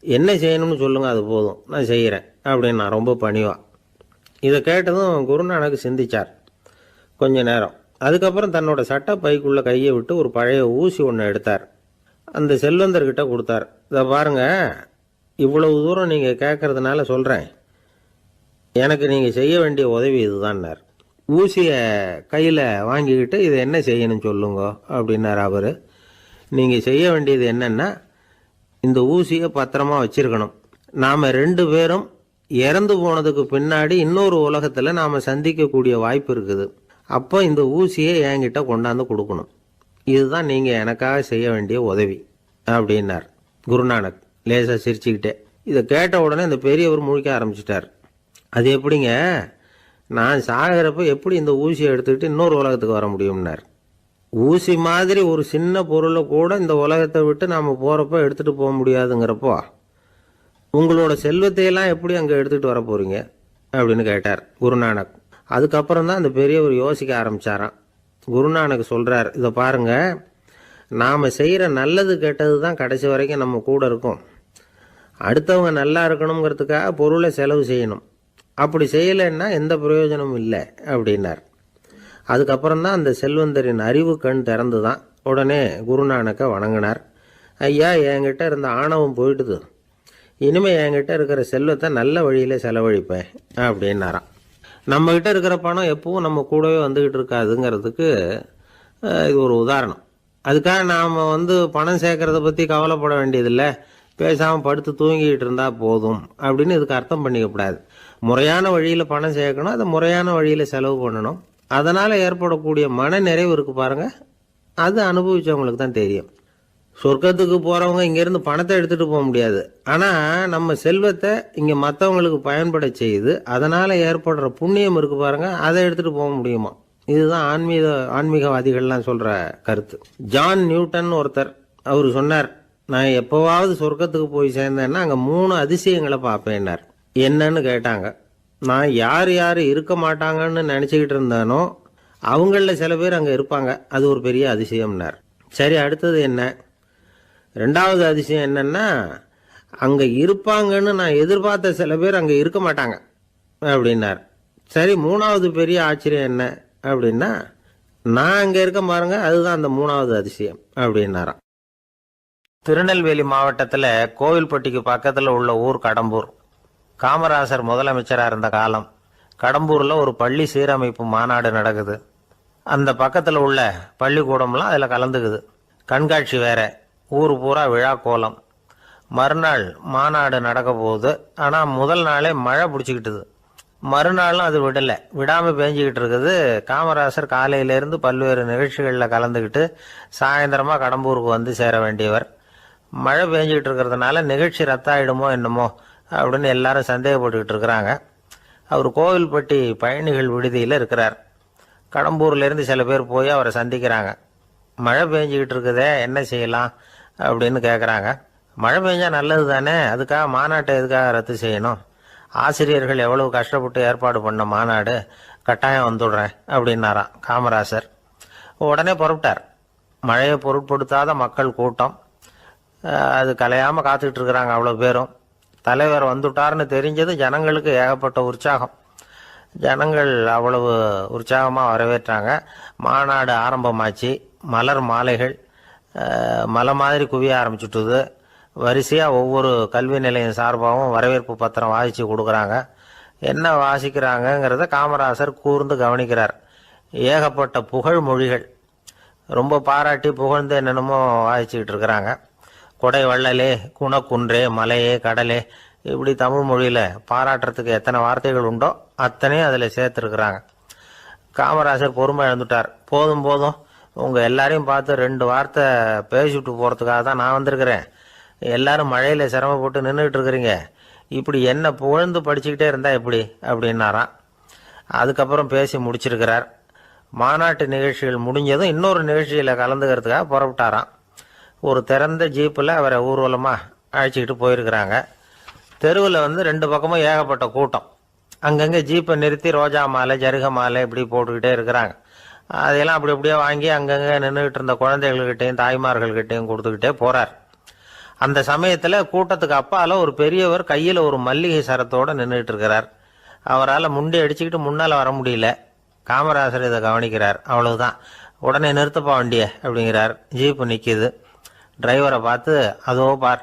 என்ன செய்யணும்னு சொல்லுங்க, அது போதும், நான் செய்கிறேன் அப்படின்னு நான் ரொம்ப பணிவா. இதை கேட்டதும் குருநானக் சிந்திச்சார் கொஞ்ச நேரம். அதுக்கப்புறம் தன்னோட சட்டை பைக்குள்ளே கையை விட்டு ஒரு பழைய ஊசி ஒன்று எடுத்தார். அந்த செல்வந்தர்கிட்ட கொடுத்தார். இதை பாருங்க, இவ்வளவு தூரம் நீங்கள் கேட்கறதுனால சொல்கிறேன், எனக்கு நீங்கள் செய்ய வேண்டிய உதவி இதுதான்னார். ஊசியை கையில் வாங்கிக்கிட்டு இதை என்ன செய்யணும்னு சொல்லுங்க அப்படின்னார் அவர். நீங்கள் செய்ய வேண்டியது என்னென்னா, இந்த ஊசியை பத்திரமா வச்சிருக்கணும். நாம் 2 பேரும் இறந்து போனதுக்கு பின்னாடி இன்னொரு உலகத்தில் நாம் சந்திக்கக்கூடிய வாய்ப்பு இருக்குது. அப்போ இந்த ஊசியை என்கிட்ட கொண்டாந்து கொடுக்கணும். இதுதான் நீங்கள் எனக்காக செய்ய வேண்டிய உதவி அப்படின்னார் குருநானக் லேசாக சிரிச்சுக்கிட்டே. இதை கேட்ட உடனே இந்த பெரியவர் முழிக்க ஆரம்பிச்சிட்டார். அது எப்படிங்க, நான் சாகிறப்ப எப்படி இந்த ஊசியை எடுத்துக்கிட்டு இன்னொரு உலகத்துக்கு வர முடியும்னார். ஊசி மாதிரி ஒரு சின்ன பொருளை கூட இந்த உலகத்தை விட்டு நாம் போகிறப்ப எடுத்துகிட்டு போக முடியாதுங்கிறப்போ உங்களோட செல்வத்தையெல்லாம் எப்படி அங்கே எடுத்துகிட்டு வர போகிறீங்க அப்படின்னு கேட்டார் குருநானக். அதுக்கப்புறம் தான் அந்த பெரியவர் யோசிக்க ஆரம்பித்தாராம். குருநானக் சொல்கிறார், இதை பாருங்க, நாம் செய்கிற நல்லது கெட்டது தான் கடைசி வரைக்கும் நம்ம கூட இருக்கும். அடுத்தவங்க நல்லா இருக்கணுங்கிறதுக்காக பொருளை செலவு செய்யணும், அப்படி செய்யலைன்னா எந்த பிரயோஜனமும் இல்லை அப்படின்னார். அதுக்கப்புறம் தான் அந்த செல்வந்தரின் அறிவு கண் திறந்து தான். உடனே குருநானக்கை வணங்கினார். ஐயா, என்கிட்ட இருந்த ஆணவம் போயிடுது, இனிமேல் என்கிட்ட இருக்கிற செல்வத்தை நல்ல வழியில் செலவழிப்பேன் அப்படின்னாராம். நம்மக்கிட்ட இருக்கிற பணம் எப்பவும் நம்ம கூடவே வந்துக்கிட்டு இருக்காதுங்கிறதுக்கு இது ஒரு உதாரணம். அதுக்காக நாம் பணம் சேர்க்கறத பற்றி கவலைப்பட வேண்டியதில்லை, பேசாமல் படுத்து தூங்கிக்கிட்டு இருந்தால் போதும் அப்படின்னு இதுக்கு அர்த்தம் பண்ணிக்கப்படாது. முறையான வழியில் பணம் சேர்க்கணும், அதை முறையான வழியில் செலவு பண்ணணும். அதனால் ஏற்படக்கூடிய மன நிறைவு இருக்கு பாருங்க, அது அனுபவிச்சவங்களுக்கு தான் தெரியும். சொர்க்கத்துக்கு போகிறவங்க இங்கேருந்து பணத்தை எடுத்துகிட்டு போக முடியாது, ஆனால் நம்ம செல்வத்தை இங்கே மற்றவங்களுக்கு பயன்பட செய்து அதனால் ஏற்படுற புண்ணியம் இருக்கு பாருங்க, அதை எடுத்துகிட்டு போக முடியுமா. இதுதான் ஆன்மீகவாதிகள்லாம் சொல்கிற கருத்து. ஜான் நியூட்டன் ஒருத்தர், அவர் சொன்னார், நான் எப்போவாவது சொர்க்கத்துக்கு போய் சேர்ந்தேன்னா அங்கே 3 அதிசயங்களை பார்ப்பேன்னார். என்னன்னு கேட்டாங்க. நான் யார் யார் இருக்க மாட்டாங்கன்னு நினச்சிக்கிட்டு இருந்தானோ அவங்களில் சில பேர் அங்கே இருப்பாங்க, அது ஒரு பெரிய அதிசயம்னார். சரி, அடுத்தது என்ன? 2வது அதிசயம் என்னன்னா, அங்கே இருப்பாங்கன்னு நான் எதிர்பார்த்த சில பேர் அங்கே இருக்க மாட்டாங்க அப்படின்னார். சரி, 3வது பெரிய ஆச்சரியம் என்ன அப்படின்னா, நான் அங்கே இருக்க பாருங்க, அதுதான் அந்த 3வது அதிசயம் அப்படின்னாராம். திருநெல்வேலி மாவட்டத்தில் கோவில்பட்டிக்கு பக்கத்தில் உள்ள ஊர் கடம்பூர். காமராசர் முதலமைச்சராக இருந்த காலம். கடம்பூரில் ஒரு பள்ளி சீரமைப்பு மாநாடு நடக்குது. அந்த பக்கத்தில் உள்ள பள்ளிக்கூடம்லாம் அதில் கலந்துக்குது. கண்காட்சி வேற, ஊர் பூரா விழா கோலம். மறுநாள் மாநாடு நடக்க போகுது. ஆனால் முதல் நாளே மழை பிடிச்சிக்கிட்டுது. மறுநாளும் அது விடாமல் பேஞ்சிக்கிட்டு இருக்குது. காமராசர் காலையிலேருந்து பல்வேறு நிகழ்ச்சிகளில் கலந்துக்கிட்டு சாயந்தரமாக கடம்பூருக்கு வந்து சேர வேண்டியவர். மழை பேஞ்சிக்கிட்டு இருக்கிறதுனால நிகழ்ச்சி ரத்தாயிடுமோ என்னமோ அப்படின்னு எல்லாரும் சந்தேகப்பட்டுக்கிட்டு இருக்கிறாங்க. அவர் கோவில்பட்டி பயணிகள் விடுதியில் இருக்கிறார். கடம்பூர்லேருந்து சில பேர் போய் அவரை சந்திக்கிறாங்க. மழை பெஞ்சிக்கிட்டு இருக்குதே, என்ன செய்யலாம் அப்படின்னு கேட்குறாங்க. மழை பெஞ்சால் நல்லது தானே, அதுக்காக மாநாட்டை எதுக்காக ரத்து செய்யணும்? ஆசிரியர்கள் எவ்வளவு கஷ்டப்பட்டு ஏற்பாடு பண்ண மாநாடு, கட்டாயம் வந்துடுறேன் அப்படின்னாராம் காமராசர். உடனே புறப்பட்டார். மழையை பொருட்படுத்தாத மக்கள் கூட்டம், அது கலையாமல் காத்துக்கிட்டு இருக்கிறாங்க அவ்வளோ பேரும். தலைவர் வந்துட்டார்னு தெரிஞ்சது ஜனங்களுக்கு ஏகப்பட்ட உற்சாகம். ஜனங்கள் அவ்வளவு உற்சாகமாக வரவேற்றாங்க. மாநாடு ஆரம்பமாச்சு. மலர் மாலைகள் மலை மாதிரி குவிய ஆரம்பிச்சுட்டுது. வரிசையாக ஒவ்வொரு கல்வி நிலையம் சார்பாகவும் வரவேற்பு பத்திரம் வாசித்து கொடுக்குறாங்க. என்ன வாசிக்கிறாங்கங்கிறத காமராசர் கூர்ந்து கவனிக்கிறார். ஏகப்பட்ட புகழ் மொழிகள், ரொம்ப பாராட்டி புகழ்ந்து என்னென்னமோ வாசிச்சுக்கிட்டு இருக்கிறாங்க. கொடை வள்ளலே, குணக்குன்றே, மலையே, கடலே, இப்படி தமிழ் மொழியில் பாராட்டுறதுக்கு எத்தனை வார்த்தைகள் உண்டோ அத்தனையும் அதில் சேர்த்துருக்குறாங்க. காமராசர் பொறுமை இழந்துட்டார். போதும் போதும், உங்கள் எல்லாரையும் பார்த்து 2 வார்த்தை பேசிவிட்டு போகிறதுக்காக தான் நான் வந்திருக்கிறேன். எல்லாரும் மழையில் சிரமப்பட்டு நின்றுக்கிட்டு இருக்கிறீங்க, இப்படி என்ன புகழ்ந்து படிச்சுக்கிட்டே இருந்தால் எப்படி அப்படின்னாராம். அதுக்கப்புறம் பேசி முடிச்சிருக்கிறார். மாநாட்டு நிகழ்ச்சிகள் முடிஞ்சதும் இன்னொரு நிகழ்ச்சியில் கலந்துக்கிறதுக்காக புறப்பட்டாராம். ஒரு திறந்த ஜீப்பில் அவரை ஊர்வலமாக அழைச்சிக்கிட்டு போயிருக்கிறாங்க. தெருவில் 2 பக்கமும் ஏகப்பட்ட கூட்டம். அங்கங்கே ஜீப்பை நிறுத்தி ரோஜா மாலை ஜருக மாலை இப்படி போட்டுக்கிட்டே இருக்கிறாங்க. அதையெல்லாம் அப்படி அப்படியே வாங்கி அங்கங்கே நின்றுக்கிட்டு இருந்த குழந்தைகள்கிட்டையும் தாய்மார்கள்கிட்டையும் கொடுத்துக்கிட்டே போறார். அந்த சமயத்தில் கூட்டத்துக்கு அப்பால ஒரு பெரியவர் கையில் ஒரு மல்லிகை சரத்தோடு நின்றுட்டு இருக்கிறார். அவரால் முண்டி அடிச்சுக்கிட்டு முன்னால் வர முடியல. காமராசர் இதை கவனிக்கிறார். அவ்வளவுதான், உடனே நிறுத்தப்பா வண்டிய அப்படிங்கிறார். ஜீப்பு நிற்கிது. டிரைவரை பார்த்து, அதோ பார்,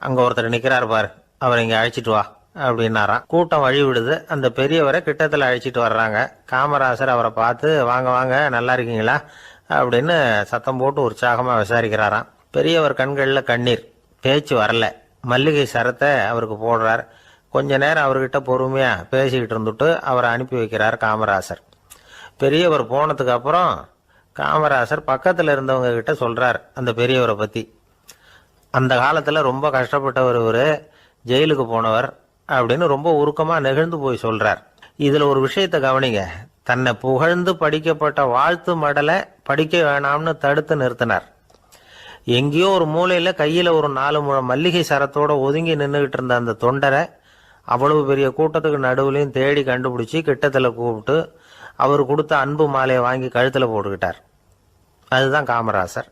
அங்கே ஒருத்தர் நிற்கிறார் பார், அவரை இங்கே அழைச்சிட்டு வா அப்படின்னாராம். கூட்டம் வழி விடுது. அந்த பெரியவரை கிட்டத்தில் அழைச்சிட்டு வர்றாங்க. காமராசர் அவரை பார்த்து, வாங்க வாங்க, நல்லா இருக்கீங்களா அப்படின்னு சத்தம் போட்டு உற்சாகமாக விசாரிக்கிறாராம். பெரியவர் கண்களில் கண்ணீர், பேச்சு வரல. மல்லிகை சரத்தை அவருக்கு போடுறார். கொஞ்ச நேரம் அவர்கிட்ட பொறுமையாக பேசிக்கிட்டு இருந்துட்டு அவரை அனுப்பி வைக்கிறார் காமராசர். பெரியவர் போனதுக்கு அப்புறம் காமராசர் பக்கத்தில் இருந்தவங்க கிட்ட சொல்கிறார் அந்த பெரியவரை பற்றி. அந்த காலத்தில் ரொம்ப கஷ்டப்பட்டவர் இவர், ஜெயிலுக்கு போனவர் அப்படின்னு ரொம்ப உருக்கமாக நெகிழ்ந்து போய் சொல்கிறார். இதில் ஒரு விஷயத்தை கவனிங்க. தன்னை புகழ்ந்து படிக்கப்பட்ட வாழ்த்து மடலை படிக்க வேணாம்னு தடுத்து நிறுத்தினார். எங்கேயோ ஒரு மூலையில் கையில் ஒரு 4 முழம் மல்லிகை சரத்தோடு ஒதுங்கி நின்றுக்கிட்டு இருந்த அந்த தொண்டரை அவ்வளவு பெரிய கூட்டத்துக்கு நடுவுலையும் தேடி கண்டுபிடிச்சி கிட்டத்தில் கூப்பிட்டு அவர் கொடுத்த அன்பு மாலையை வாங்கி கழுத்தில் போட்டுக்கிட்டார். அதுதான் காமராசர்.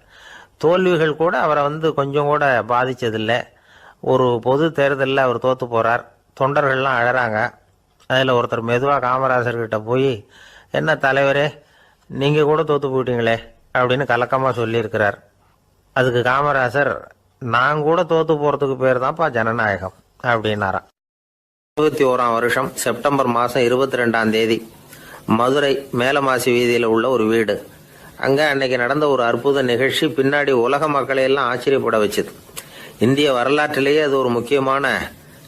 தோல்விகள் கூட அவரை கொஞ்சம் கூட பாதித்ததில்லை. ஒரு பொது தேர்தலில் அவர் தோற்று போகிறார். தொண்டர்கள்லாம் அழறாங்க. அதில் ஒருத்தர் மெதுவாக காமராசர்கிட்ட போய், என்ன தலைவரே, நீங்கள் கூட தோற்று போயிட்டீங்களே அப்படின்னு கலக்கமாக சொல்லியிருக்கிறார். அதுக்கு காமராசர், நான் கூட தோற்று போகிறதுக்கு பேர் தான்ப்பா ஜனநாயகம் அப்படின்னாராம். 21ஆம் வருஷம் செப்டம்பர் மாதம் 22ஆம் தேதி மதுரை மேலமாசி வீதியில் உள்ள ஒரு வீடு. அங்கே அன்னைக்கு நடந்த ஒரு அற்புத நிகழ்ச்சி பின்னாடி உலக மக்களை எல்லாம் ஆச்சரியப்பட வச்சுது. இந்திய வரலாற்றிலேயே அது ஒரு முக்கியமான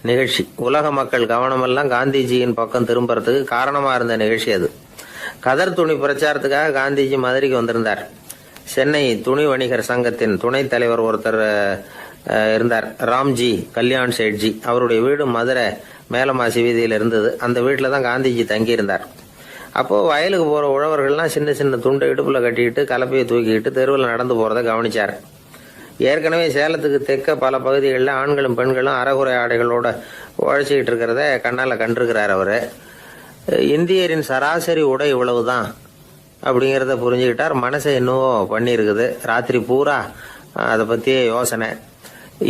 நிகழ்ச்சி. உலக மக்கள் கவனமெல்லாம் காந்திஜியின் பக்கம் திரும்புறதுக்கு காரணமாக இருந்த நிகழ்ச்சி அது. கதர் துணி பிரச்சாரத்துக்காக காந்திஜி மதுரைக்கு வந்திருந்தார். சென்னை துணி வணிகர் சங்கத்தின் துணைத் தலைவர் ஒருத்தர் இருந்தார், ராம்ஜி கல்யாண் சேட்ஜி. அவருடைய வீடு மதுரை மேலமாசி வீதியில் இருந்தது. அந்த வீட்டில் தான் காந்திஜி தங்கியிருந்தார். அப்போது வயலுக்கு போகிற உழவர்கள்லாம் சின்ன சின்ன துண்டை இடுப்பில் கட்டிக்கிட்டு கலப்பையை தூக்கிக்கிட்டு தெருவில் நடந்து போகிறத கவனிச்சார். ஏற்கனவே சேலத்துக்கு தெற்க பல பகுதிகளில் ஆண்களும் பெண்களும் அறகுறை ஆடைகளோட உழைச்சிக்கிட்டு இருக்கிறத கண்ணால் கண்டிருக்கிறார் அவர். இந்தியரின் சராசரி உடை இவ்வளவு தான் அப்படிங்கிறத புரிஞ்சுக்கிட்டார். மனசை என்னவோ பண்ணியிருக்குது. ராத்திரி பூரா அதை பற்றியே யோசனை.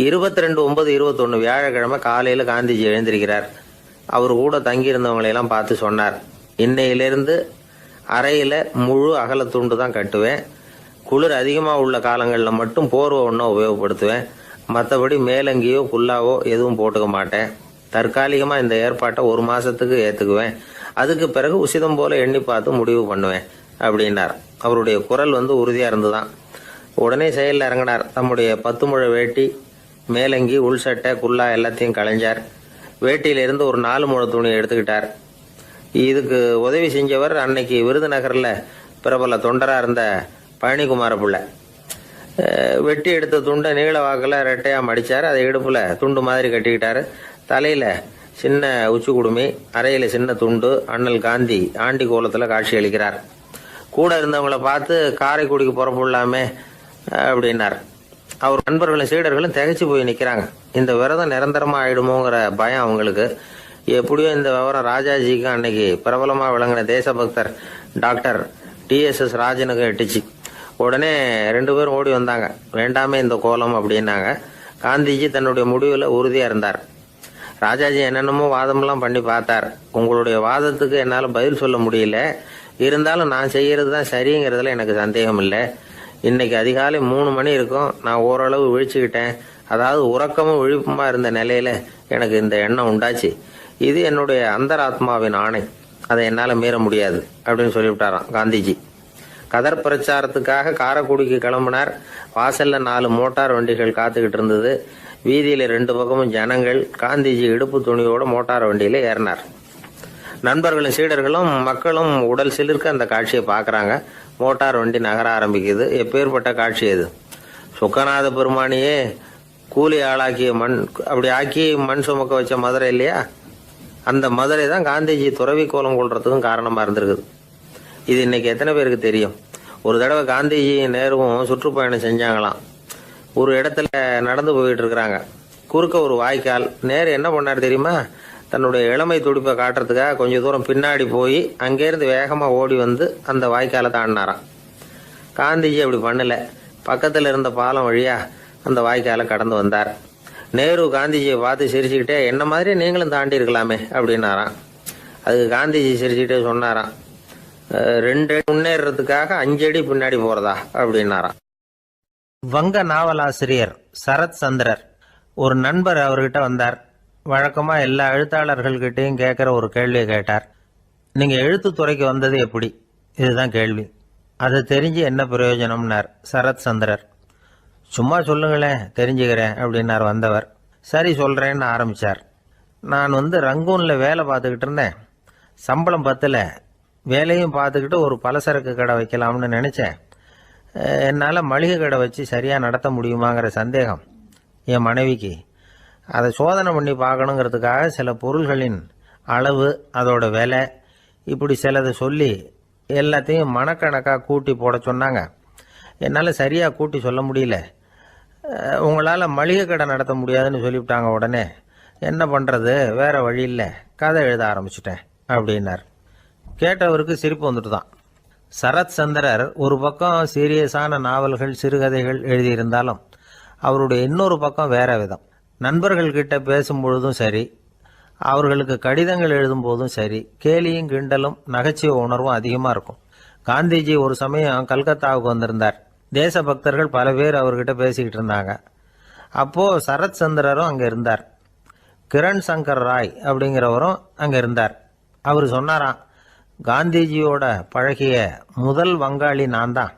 22/9/21 வியாழக்கிழமை காலையில் காந்திஜி எழுந்திருக்கிறார். அவர் கூட தங்கியிருந்தவங்களையெல்லாம் பார்த்து சொன்னார், இன்னையிலிருந்து அறையில் முழு அகலத்துண்டு தான் கட்டுவேன். குளிர் அதிகமாக உள்ள காலங்களில் மட்டும் போர்வை ஒன்றும் உபயோகப்படுத்துவேன். மற்றபடி மேலங்கியோ குல்லாவோ எதுவும் போட்டுக்க மாட்டேன். தற்காலிகமாக இந்த ஏற்பாட்டை 1 மாதத்துக்கு ஏற்றுக்குவேன். அதுக்கு பிறகு உசிதம் போல எண்ணி பார்த்து முடிவு பண்ணுவேன் அப்படின்னார். அவருடைய குரல் உறுதியாக இருந்துதான். உடனே செயலில் இறங்கினார். தம்முடைய 10 முழ வேட்டி, மேலங்கி, உள் சட்டை, குல்லா எல்லாத்தையும் களைஞ்சார். வேட்டியிலிருந்து ஒரு 4 முழ துணியை எடுத்துக்கிட்டார். இதுக்கு உதவி செஞ்சவர் அன்னைக்கு விருதுநகரில் பிரபல தொண்டராக இருந்த பழனிக்குமார பிள்ளை. வெட்டி எடுத்த துண்டை நீள வாக்கில் ரெட்டையாக மடித்தார். அதை இடுப்பில் துண்டு மாதிரி கட்டிக்கிட்டார். தலையில் சின்ன உச்சி குடுமி, அறையில் சின்ன துண்டு. அண்ணல் காந்தி ஆண்டி கோலத்தில் காட்சி அளிக்கிறார். கூட இருந்தவங்கள பார்த்து காரைக்குடிக்கு புறப்படலாமே அப்படின்னார். அவர் நண்பர்களும் சீடர்களும் திகைச்சு போய் நிற்கிறாங்க. இந்த விரதம் நிரந்தரமாக ஆயிடுமோங்கிற பயம் அவங்களுக்கு. எப்படியோ இந்த விவரம் ராஜாஜிக்கு அன்னைக்கு பிரபலமாக விளங்கின தேசபக்தர் டாக்டர் TSS ராஜனுக்கு எட்டுச்சு. உடனே 2 பேரும் ஓடி வந்தாங்க. வேண்டாமே இந்த கோலம் அப்படின்னாங்க. காந்திஜி தன்னுடைய முடிவில் உறுதியாக இருந்தார். ராஜாஜி என்னென்னமோ வாதமெல்லாம் பண்ணி பார்த்தார். உங்களுடைய வாதத்துக்கு என்னால் பதில் சொல்ல முடியல, இருந்தாலும் நான் செய்கிறது தான் சரிங்கிறதுல எனக்கு சந்தேகம் இல்லை. இன்னைக்கு அதிகாலை 3 மணி இருக்கும். நான் ஓரளவு விழிச்சுக்கிட்டேன். அதாவது உறக்கமும் விழிப்புமா இருந்த நிலையில எனக்கு இந்த எண்ணம் உண்டாச்சு. இது என்னுடைய அந்தராத்மாவின் ஆணை, அதை என்னால் மீற முடியாது அப்படின்னு சொல்லிவிட்டாராம் காந்திஜி. கதர் பிரச்சாரத்துக்காக காரைக்குடிக்கு கிளம்பினார். வாசல்ல 4 மோட்டார் வண்டிகள் காத்துக்கிட்டு இருந்தது. வீதியில 2 பக்கமும் ஜனங்கள். காந்திஜி இடுப்பு துணியோட மோட்டார் வண்டியில ஏறினார். நண்பர்களும் சீடர்களும் மக்களும் உடல் சிலிர்க்க அந்த காட்சியை பார்க்குறாங்க. மோட்டார் வண்டி நகர ஆரம்பிக்குது. எப்பேற்பட்ட காட்சி அது! சுக்கநாத பெருமானியே கூலி ஆளாக்கிய மண், அப்படி ஆக்கி மண் சுமக்க வச்ச மதுரை இல்லையா, அந்த மதுரை தான் காந்திஜி துறவி கோலம் கொள்றதுக்கும் காரணமாக இருந்திருக்குது. இது இன்னைக்கு எத்தனை பேருக்கு தெரியும்? ஒரு தடவை காந்திஜி நேருவும் சுற்றுப்பயணம் செஞ்சாங்களாம். ஒரு இடத்துல நடந்து போயிட்டு இருக்கிறாங்க. குறுக்க ஒரு வாய்க்கால். நேரு என்ன பண்ணார் தெரியுமா? தன்னுடைய இளமை துடிப்பை காட்டுறதுக்காக கொஞ்சம் தூரம் பின்னாடி போய் அங்கேருந்து வேகமாக ஓடி வந்து அந்த வாய்க்காலை தாண்டினாராம். காந்திஜி அப்படி பண்ணல, பக்கத்தில் இருந்த பாலம் வழியா அந்த வாய்க்காலை கடந்து வந்தார். நேரு காந்திஜியை பார்த்து சிரிச்சுக்கிட்டே, என்ன மாதிரி நீங்களும் தாண்டி இருக்கலாமே அப்படின்னாராம். அதுக்கு காந்திஜி சிரிச்சுக்கிட்டே சொன்னாராம், 2 அடி முன்னேறதுக்காக 5 அடி பின்னாடி போறதா அப்படின்னாராம். வங்க நாவலாசிரியர் சரத் சந்திரர் ஒரு நண்பர் அவர்கிட்ட வந்தார். வழக்கமா எல்லா எழுத்தாளர்கள்கிட்டையும் கேட்குற ஒரு கேள்வியை கேட்டார். நீங்க எழுத்துத்துறைக்கு வந்தது எப்படி? இதுதான் கேள்வி. அதை தெரிஞ்சு என்ன பிரயோஜனம்னார் சரத் சந்திரர். சும்மா சொல்லுங்களேன், தெரிஞ்சுக்கிறேன் அப்படின்னார் வந்தவர். சரி சொல்றேன்னு ஆரம்பிச்சார். நான் ரங்கூன்ல வேலை பார்த்துக்கிட்டு இருந்தேன். சம்பளம் பத்தல, வேலையும் பார்த்துக்கிட்டு ஒரு பலசரக்கு கடை வைக்கலாம்னு நினைச்சேன். என்னால் மளிகை கடை வச்சு சரியாக நடத்த முடியுமாங்கிற சந்தேகம் என் மனைவிக்கு. அதை சோதனை பண்ணி பார்க்கணுங்கிறதுக்காக சில பொருள்களின் அளவு, அதோட விலை, இப்படி சிலதை சொல்லி எல்லாத்தையும் மனக்கணக்காக கூட்டி போட சொன்னாங்க. என்னால் சரியாக கூட்டி சொல்ல முடியல. உங்களால் மளிகை கடை நடத்த முடியாதுன்னு சொல்லிவிட்டாங்க. உடனே என்ன பண்ணுறது, வேற வழி இல்லை, கதை எழுத ஆரம்பிச்சிட்டேன் அப்படின்னார். கேட்டவருக்கு சிரிப்பு வந்துட்டு தான். சரத் சந்திரர் ஒரு பக்கம் சீரியஸான நாவல்கள், சிறுகதைகள் எழுதியிருந்தாலும் அவருடைய இன்னொரு பக்கம் வேற விதம். நண்பர்கள்கிட்ட பேசும்பொழுதும் சரி, அவர்களுக்கு கடிதங்கள் எழுதும் போதும் சரி, கேலியும் கிண்டலும் நகைச்சுவை உணர்வும் அதிகமாக இருக்கும். காந்திஜி ஒரு சமயம் கல்கத்தாவுக்கு வந்திருந்தார். தேசபக்தர்கள் பல பேர் அவர்கிட்ட பேசிக்கிட்டு இருந்தாங்க. அப்போது சரத் சந்திரரும் அங்கே இருந்தார். கிரண் சங்கர் ராய் அப்படிங்கிறவரும் அங்கே இருந்தார். அவர் சொன்னாராம், காந்திஜியோட பழகிய முதல் வங்காளி நான் தான்.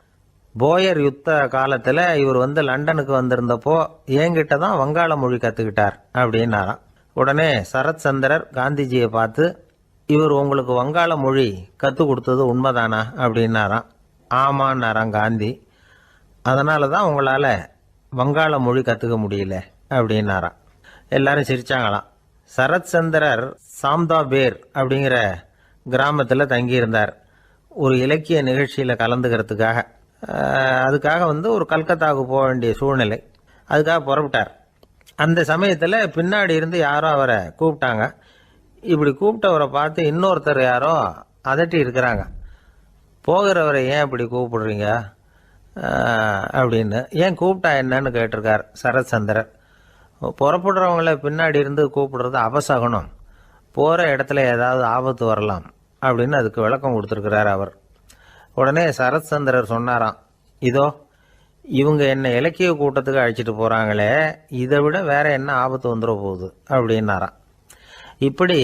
போயர் யுத்த காலத்தில் இவர் லண்டனுக்கு வந்திருந்தப்போ என்கிட்ட தான் வங்காள மொழி கற்றுக்கிட்டார் அப்படின்னாராம். உடனே சரத் சந்திரர் காந்திஜியை பார்த்து, இவர் உங்களுக்கு வங்காள மொழி கற்றுக் கொடுத்தது உண்மைதானா அப்படின்னாராம். ஆமான்னாராம் காந்தி. அதனால தான் உங்களால் வங்காள மொழி கற்றுக்க முடியல அப்படின்னாராம். எல்லாரும் சிரிச்சாங்களாம். சரத் சந்திரர் சாம்தாபேர் அப்படிங்கிற கிராமத்தில் தங்கியிருந்தார். ஒரு இலக்கிய நிகழ்ச்சியில் கலந்துக்கிறதுக்காக. அதுக்காக ஒரு கல்கத்தாவுக்கு போக வேண்டிய சூழ்நிலை. அதுக்காக புறப்பட்டார். அந்த சமயத்தில் பின்னாடி இருந்து யாரோ அவரை கூப்பிட்டாங்க. இப்படி கூப்பிட்டவரை பார்த்து இன்னொருத்தர் யாரோ அதட்டி இருக்கிறாங்க. போகிறவரை ஏன் இப்படி கூப்பிடுறீங்க அப்படின்னு. ஏன் கூப்பிட்டா என்னன்னு கேட்டிருக்கார் சரத் சந்திரர். புறப்படுறவங்கள பின்னாடி இருந்து கூப்பிடுறது அபசகுனம், போகிற இடத்துல ஏதாவது ஆபத்து வரலாம் அப்படின்னு அதுக்கு விளக்கம் கொடுத்துருக்கிறார் அவர். உடனே சரத் சந்திரர் சொன்னாராம், இதோ இவங்க என்ன இலக்கிய கூட்டத்துக்கு அழைச்சிட்டு போகிறாங்களே, இதை விட வேற என்ன ஆபத்து வந்துட போகுது அப்படின்னாராம். இப்படி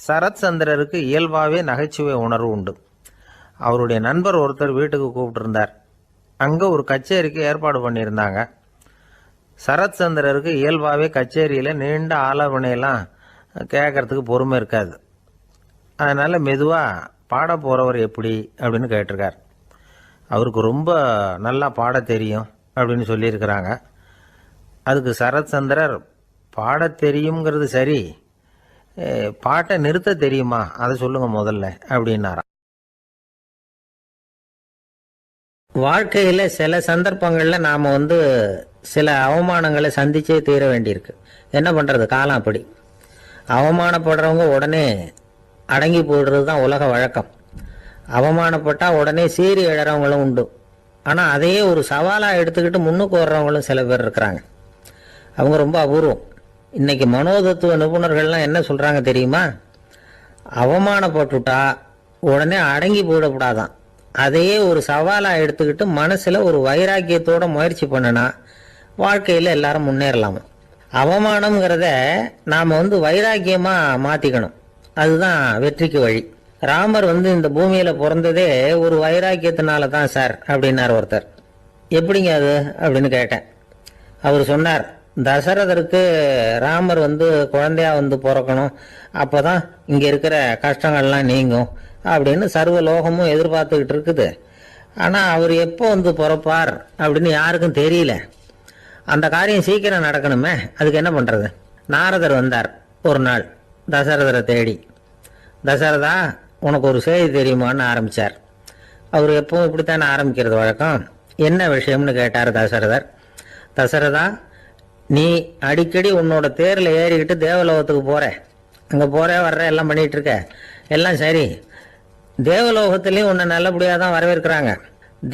சரத் சந்திரருக்கு இயல்பாகவே நகைச்சுவை உணர்வு உண்டு. அவருடைய நண்பர் ஒருத்தர் வீட்டுக்கு கூப்பிட்டுருந்தார். அங்கே ஒரு கச்சேரிக்கு ஏற்பாடு பண்ணியிருந்தாங்க. சரத் சந்திரருக்கு இயல்பாகவே கச்சேரியில் நீண்ட ஆலோசனையெல்லாம் கேட்கறதுக்கு பொறுமை இருக்காது. அதனால் மெதுவாக பாட போகிறவர் எப்படி அப்படின்னு கேட்டிருக்கார். அவருக்கு ரொம்ப நல்லா பாட தெரியும் அப்படின்னு சொல்லியிருக்கிறாங்க. அதுக்கு சரத் சந்திரர், பாட தெரியுங்கிறது சரி, பாட்டை நிறுத்த தெரியுமா அதை சொல்லுங்க முதல்ல அப்படின்னாராம். வாழ்க்கையில் சில சந்தர்ப்பங்களில் நாம் சில அவமானங்களை சந்திச்சே தீர வேண்டியிருக்கு. என்ன பண்ணுறது, காலம் அப்படி. அவமானப்படுறவங்க உடனே அடங்கி போடுறது தான் உலக வழக்கம். அவமானப்பட்டால் உடனே சீறி எழறவங்களும் உண்டு. ஆனால் அதையே ஒரு சவாலாக எடுத்துக்கிட்டு முன்னுக்கு வர்றவங்களும் சில பேர் இருக்கிறாங்க. அவங்க ரொம்ப அபூர்வம். இன்னைக்கு மனோதத்துவ நிபுணர்கள்லாம் என்ன சொல்கிறாங்க தெரியுமா? அவமானப்பட்டுட்டா உடனே அடங்கி போயிடக்கூடாதான். அதையே ஒரு சவாலாக எடுத்துக்கிட்டு மனசில் ஒரு வைராக்கியத்தோட முயற்சி பண்ணினா வாழ்க்கையில் எல்லாரும் முன்னேறலாமா. அவமானம்ங்கிறத நாம் வைராக்கியமாக மாற்றிக்கணும். அதுதான் வெற்றிக்கு வழி. ராமர் இந்த பூமியில் பிறந்ததே ஒரு வைராக்கியத்தினால தான் சார் அப்படின்னார் ஒருத்தர். எப்படிங்க அது அப்படின்னு கேட்டேன். அவர் சொன்னார், தசரதருக்கு ராமர் குழந்தையா பிறக்கணும், அப்போ தான் இங்கே இருக்கிற கஷ்டங்கள்லாம் நீங்கும் அப்படின்னு சர்வ லோகமும் எதிர்பார்த்துக்கிட்டு இருக்குது. ஆனால் அவர் எப்போ பிறப்பார் அப்படின்னு யாருக்கும் தெரியல. அந்த காரியம் சீக்கிரம் நடக்கணுமே, அதுக்கு என்ன பண்ணுறது? நாரதர் வந்தார் ஒரு நாள் தசரதரை தேடி. தசரதா, உனக்கு ஒரு செய்தி தெரியுமான்னு ஆரம்பித்தார். அவர் எப்பவும் இப்படித்தானே ஆரம்பிக்கிறது வழக்கம். என்ன விஷயம்னு கேட்டார் தசரதர். தசரதா, நீ அடிக்கடி உன்னோட தேரில் ஏறிக்கிட்டு தேவலோகத்துக்கு போகிற, அங்கே போகிற வர்ற எல்லாம் பண்ணிகிட்டு இருக்க, எல்லாம் சரி. தேவலோகத்திலையும் உன்னை நல்லபடியாக தான் வரவேற்கிறாங்க.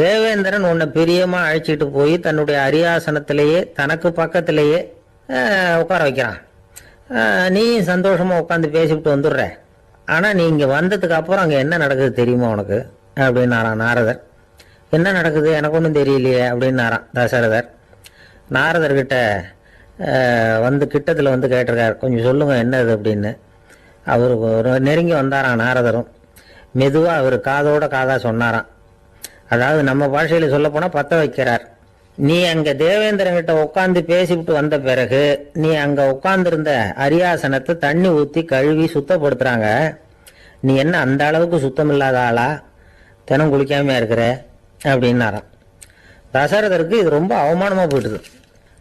தேவேந்திரன் உன்னை பிரியமாக அழைச்சிட்டு போய் தன்னுடைய அரியாசனத்திலேயே தனக்கு பக்கத்திலேயே உட்கார வைக்கிறான். நீயும் சந்தோஷமாக உட்காந்து பேசிவிட்டு வந்துடுற. ஆனால் நீ இங்கே வந்ததுக்கு அப்புறம் அங்கே என்ன நடக்குது தெரியுமா உனக்கு அப்படின்னாரான் நாரதர். என்ன நடக்குது எனக்கு ஒன்றும் தெரியலையே அப்படின்னாரான் தசரதர். நாரதர்கிட்ட வந்து கிட்டத்தில் வந்து கேட்டிருக்கார், கொஞ்சம் சொல்லுங்கள் என்னது அப்படின்னு. அவர் ஒரு நெருங்கி வந்தாராம் நாரதரும். மெதுவாக அவர் காதோட காதாக சொன்னாராம். அதாவது நம்ம பாஷையில் சொல்லப்போனால் பற்ற வைக்கிறார். நீ அங்கே தேவேந்திரங்கிட்ட உட்காந்து பேசிவிட்டு வந்த பிறகு நீ அங்கே உட்காந்துருந்த அரியாசனத்தை தண்ணி ஊற்றி கழுவி சுத்தப்படுத்துகிறாங்க. நீ என்ன அந்த அளவுக்கு சுத்தம் இல்லாத ஆளா, தினம் குளிக்காமையா இருக்கிற அப்படின்னாராம். தசரதருக்கு இது ரொம்ப அவமானமாக போயிட்டுது.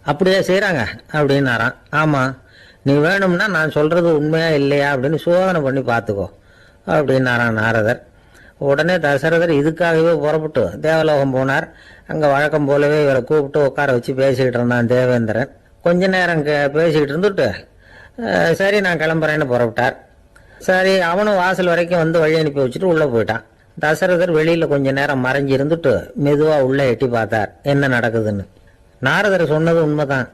அப்படியே செய்கிறாங்க அப்படின்னாராம். ஆமாம், நீ வேணும்னா நான் சொல்கிறது உண்மையா இல்லையா அப்படின்னு சோதனை பண்ணி பார்த்துக்கோ அப்படின்னாரான் நாரதர். உடனே தசரதர் இதுக்காகவே புறப்பட்டு தேவலோகம் போனார். அங்கே வழக்கம் போலவே இவரை கூப்பிட்டு உட்கார வச்சு பேசிக்கிட்டு இருந்தான் தேவேந்திரன். கொஞ்ச நேரம் பேசிக்கிட்டு இருந்துட்டு சரி நான் கிளம்புறேன்னு புறப்பட்டார். சரி, அவனும் வாசல் வரைக்கும் வந்து வழி அனுப்பி வச்சுட்டு உள்ளே போயிட்டான். தசரதர் வெளியில் கொஞ்ச நேரம் மறைஞ்சி இருந்துட்டு மெதுவாக உள்ளே எட்டி பார்த்தார் என்ன நடக்குதுன்னு. நாரதர் சொன்னது உண்மைதான்.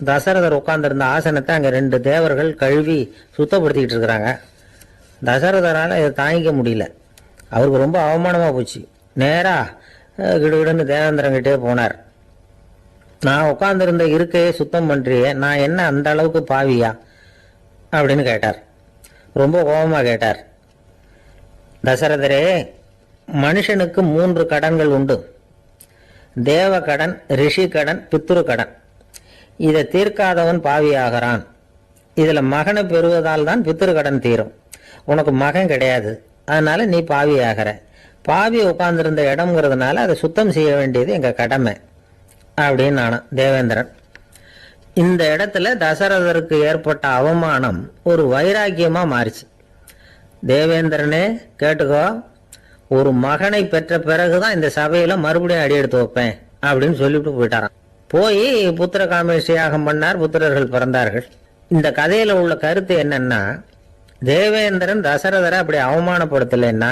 தசரதர் உட்கார்ந்திருந்த ஆசனத்தை அங்கே 2 தேவர்கள் கழுவி சுத்தப்படுத்திக்கிட்டு இருக்கிறாங்க. தசரதரால் இதை தாங்கிக்க முடியல. அவருக்கு ரொம்ப அவமானமாக போச்சு. நேராக கிடுகிடுன்னு தேவேந்திரங்கிட்டே போனார். நான் உட்காந்துருந்த இருக்கையே சுத்தம் பண்ணுறியே, நான் என்ன அந்த அளவுக்கு பாவியா அப்படின்னு கேட்டார். ரொம்ப கோபமாக கேட்டார். தசரதரே, மனுஷனுக்கு 3 கடன்கள் உண்டு. தேவ கடன், ரிஷி கடன், பித்ரு கடன். இதை தீர்க்காதவன் பாவியாகிறான். இதில் மகனை பெறுவதால் தான் பித்ரு கடன் தீரும். உனக்கு மகன் கிடையாது, அதனால நீ பாவி ஆகிற. பாவி உட்கார்ந்துருந்த இடம்ங்கிறதுனால அதை சுத்தம் செய்ய வேண்டியது எங்கள் கடமை அப்படின்னு நானும் தேவேந்திரன். இந்த இடத்துல தசரதருக்கு ஏற்பட்ட அவமானம் ஒரு வைராக்கியமாக மாறிச்சு. தேவேந்திரனே கேட்டுக்கோ, ஒரு மகனை பெற்ற பிறகுதான் இந்த சபையில் மறுபடியும் அடி எடுத்து வைப்பேன் அப்படின்னு சொல்லிவிட்டு போயிட்டாராம். போய் புத்திர காமேஷ்டி யாகம் பண்ணார். புத்திரர்கள் பிறந்தார்கள். இந்த கதையில் உள்ள கருத்து என்னன்னா, தேவேந்திரன் தசரதரை அப்படி அவமானப்படுத்தலைன்னா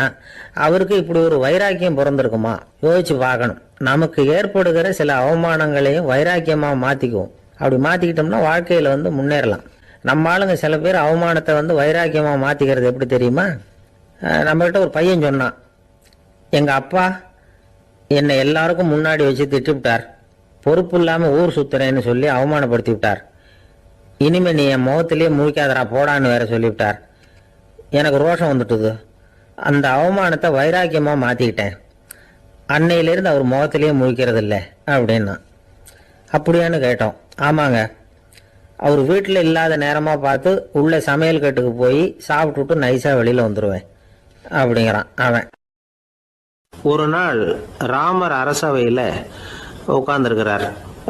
அவருக்கு இப்படி ஒரு வைராக்கியம் பிறந்திருக்குமா யோசிச்சு பார்க்கணும். நமக்கு ஏற்படுகிற சில அவமானங்களையும் வைராக்கியமாக மாற்றிக்குவோம். அப்படி மாற்றிக்கிட்டோம்னா வாழ்க்கையில் வந்து முன்னேறலாம். நம்ம ஆளுங்க சில பேர் அவமானத்தை வந்து வைராக்கியமாக மாற்றிக்கிறது எப்படி தெரியுமா? நம்மகிட்ட ஒரு பையன் சொன்னான், எங்கள் அப்பா என்னை எல்லாருக்கும் முன்னாடி வச்சு திட்டிவிட்டார், பொறுப்பு இல்லாமல் ஊர் சுத்துறேன்னு சொல்லி அவமானப்படுத்தி விட்டார். இனிமேல் நீ என் முகத்திலேயே முழிக்காதரா போடான்னு வேற சொல்லிவிட்டார். எனக்கு ரோஷம் வந்துட்டுது. அந்த அவமானத்தை வைராக்கியமாக மாற்றிக்கிட்டேன். அன்னையிலேருந்து அவர் முகத்திலேயே முழிக்கிறது இல்லை அப்படின்னா. அப்படியான்னு கேட்டோம். ஆமாங்க, அவர் வீட்டில் இல்லாத நேரமாக பார்த்து உள்ள சமையல் கட்டுக்கு போய் சாப்பிட்டுட்டு நைஸாக வெளியில் வந்துடுவேன் அப்படிங்கிறான் அவன். ஒரு நாள் ராமர் அரசவையில் உட்கார்ந்துருக்கிறார்.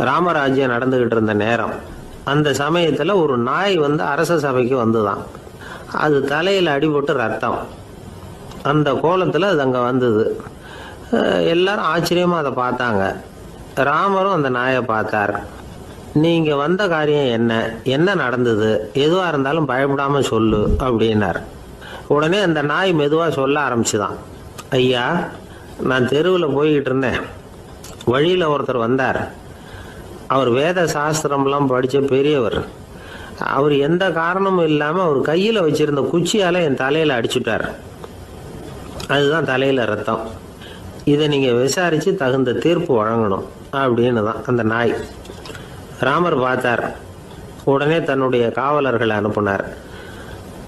ராமராஜ்யம் நடந்துகிட்டு இருந்த நேரம். அந்த சமயத்தில் ஒரு நாய் வந்து அரச சபைக்கு வந்துதான். அது தலையில் அடிபட்டு ரத்தம். அந்த கோலத்தில் அது அங்கே வந்தது. எல்லாரும் ஆச்சரியமாக அதை பார்த்தாங்க. ராமரும் அந்த நாயை பார்த்தார். நீங்கள் வந்த காரியம் என்ன, என்ன நடந்தது, எதுவாக இருந்தாலும் பயப்படாமல் சொல்லு அப்படின்னார். உடனே அந்த நாய் மெதுவாக சொல்ல ஆரம்பிச்சுதான். ஐயா, நான் தெருவில் போய்கிட்டு இருந்தேன். வழியில் ஒருத்தர் வந்தார். அவர் வேத சாஸ்திரம்லாம் படித்த பெரியவர். அவர் எந்த காரணமும் இல்லாமல் அவர் கையில் வச்சிருந்த குச்சியால் என் தலையில் அடிச்சுட்டார். அதுதான் தலையில் ரத்தம். இதை நீங்கள் விசாரித்து தகுந்த தீர்ப்பு வழங்கணும் அப்படின்னு தான் அந்த நாய். ராமர் பார்த்தார். உடனே தன்னுடைய காவலர்களை அனுப்புனார்.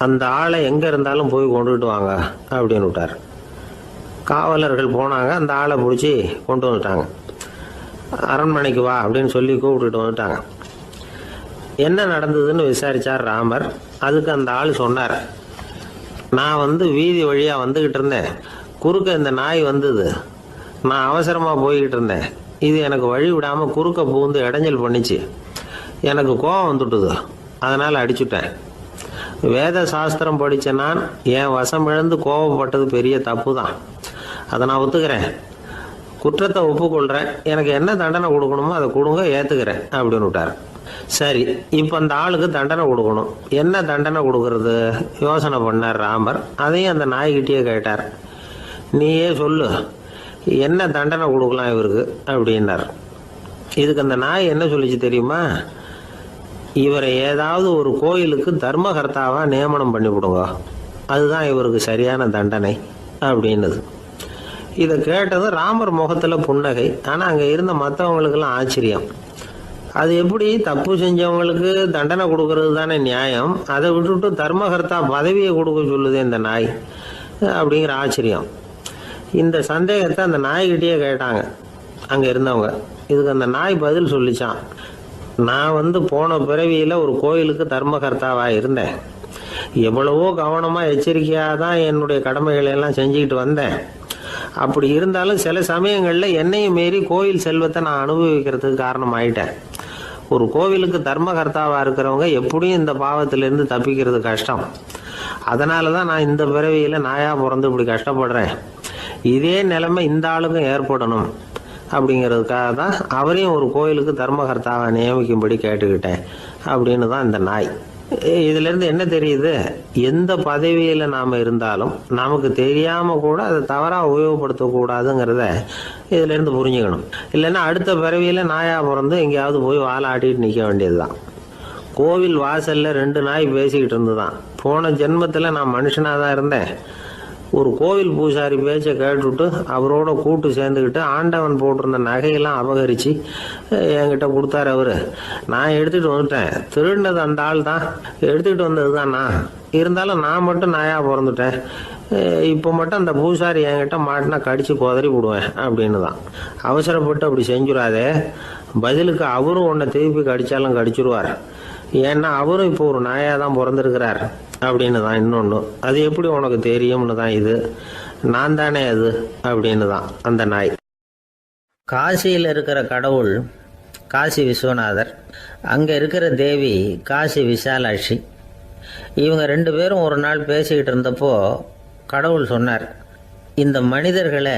அந்த ஆளை எங்கே இருந்தாலும் போய் கொண்டுகிட்டு வாங்க அப்படின்னு விட்டார். காவலர்கள் போனாங்க. அந்த ஆளை பிடிச்சி கொண்டு வந்துட்டாங்க. அரண்மனைக்கு வா அப்படின்னு சொல்லி கூப்பிட்டுட்டு வந்துட்டாங்க. என்ன நடந்ததுன்னு விசாரித்தார் ராமர். அதுக்கு அந்த ஆள் சொன்னார், நான் வந்து வீதி வழியாக வந்துக்கிட்டு இருந்தேன். குறுக்க இந்த நாய் வந்தது. நான் அவசரமாக போய்கிட்டு இருந்தேன். இது எனக்கு வழி விடாமல் குறுக்க பூந்து இடைஞ்சல் பண்ணிச்சு. எனக்கு கோபம் வந்துட்டுது. அதனால் அடிச்சுட்டேன். வேத சாஸ்திரம் படித்த நான் என் வசம் இழந்து கோபப்பட்டது பெரிய தப்பு தான். அதை நான் ஒத்துக்கிறேன். குற்றத்தை ஒப்புக்கொள்கிறேன். எனக்கு என்ன தண்டனை கொடுக்கணுமோ அதை கொடுங்க, ஏற்றுக்கிறேன் அப்படின்னு விட்டார். சரி, இப்போ அந்த ஆளுக்கு தண்டனை கொடுக்கணும். என்ன தண்டனை கொடுக்கறது யோசனை பண்ணார் ராமர். அதையும் அந்த நாய்கிட்டயே கேட்டார். நீயே சொல்லு, என்ன தண்டனை கொடுக்கலாம் இவருக்கு அப்படின்னார். இதுக்கு அந்த நாய் என்ன சொல்லிச்சு தெரியுமா? இவரை ஏதாவது ஒரு கோயிலுக்கு தர்மகர்த்தாவா நியமனம் பண்ணி விடுங்க, அதுதான் இவருக்கு சரியான தண்டனை அப்படின்னுது. இதை கேட்டதும் ராமர் முகத்துல புன்னகை. ஆனா அங்க இருந்த மற்றவங்களுக்கெல்லாம் ஆச்சரியம். அது எப்படி, தப்பு செஞ்சவங்களுக்கு தண்டனை கொடுக்கறது தானே நியாயம், அதை விட்டுட்டு தர்மகர்த்தா பதவியை கொடுக்க சொல்லுது இந்த நாய் அப்படிங்கிற ஆச்சரியம். இந்த சந்தேகத்தை அந்த நாய்கிட்டயே கேட்டாங்க அங்க இருந்தவங்க. இதுக்கு அந்த நாய் பதில் சொல்லிச்சான். நான் போன பிறவியில ஒரு கோயிலுக்கு தர்மகர்த்தாவா இருந்தேன். எவ்வளவோ கவனமா எச்சரிக்கையா தான் என்னுடைய கடமைகளை எல்லாம் செஞ்சுக்கிட்டு வந்தேன். அப்படி இருந்தாலும் சில சமயங்கள்ல என்னையும் மீறி கோயில் செல்வத்தை நான் அனுபவிக்கிறதுக்கு காரணம் ஆயிட்டேன். ஒரு கோவிலுக்கு தர்மகர்த்தாவா இருக்கிறவங்க எப்படியும் இந்த பாவத்திலிருந்து தப்பிக்கிறது கஷ்டம். அதனாலதான் நான் இந்த பிறவியில நாயா பிறந்து இப்படி கஷ்டப்படுறேன். இதே நிலைமை இந்த ஆளுக்கும் ஏற்படணும் அப்படிங்கிறதுக்காக தான் அவரையும் ஒரு கோயிலுக்கு தர்மகர்த்தாவை நியமிக்கும்படி கேட்டுக்கிட்டேன் அப்படின்னு தான் இந்த நாய். இதுல இருந்து என்ன தெரியுது? எந்த பதவியில நாம இருந்தாலும் நமக்கு தெரியாம கூட அதை தவறா உபயோகப்படுத்தக்கூடாதுங்கிறத இதுல இருந்து புரிஞ்சுக்கணும். இல்லைன்னா அடுத்த பிறவியில நாயா பிறந்து எங்கேயாவது போய் வாழாட்டிட்டு நிக்க வேண்டியதுதான். கோவில் வாசல்ல 2 நாய் பேசிக்கிட்டு இருந்துதான். போன ஜென்மத்துல நான் மனுஷனா தான் இருந்தேன். ஒரு கோவில் பூசாரி பேச்சை கேட்டுவிட்டு அவரோட கூட்டு சேர்ந்துக்கிட்டு ஆண்டவன் போட்டிருந்த நகையெல்லாம் அபகரித்து என்கிட்ட கொடுத்தாரு அவரு. நான் எடுத்துகிட்டு வந்துட்டேன். திருடினது அந்த ஆள் தான், எடுத்துக்கிட்டு வந்தது தான் நான். இருந்தாலும் நான் மட்டும் நாயா பிறந்துட்டேன். இப்போ மட்டும் அந்த பூசாரி என்கிட்ட மாட்டினா கடிச்சு குதறி விடுவேன் அப்படின்னு தான். அவசரப்பட்டு அப்படி செஞ்சுடாதே, பதிலுக்கு அவரும் உன்னை திருப்பி கடிச்சாலும் கடிச்சிருவார். ஏன்னா அவரும் இப்போ ஒரு நாயா தான் பிறந்திருக்கிறார் அப்படின்னு தான் இன்னொன்று. அது எப்படி உனக்கு தெரியும்னு தான் இது. நான் தானே அது அப்படின்னு தான் அந்த நாய். காசியில் இருக்கிற கடவுள் காசி விஸ்வநாதர், அங்கே இருக்கிற தேவி காசி விசாலாட்சி. இவங்க 2 பேரும் ஒரு நாள் பேசிக்கிட்டு இருந்தப்போ கடவுள் சொன்னார், இந்த மனிதர்களை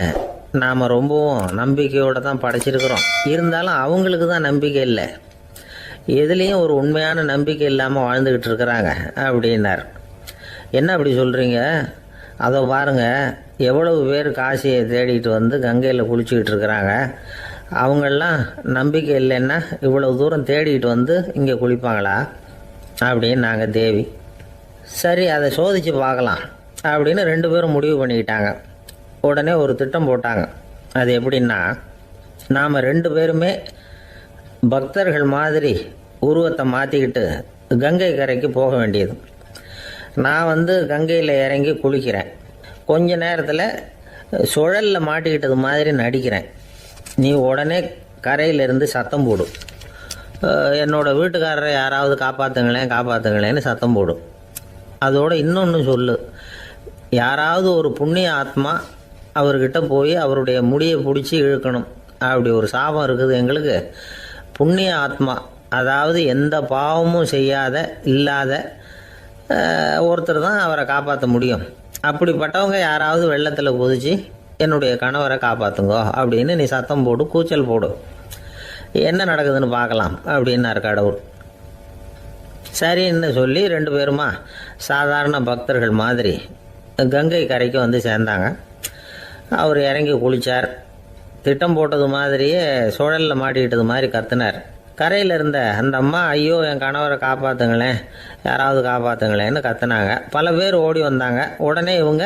நாம் ரொம்பவும் நம்பிக்கையோடு தான் படைச்சிருக்கிறோம். இருந்தாலும் அவங்களுக்கு தான் நம்பிக்கை இல்லை, எதுலேயும் ஒரு உண்மையான நம்பிக்கை இல்லாமல் வாழ்ந்துக்கிட்டு இருக்கிறாங்க அப்படின்னார். என்ன அப்படி சொல்கிறீங்க? அதை பாருங்கள், எவ்வளவு பேர் காசியை தேடிட்டு வந்து கங்கையில் குளிச்சுக்கிட்டு இருக்கிறாங்க. அவங்கெல்லாம் நம்பிக்கை இல்லைன்னா இவ்வளவு தூரம் தேடிட்டு வந்து இங்கே குளிப்பாங்களா அப்படின்னு நாங்கள் தேவி. சரி, அதை சோதித்து பார்க்கலாம் அப்படின்னு 2 பேரும் முடிவு பண்ணிக்கிட்டாங்க. உடனே ஒரு திட்டம் போட்டாங்க. அது எப்படின்னா, நாம் 2 பேருமே பக்தர்கள் மாதிரி உருவத்தை மாற்றிக்கிட்டு கங்கை கரைக்கு போக வேண்டியது. நான் கங்கையில் இறங்கி குளிக்கிறேன். கொஞ்ச நேரத்தில் சுழலில் மாட்டிக்கிட்டது மாதிரி நடிக்கிறேன். நீ உடனே கரையிலிருந்து சத்தம் போடும், என்னோடய வீட்டுக்காரரை யாராவது காப்பாற்றுங்களேன்னு சத்தம் போடும். அதோடு இன்னொன்று சொல்லு, யாராவது ஒரு புண்ணிய ஆத்மா அவர்கிட்ட போய் அவருடைய முடியை பிடிச்சி இழுக்கணும். அப்படி ஒரு சாபம் இருக்குது எங்களுக்கு. புண்ணிய ஆத்மா, அதாவது எந்த பாவமும் செய்யாத இல்லாத ஒருத்தர் தான் அவரை காப்பாற்ற முடியும். அப்படிப்பட்டவங்க யாராவது வெள்ளத்தில் குதிச்சு என்னுடைய கணவரை காப்பாற்றுங்கோ அப்படின்னு நீ சத்தம் போடு, கூச்சல் போடு, என்ன நடக்குதுன்னு பார்க்கலாம் அப்படின்னார் கடவுள். சரின்னு சொல்லி 2 பேருமா சாதாரண பக்தர்கள் மாதிரி கங்கை கரைக்கு வந்து சேர்ந்தாங்க. அவர் இறங்கி குளித்தார். திட்டம் போட்டது மாதிரியே சுழலில் மாட்டிக்கிட்டது மாதிரி கத்துனார். கரையில் இருந்த அந்த அம்மா, ஐயோ என் கணவரை காப்பாற்றுங்களேன், யாராவது காப்பாற்றுங்களேன்னு கத்துனாங்க. பல பேர் ஓடி வந்தாங்க. உடனே இவங்க,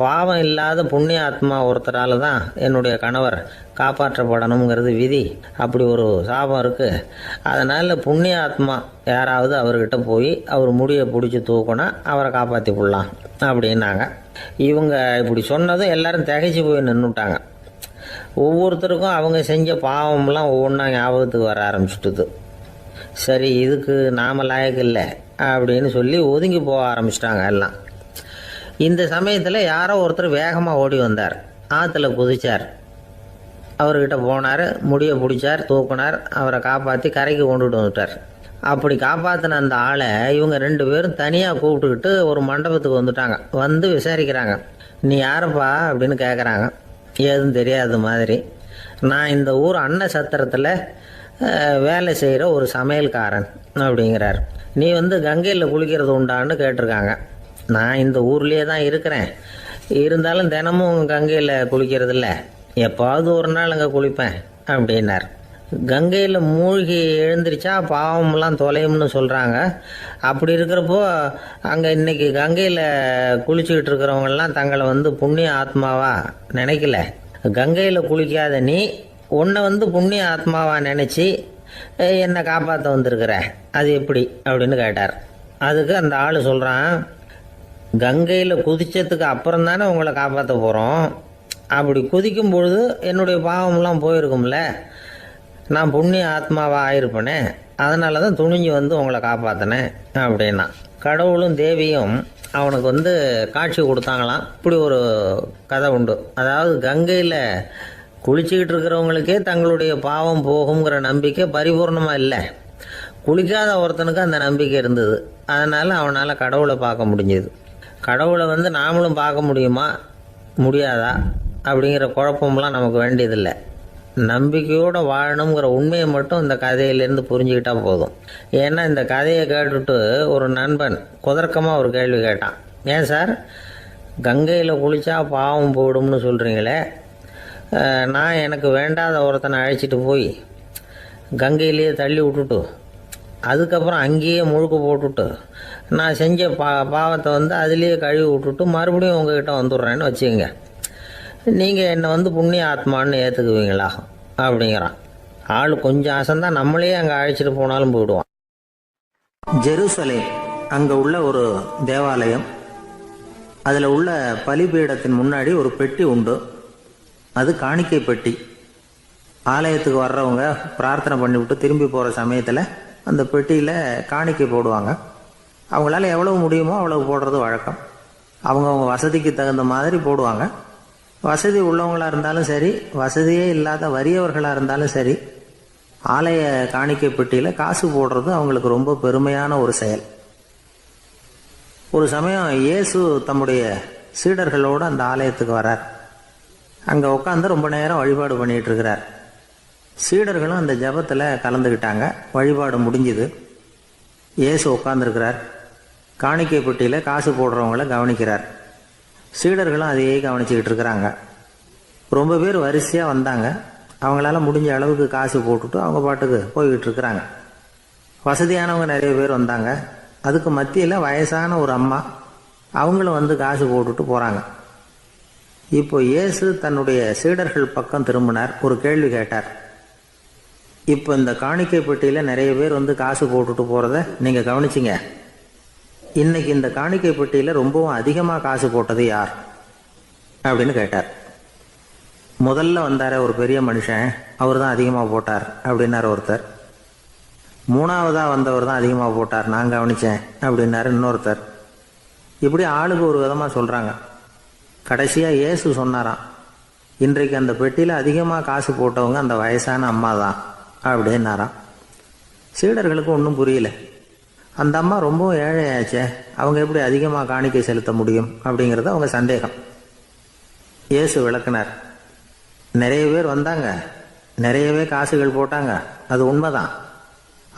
பாவம் இல்லாத புண்ணிய ஆத்மா ஒருத்தரால் தான் என்னுடைய கணவர் காப்பாற்றப்படணுங்கிறது விதி, அப்படி ஒரு சாபம் இருக்குது, அதனால் புண்ணிய ஆத்மா யாராவது அவர்கிட்ட போய் அவர் முடியை பிடிச்சி தூக்குனா அவரை காப்பாற்றி விடலாம் அப்படின்னாங்க. இவங்க இப்படி சொன்னதும் எல்லாரும் திகைச்சு போய் நின்றுட்டாங்க. ஒவ்வொருத்தருக்கும் அவங்க செஞ்ச பாவம்லாம் ஒவ்வொன்றா ஞாபகத்துக்கு வர ஆரம்பிச்சுட்டுது. சரி, இதுக்கு நாம லாயக்கு இல்லை அப்படின்னு சொல்லி ஒதுங்கி போக ஆரம்பிச்சிட்டாங்க எல்லாம். இந்த சமயத்தில் யாரோ ஒருத்தர் வேகமாக ஓடி வந்தார். ஆற்றுல குதிச்சார். அவர்கிட்ட போனார், முடியை பிடிச்சார், தூக்குனார், அவரை காப்பாற்றி கரைக்கு கொண்டுட்டு வந்துட்டார். அப்படி காப்பாற்றின அந்த ஆளை இவங்க 2 பேரும் தனியாக கூப்பிட்டுக்கிட்டு ஒரு மண்டபத்துக்கு வந்துட்டாங்க. வந்து விசாரிக்கிறாங்க. நீ யாரப்பா அப்படின்னு கேட்குறாங்க. ஏதும் தெரியாத மாதிரி. நான் இந்த ஊர் அன்ன சத்திரத்தில் வேலை செய்கிற ஒரு சமையல்காரன் அப்படிங்கிறார். நீ கங்கையில் குளிக்கிறது உண்டான்னு கேட்டிருக்காங்க. நான் இந்த ஊர்லேயே தான் இருக்கிறேன், இருந்தாலும் தினமும் கங்கையில் குளிக்கிறது இல்லை, எப்பாவது ஒரு நாள் அங்கே குளிப்பேன் அப்படின்னார். கங்கையில் மூழ்கி எழுந்திரிச்சா பாவமெல்லாம் தொலையும்னு சொல்கிறாங்க. அப்படி இருக்கிறப்போ அங்கே இன்னைக்கு கங்கையில் குளிச்சுக்கிட்டு இருக்கிறவங்கெல்லாம் தங்களை புண்ணிய ஆத்மாவா நினைக்கல. கங்கையில் குளிக்காத நீ உன்னை புண்ணிய ஆத்மாவா நினச்சி என்னை காப்பாற்ற வந்திருக்கிற, அது எப்படி அப்படின்னு கேட்டார். அதுக்கு அந்த ஆள் சொல்கிறான், கங்கையில் குதிச்சதுக்கு அப்புறம் தானே உங்களை காப்பாற்ற போகிறோம். அப்படி குதிக்கும் பொழுது என்னுடைய பாவமெல்லாம் போயிருக்கும்ல, நான் புண்ணிய ஆத்மாவாக ஆயிருப்பேனே, அதனால தான் துணிஞ்சு உங்களை காப்பாற்றினேன் அப்படின்னா. கடவுளும் தேவியும் அவனுக்கு காட்சி கொடுத்தாங்களாம். இப்படி ஒரு கதை உண்டு. அதாவது கங்கையில் குளிச்சுக்கிட்டு இருக்கிறவங்களுக்கே தங்களுடைய பாவம் போகுங்கிற நம்பிக்கை பரிபூர்ணமாக இல்லை. குளிக்காத ஒருத்தனுக்கு அந்த நம்பிக்கை இருந்தது. அதனால் அவனால் கடவுளை பார்க்க முடிஞ்சது. கடவுளை நாமளும் பார்க்க முடியுமா முடியாதா அப்படிங்கிற குழப்பம்லாம் நமக்கு வேண்டியதில்லை. நம்பிக்கையோடு வாழணுங்கிற உண்மையை மட்டும் இந்த கதையிலேருந்து புரிஞ்சுக்கிட்டா போதும். ஏன்னா இந்த கதையை கேட்டுட்டு ஒரு நண்பன் குதர்க்கமாக ஒரு கேள்வி கேட்டான். ஏன் சார், கங்கையில் குளித்தா பாவம் போயிடும்னு சொல்கிறீங்களே, நான் எனக்கு வேண்டாத ஒருத்தனை அழைச்சிட்டு போய் கங்கையிலேயே தள்ளி விட்டுட்டு அதுக்கப்புறம் அங்கேயே முழுக்க போட்டுட்டு நான் செஞ்ச பாவத்தை அதுலேயே கழுவி விட்டுட்டு மறுபடியும் உங்ககிட்ட வந்துடுறேன்னு வச்சுக்கோங்க, நீங்கள் என்னை புண்ணிய ஆத்மான்னு ஏற்றுக்குவீங்களா அப்படிங்கிறான். ஆள் கொஞ்சம் ஆசைந்தான் நம்மளே அங்கே அழைச்சிட்டு போனாலும் போயிடுவான். ஜெருசலேம் அங்கே உள்ள ஒரு தேவாலயம். அதில் உள்ள பலிபீடத்தின் முன்னாடி ஒரு பெட்டி உண்டு. அது காணிக்கை பெட்டி. ஆலயத்துக்கு வர்றவங்க பிரார்த்தனை பண்ணிவிட்டு திரும்பி போகிற சமயத்தில் அந்த பெட்டியில் காணிக்கை போடுவாங்க. அவங்களால எவ்வளவு முடியுமோ அவ்வளவு போடுறது வழக்கம். அவங்கவுங்க வசதிக்கு தகுந்த மாதிரி போடுவாங்க. வசதி உள்ளவங்களாக இருந்தாலும் சரி, வசதியே இல்லாத வறியவர்களாக இருந்தாலும் சரி, ஆலய காணிக்கை பெட்டியில் காசு போடுறது அவங்களுக்கு ரொம்ப பெருமையான ஒரு செயல். ஒரு சமயம் இயேசு தம்முடைய சீடர்களோடு அந்த ஆலயத்துக்கு வரார். அங்கே உட்காந்து ரொம்ப நேரம் வழிபாடு பண்ணிகிட்டு இருக்கிறார். சீடர்களும் அந்த ஜபத்தில் கலந்துக்கிட்டாங்க. வழிபாடு முடிஞ்சுது. இயேசு உட்காந்துருக்கிறார். காணிக்கை பெட்டியில் காசு போடுறவங்கள கவனிக்கிறார். சீடர்களும் அதையே கவனிச்சுக்கிட்டு இருக்கிறாங்க. ரொம்ப பேர் வரிசையாக வந்தாங்க. அவங்களால முடிஞ்ச அளவுக்கு காசு போட்டுட்டு அவங்க பாட்டுக்கு போய்கிட்டு இருக்கிறாங்க. வசதியானவங்க நிறைய பேர் வந்தாங்க. அதுக்கு மத்தியில் வயசான ஒரு அம்மா, அவங்களும் காசு போட்டுட்டு போகிறாங்க. இப்போ இயேசு தன்னுடைய சீடர்கள் பக்கம் திரும்பினார். ஒரு கேள்வி கேட்டார். இப்போ இந்த காணிக்கை பெட்டியில் நிறைய பேர் காசு போட்டுட்டு போகிறத நீங்கள் கவனிச்சிங்க. இன்னைக்கு இந்த காணிக்கை பெட்டியில் ரொம்பவும் அதிகமாக காசு போட்டது யார் அப்படின்னு கேட்டார். முதல்ல வந்தார ஒரு பெரிய மனுஷன், அவர் தான் அதிகமாக போட்டார் அப்படின்னார் ஒருத்தர். மூணாவதாக வந்தவர் தான் அதிகமாக போட்டார், நான் கவனித்தேன் அப்படின்னாரு இன்னொருத்தர். இப்படி ஆளுக்கு ஒரு விதமாக சொல்கிறாங்க. கடைசியாக இயேசு சொன்னாராம், இன்றைக்கு அந்த பெட்டியில் அதிகமாக காசு போட்டவங்க அந்த வயசான அம்மா தான் அப்படின்னாராம். சீடர்களுக்கு ஒன்றும் புரியல. அந்த அம்மா ரொம்பவும் ஏழையாச்சே, அவங்க எப்படி அதிகமாக காணிக்கை செலுத்த முடியும் அப்படிங்கிறது அவங்க சந்தேகம். இயேசு விளக்குனார். நிறைய பேர் வந்தாங்க, நிறையவே காசுகள் போட்டாங்க, அது உண்மைதான்.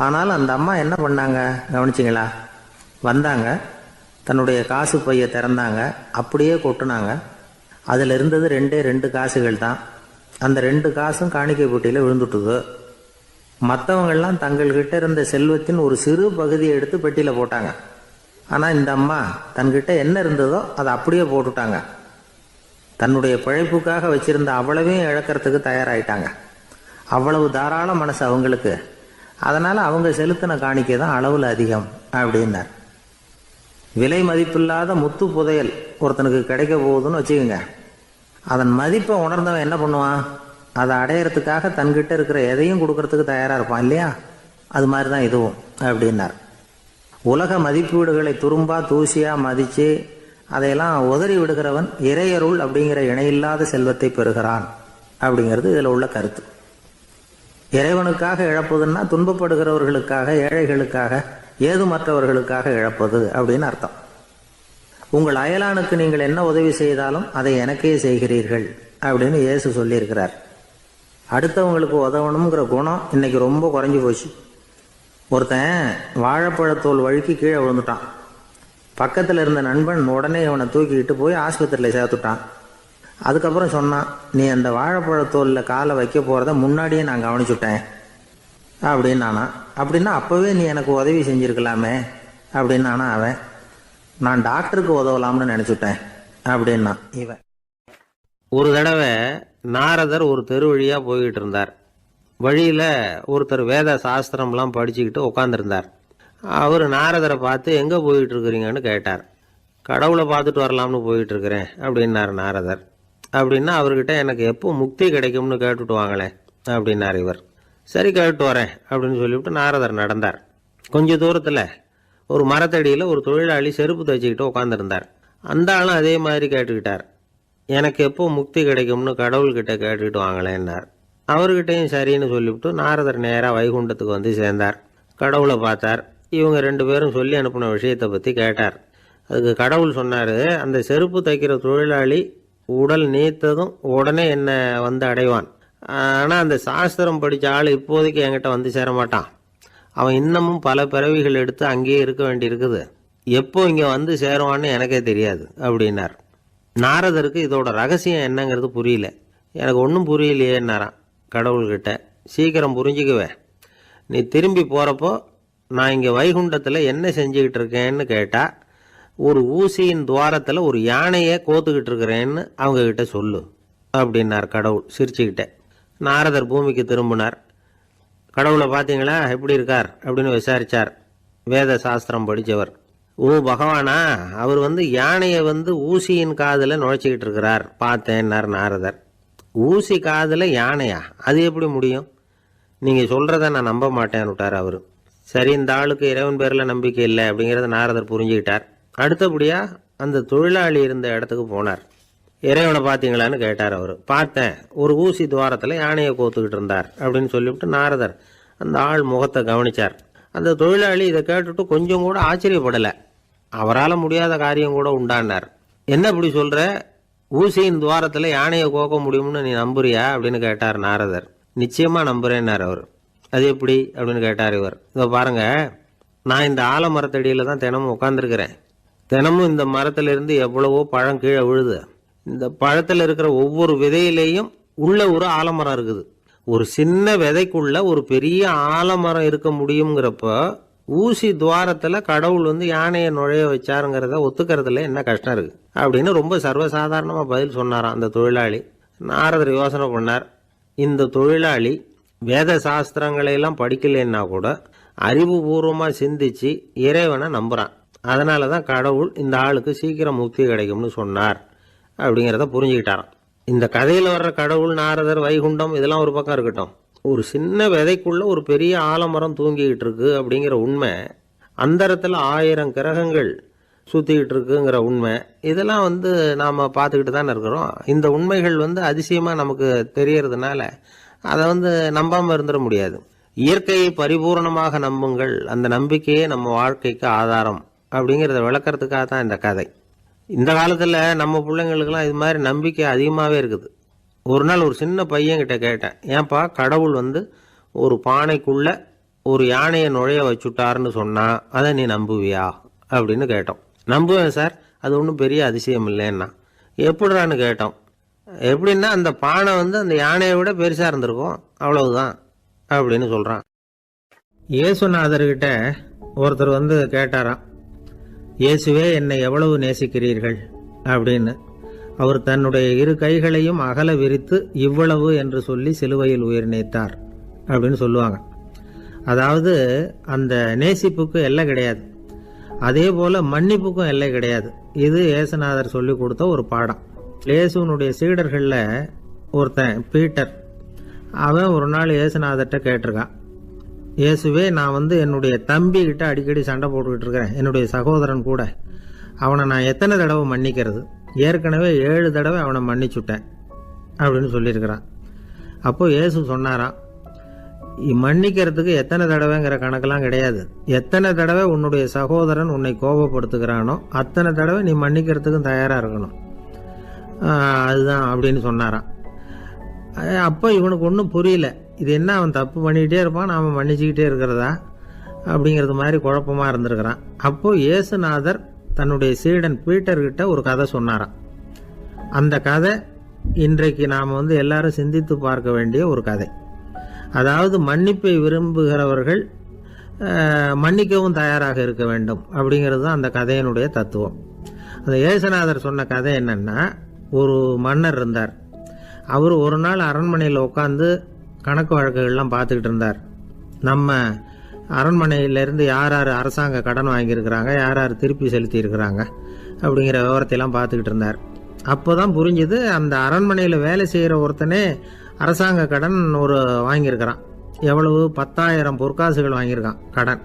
ஆனாலும் அந்த அம்மா என்ன பண்ணாங்க கவனிச்சிங்களா? வந்தாங்க, தன்னுடைய காசு பையை திறந்தாங்க, அப்படியே கொட்டுனாங்க. அதில் இருந்தது 2 காசுகள் தான். அந்த 2 காசும் காணிக்கை பெட்டியில் விழுந்துட்டுது. மற்றவங்கள்லாம் தங்கள்கிட்ட இருந்த செல்வத்தின் ஒரு சிறு பகுதியை எடுத்து பெட்டியில் போட்டாங்க. ஆனால் இந்த அம்மா தன்கிட்ட என்ன இருந்ததோ அதை அப்படியே போட்டுட்டாங்க. தன்னுடைய பிழைப்புக்காக வச்சிருந்த அவ்வளவையும் இழக்கிறதுக்கு தயாராகிட்டாங்க. அவ்வளவு தாராள மனசு அவங்களுக்கு. அதனால் அவங்க செலுத்தின காணிக்கை தான் அளவில் அதிகம் அப்படின்னார். விலை மதிப்பில்லாத முத்து புதையல் ஒருத்தனுக்கு கிடைக்க போகுதுன்னு வச்சுக்கோங்க. அதன் மதிப்பை உணர்ந்தவன் என்ன பண்ணுவான்? அதை அடையிறதுக்காக தன்கிட்ட இருக்கிற எதையும் கொடுக்கறதுக்கு தயாராக இருப்பான் இல்லையா? அது மாதிரி தான் இதுவும் அப்படின்னார். உலக மதிப்பீடுகளை துரும்பா தூசியாக மதித்து அதையெல்லாம் உதறி விடுகிறவன் இறையருள் அப்படிங்கிற இணையில்லாத செல்வத்தை பெறுகிறான் அப்படிங்கிறது இதில் உள்ள கருத்து. இறைவனுக்காக இழப்பதுன்னா துன்பப்படுகிறவர்களுக்காக, ஏழைகளுக்காக, ஏதுமற்றவர்களுக்காக இழப்பது அப்படின்னு அர்த்தம். உங்கள் அயலானுக்கு நீங்கள் என்ன உதவி செய்தாலும் அதை எனக்கே செய்கிறீர்கள் அப்படின்னு இயேசு சொல்லியிருக்கிறார். அடுத்தவங்களுக்கு உதவணுங்கிற குணம் இன்னைக்கு ரொம்ப குறைஞ்சி போச்சு. ஒருத்தன் வாழைப்பழத்தோல் வழுக்கி கீழே விழுந்துட்டான். பக்கத்தில் இருந்த நண்பன் உடனே இவனை தூக்கிக்கிட்டு போய் ஆஸ்பத்திரியில் சேர்த்துட்டான். அதுக்கப்புறம் சொன்னான், நீ அந்த வாழைப்பழத்தோலில் காலை வைக்க போகிறத முன்னாடியே நான் கவனிச்சுட்டேன் அப்படின்னானா. அப்படின்னா அப்போவே நீ எனக்கு உதவி செஞ்சுருக்கலாமே அப்படின்னானா அவன். நான் டாக்டருக்கு உதவலாம்னு நினச்சிட்டேன் அப்படின்னா இவன். ஒரு தடவை நாரதர் ஒரு தெரு வழியாக போய்கிட்டு இருந்தார். வழியில் ஒருத்தர் வேத சாஸ்திரம்லாம் படிச்சுக்கிட்டு உட்காந்துருந்தார். அவர் நாரதரை பார்த்து எங்கே போயிட்டு இருக்கிறீங்கன்னு கேட்டார். கடவுளை பார்த்துட்டு வரலாம்னு போயிட்டு இருக்கிறேன் அப்படின்னார் நாரதர். அப்படின்னா அவர்கிட்ட எனக்கு எப்போ முக்தி கிடைக்கும்னு கேட்டுட்டு வாங்களேன் அப்படின்னார் இவர். சரி கேட்டு வரேன் அப்படின்னு சொல்லிவிட்டு நாரதர் நடந்தார். கொஞ்ச தூரத்தில் ஒரு மரத்தடியில் ஒரு தொழிலாளி செருப்பு தைச்சிக்கிட்டு உட்காந்துருந்தார். அந்த ஆளும் அதே மாதிரி கேட்டுக்கிட்டார். எனக்கு எப்போ முக்தி கிடைக்கும்னு கடவுள்கிட்ட கேட்டுக்கிட்டு வாங்களேன்னார். அவர்கிட்டையும் சரின்னு சொல்லிவிட்டு நாரதர் நேராக வைகுண்டத்துக்கு வந்து சேர்ந்தார். கடவுளை பார்த்தார். இவங்க 2 பேரும் சொல்லி அனுப்பின விஷயத்தை பற்றி கேட்டார். அதுக்கு கடவுள் சொன்னார், அந்த செருப்பு தைக்கிற தொழிலாளி உடல் நீத்ததும் உடனே என்னை வந்து அடைவான். ஆனால் அந்த சாஸ்திரம் படித்த ஆள் இப்போதைக்கு என்கிட்ட வந்து சேர மாட்டான். அவன் இன்னமும் பல பிறவிகள் எடுத்து அங்கேயே இருக்க வேண்டியிருக்குது. எப்போ இங்கே வந்து சேருவான்னு எனக்கே தெரியாது அப்படின்னார். நாரதருக்கு இதோட ரகசியம் என்னங்கிறது புரியல. எனக்கு ஒன்றும் புரியலையேன்னாரான் கடவுள்கிட்ட. சீக்கிரம் புரிஞ்சுக்குவேன். நீ திரும்பி போகிறப்போ நான் இங்கே வைகுண்டத்தில் என்ன செஞ்சுக்கிட்டு இருக்கேன்னு கேட்டால், ஒரு ஊசியின் துவாரத்தில் ஒரு யானையை கோத்துக்கிட்டு இருக்கிறேன்னு அவங்கக்கிட்ட சொல்லு அப்படின்னார் கடவுள் சிரிச்சுக்கிட்டே. நாரதர் பூமிக்கு திரும்பினார். கடவுளை பார்த்தீங்களா, எப்படி இருக்கார் அப்படின்னு விசாரித்தார். வேத சாஸ்திரம் படித்தவர். ஓ பகவானா, அவர் யானையை ஊசியின் காதில் நுழைச்சிக்கிட்டு இருக்கிறார் பார்த்தேன்னார் நாரதர். ஊசி காதில் யானையா? அது எப்படி முடியும்? நீங்கள் சொல்கிறத நான் நம்ப மாட்டேன்னு விட்டார் அவர். சரி, இந்த ஆளுக்கு இறைவன் பேரில் நம்பிக்கை இல்லை அப்படிங்கிறத நாரதர் புரிஞ்சுக்கிட்டார். அடுத்தபடியாக அந்த தொழிலாளி இருந்த இடத்துக்கு போனார். இறைவனை பார்த்தீங்களான்னு கேட்டார் அவர். பார்த்தேன், ஒரு ஊசி துவாரத்தில் யானையை கோத்துக்கிட்டு இருந்தார் அப்படின்னு சொல்லிவிட்டு நாரதர் அந்த ஆள் முகத்தை கவனித்தார். அந்த தொழிலாளி இதை கேட்டுட்டு கொஞ்சம் கூட ஆச்சரியப்படலை. அவரால் முடியாத காரியம் கூட உண்டானார். என்ன இப்படி சொல்கிற? ஊசியின் துவாரத்தில் யானையை கோக்க முடியும்னு நீ நம்புறியா அப்படின்னு கேட்டார் நாரதர். நிச்சயமாக நம்புகிறேன்னார் அவர். அது எப்படி அப்படின்னு கேட்டார் இவர். இதை பாருங்கள், நான் இந்த ஆலமரத்தடியில் தான் தினமும் உட்காந்துருக்கிறேன். தினமும் இந்த மரத்திலிருந்து எவ்வளவோ பழம் கீழே விழுது. இந்த பழத்தில் இருக்கிற ஒவ்வொரு விதையிலேயும் உள்ள ஒரு ஆலமரம் இருக்குது. ஒரு சின்ன விதைக்குள்ள ஒரு பெரிய ஆலமரம் இருக்க முடியுங்கிறப்ப ஊசி துவாரத்தில் கடவுள் யானையை நுழைய வச்சாருங்கிறத ஒத்துக்கிறதுல என்ன கஷ்டம் இருக்குது அப்படின்னு ரொம்ப சர்வசாதாரணமாக பதில் சொன்னாராம் அந்த தொழிலாளி. நாரதர் யோசனை பண்ணார். இந்த தொழிலாளி வேத சாஸ்திரங்களையெல்லாம் படிக்கலைன்னா கூட அறிவுபூர்வமாக சிந்திச்சு இறைவனை நம்புகிறான். அதனால தான் கடவுள் இந்த ஆளுக்கு சீக்கிரம் முக்தி கிடைக்கும்னு சொன்னார் அப்படிங்கிறத புரிஞ்சுக்கிட்டாராம். இந்த கதையில் வர்ற கடவுள், நாரதர், வைகுண்டம் இதெல்லாம் ஒரு பக்கம் இருக்கட்டும், ஒரு சின்ன விதைக்குள்ள ஒரு பெரிய ஆலமரம் தூங்கிக்கிட்டு இருக்கு அப்படிங்கிற உண்மை, அந்தரத்தில் 1000 கிரகங்கள் சுற்றிக்கிட்டு இருக்குங்கிற உண்மை, இதெல்லாம் நாம் பார்த்துக்கிட்டு தானே இருக்கிறோம். இந்த உண்மைகள் அதிசயமாக நமக்கு தெரியறதுனால அதை நம்பாமல் இருந்துட முடியாது. இயற்கையை பரிபூர்ணமாக நம்புங்கள், அந்த நம்பிக்கையே நம்ம வாழ்க்கைக்கு ஆதாரம் அப்படிங்கிறத விளக்கறதுக்காக தான் இந்த கதை. இந்த காலத்தில் நம்ம பிள்ளைங்களுக்கெல்லாம் இது மாதிரி நம்பிக்கை அதிகமாகவே இருக்குது. ஒரு நாள் ஒரு சின்ன பையன்கிட்ட கேட்டேன், ஏன்பா கடவுள் ஒரு பானைக்குள்ளே ஒரு யானையை நுழைய வச்சுட்டாருன்னு சொன்னால் அதை நீ நம்புவியா அப்படின்னு கேட்டோம். நம்புவேன் சார், அது ஒன்றும் பெரிய அதிசயம் இல்லைன்னா. எப்படிறான்னு கேட்டோம். எப்படின்னா அந்த பானை அந்த யானையை விட பெருசாக இருந்திருக்கும், அவ்வளவுதான் அப்படின்னு சொல்கிறான். இயேசுநாதர்கிட்ட ஒருத்தர் கேட்டாராம், இயேசுவே என்னை எவ்வளவு நேசிக்கிறீர்கள் அப்படின்னு. அவர் தன்னுடைய 2 கைகளையும் அகல விரித்து இவ்வளவு என்று சொல்லி சிலுவையில் உயிர் நீத்தார் அப்படின்னு சொல்லுவாங்க. அதாவது அந்த நேசிப்புக்கு எல்லை கிடையாது, அதே போல மன்னிப்புக்கும் எல்லை கிடையாது. இது இயேசுநாதர் சொல்லி கொடுத்த ஒரு பாடம். இயேசுனுடைய சீடர்களில் ஒருத்தன் பீட்டர், அவன் ஒரு நாள் இயேசுநாதர்கிட்ட கேட்டிருக்கான், இயேசுவே நான் என்னுடைய தம்பி கிட்ட அடிக்கடி சண்டை போட்டுக்கிட்டு இருக்கிறேன், என்னுடைய சகோதரன் கூட. அவனை நான் எத்தனை தடவை மன்னிக்கிறது? ஏற்கனவே 7 தடவை அவனை மன்னிச்சுட்டேன் அப்படின்னு சொல்லியிருக்கிறான். அப்போ இயேசு சொன்னாராம், மன்னிக்கிறதுக்கு எத்தனை தடவைங்கிற கணக்கெல்லாம் கிடையாது. எத்தனை தடவை உன்னுடைய சகோதரன் உன்னை கோபப்படுத்துகிறானோ அத்தனை தடவை நீ மன்னிக்கிறதுக்கும் தயாராக இருக்கணும், அதுதான் அப்படின்னு சொன்னாராம். அப்போ இவனுக்கு ஒன்றும் புரியல, இது என்ன அவன் தப்பு பண்ணிக்கிட்டே இருப்பான், நாம் மன்னிச்சுக்கிட்டே இருக்கிறதா அப்படிங்கிறது மாதிரி குழப்பமாக இருந்திருக்கிறான். அப்போது இயேசுநாதர் தன்னுடைய சீடன் பீட்டர்கிட்ட ஒரு கதை சொன்னாராம். அந்த கதை இன்றைக்கு நாம் எல்லாரும் சிந்தித்து பார்க்க வேண்டிய ஒரு கதை. அதாவது மன்னிப்பை விரும்புகிறவர்கள் மன்னிக்கவும் தயாராக இருக்க வேண்டும் அப்படிங்கிறது தான் அந்த கதையினுடைய தத்துவம். அந்த இயேசுநாதர் சொன்ன கதை என்னன்னா, ஒரு மன்னர் இருந்தார். அவர் ஒரு நாள் அரண்மனையில் உட்காந்து கணக்கு வழக்குகள்லாம் பார்த்துக்கிட்டு இருந்தார். நம்ம அரண்மனையிலேருந்து யார் யார் அரசாங்க கடன் வாங்கியிருக்கிறாங்க, யார் யார் திருப்பி செலுத்தியிருக்கிறாங்க அப்படிங்கிற விவரத்தையெல்லாம் பார்த்துக்கிட்டு இருந்தார். அப்போ தான் புரிஞ்சுது, அந்த அரண்மனையில் வேலை செய்கிற ஒருத்தனே அரசாங்க கடன் ஒரு வாங்கியிருக்கிறான். எவ்வளவு? 10,000 பொற்காசுகள் வாங்கியிருக்கான் கடன்.